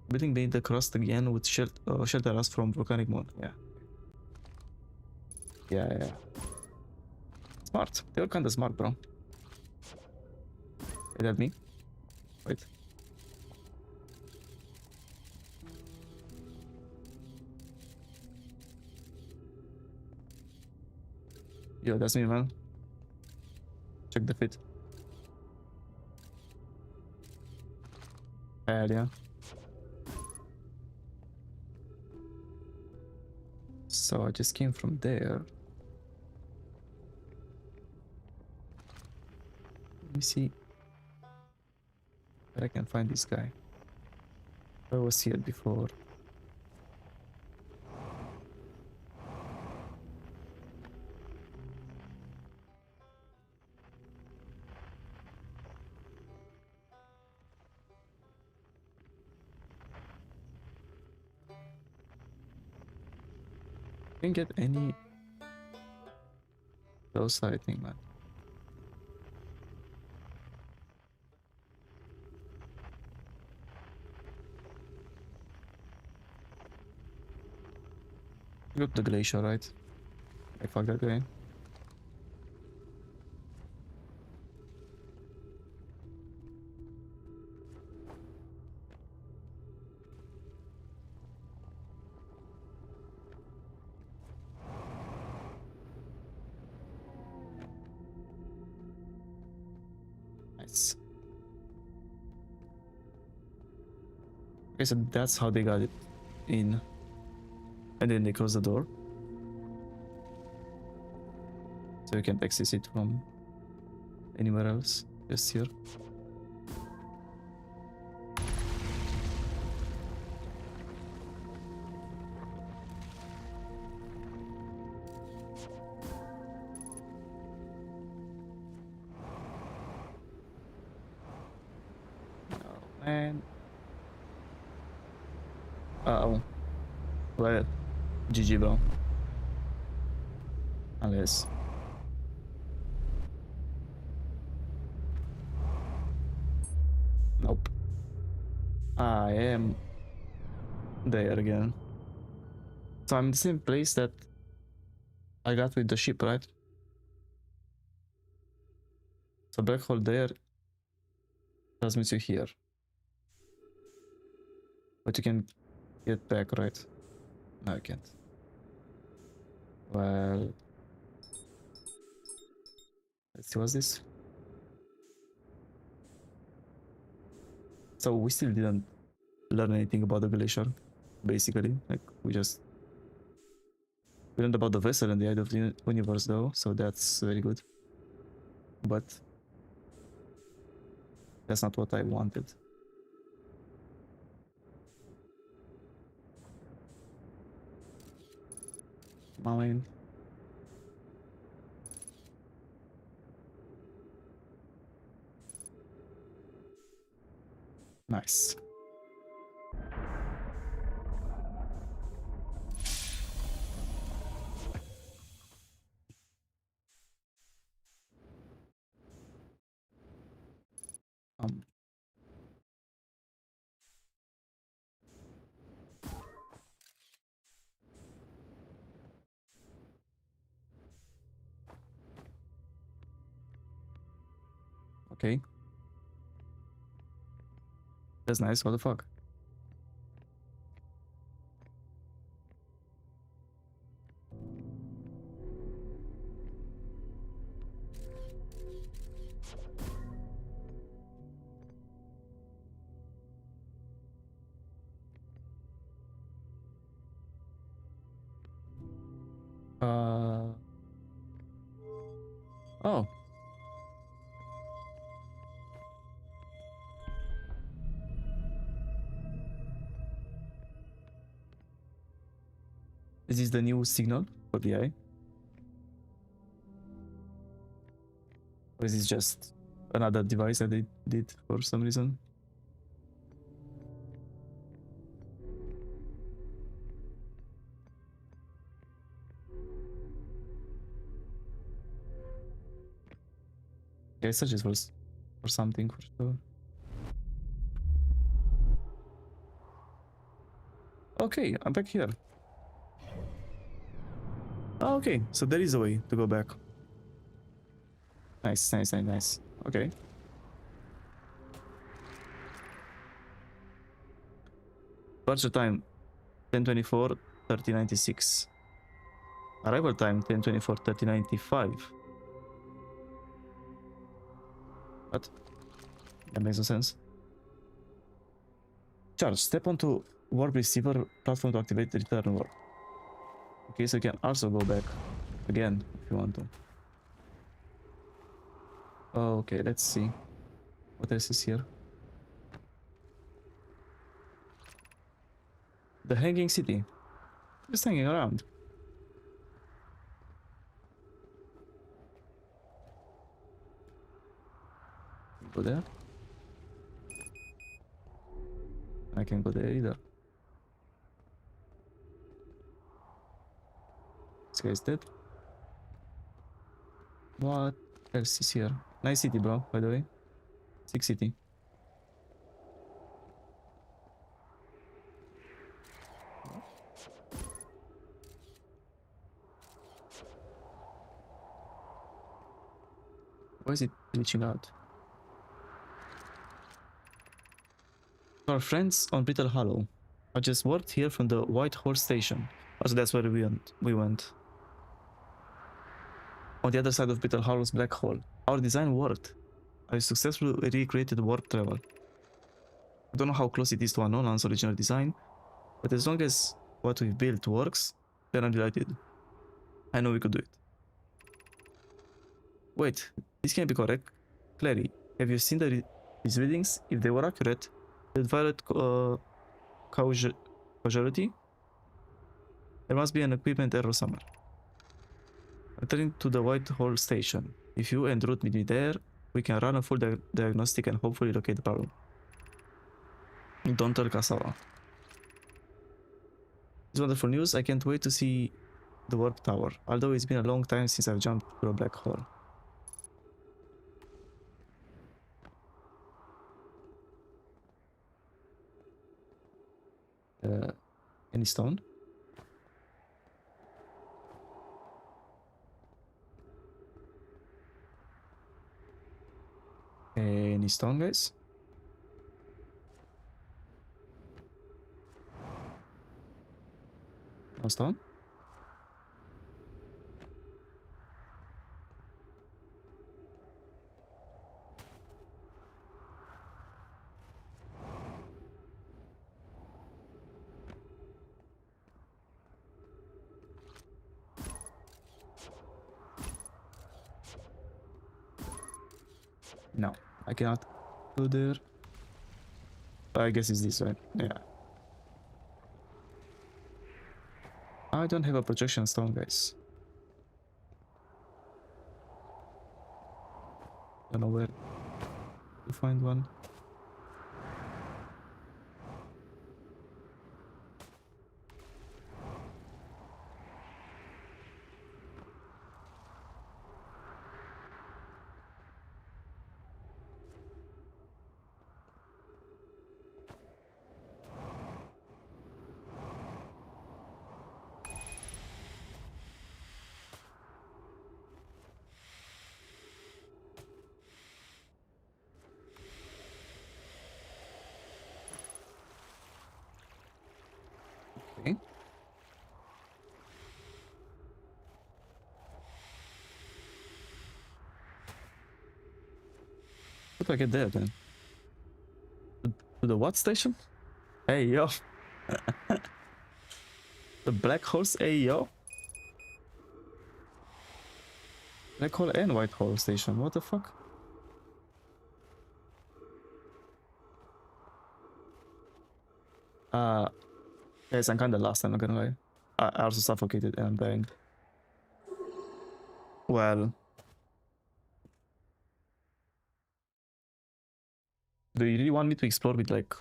Building beneath the crust again would shelter us from volcanic moon, yeah. Yeah. Smart. They were kinda smart, bro. Is that me? Wait. Yo, that's me, man. Check the fit. Hell yeah. So I just came from there. Let me see where I can find this guy. I was here before. Didn't get any closer, I think, man. Got the glacier, right? I fuck that guy. Nice. Okay, so that's how they got it in. And then they closed the door. So you can't access it from anywhere else, just here. Oh man. Uh-oh. Well, GG bro. Unless... Nope. I am there again. So I'm in the same place that I got with the ship, right? So black hole there transmits you here. But you can get back, right? No, I can't. Well... Let's see, what's this? So we still didn't learn anything about the glacier, basically. Like, we learned about the vessel and the end of the universe though, so that's very good. But that's not what I wanted. Mine. Nice. Okay. That's nice, what the fuck? Oh. Is this the new signal for the eye? Or is this just another device that they did for some reason? Yeah, it searches for something for sure. Okay, I'm back here. Oh, okay, so there is a way to go back. Nice, nice, nice, nice. Okay. Departure time 10:24, 30:96. Arrival time 10:24, 30:95. What? That makes no sense. Charge. Step onto warp receiver platform to activate the return warp. Okay, so you can also go back again if you want to. Okay, let's see. What else is here? The Hanging City. Just hanging around. Go there. I can't go there either. This guy's dead. What else is here? Nice city, bro, by the way. Sick city. Why is it glitching out? Our friends on Brittle Hollow. I just walked here from the White Horse Station. Also, that's where we went. On the other side of Brittle Hollow's black hole. Our design worked. I successfully recreated warp travel. I don't know how close it is to Anonan's original design, but as long as what we've built works, then I'm delighted. I know we could do it. Wait, this can't be correct. Clary, have you seen these readings? If they were accurate, they'd violate causality. There must be an equipment error somewhere. Returning to the Whitehall station. If you and Ruth meet me there, we can run a full diagnostic and hopefully locate the problem. Don't tell Cassava. It's wonderful news. I can't wait to see the warp tower. Although it's been a long time since I've jumped through a black hole. Any stone? Any stone, guys? No stone? No, I cannot go there. I guess it's this way. Yeah. I don't have a projection stone, guys. Don't know where to find one. Okay. How do I get there then? To the what station? Hey yo. The black holes, hey yo. Black hole and white hole station, what the fuck? Guys, I'm kinda lost, I'm not gonna lie. I also suffocated and I'm dying. Well, do you really want me to explore with like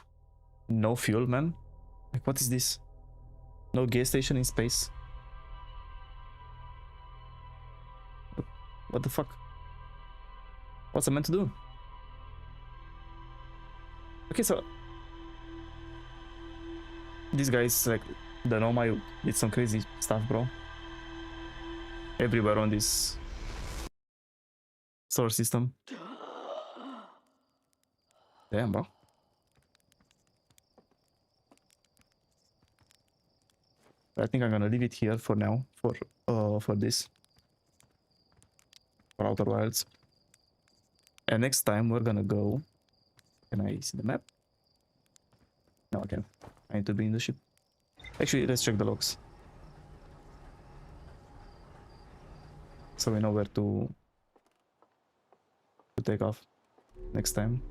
no fuel, man? Like, what is this? No gas station in space? What the fuck? What's I meant to do? Okay, so these guys, like, the Nomai did some crazy stuff, bro. Everywhere on this solar system. Damn, bro. I think I'm gonna leave it here for now, for this. For Outer Wilds. And next time we're gonna go... Can I see the map? No, I can't. I need to be in the ship. Actually, let's check the logs. So we know where to take off next time.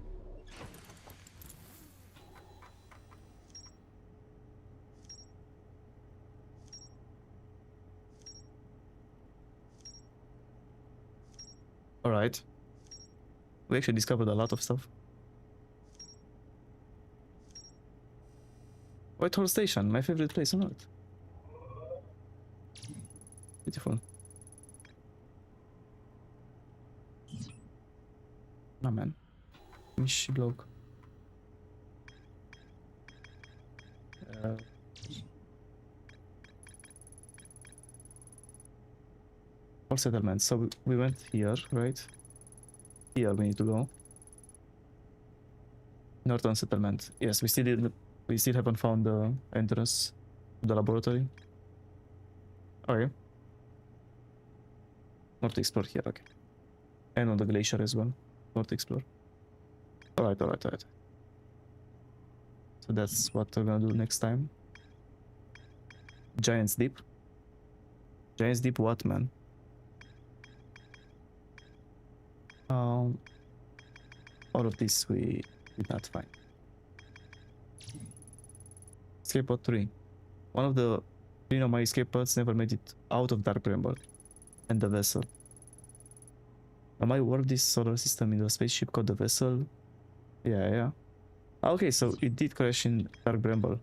Alright. We actually discovered a lot of stuff. Whitehall Station, my favorite place on Earth. Beautiful. Oh man. Mishi bloke. All settlements. So we went here, right? Here we need to go. Norton settlement. Yes, we still haven't found the entrance to the laboratory. Okay. More to explore here, okay. And on the glacier as well. More to explore. Alright. So that's what we're gonna do next time. Giant's Deep. Giant's Deep what, man? Um, all of this we did not find. Escape pod 3. One of the 3 of my escape pods never made it out of Dark Bramble and the vessel. Am I worth this solar system in the spaceship called the vessel? Yeah. Okay, so it did crash in Dark Bramble.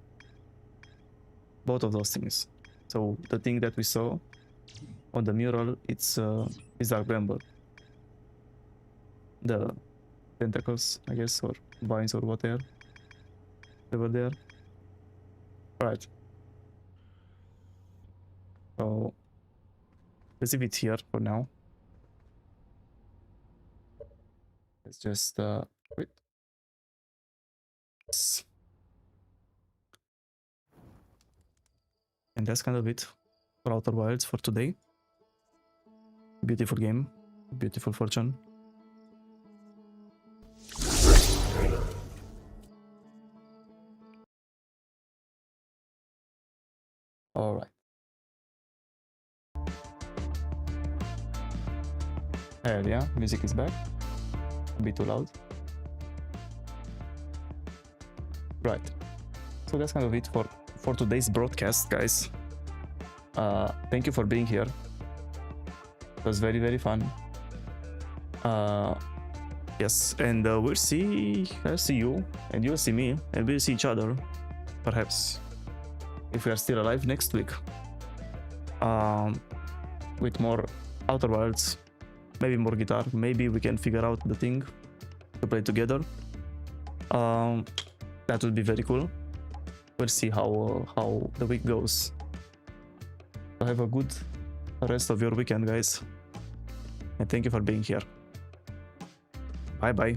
Both of those things. So the thing that we saw on the mural, it's Dark Bramble. The tentacles, I guess, or vines or whatever. They were there. Right. So let's leave it here for now. Let's just wait. And that's kind of it for Outer Wilds for today. Beautiful game, beautiful fortune. All right. Hell yeah, music is back. A bit too loud. Right. So that's kind of it for today's broadcast, guys. Thank you for being here. It was very, very fun. Yes, and I'll see you, and you'll see me, and we'll see each other, perhaps, if we are still alive next week. With more Outer Wilds, maybe more guitar, maybe we can figure out the thing to play together. That would be very cool. We'll see how the week goes. So have a good rest of your weekend, guys, and thank you for being here. Bye bye.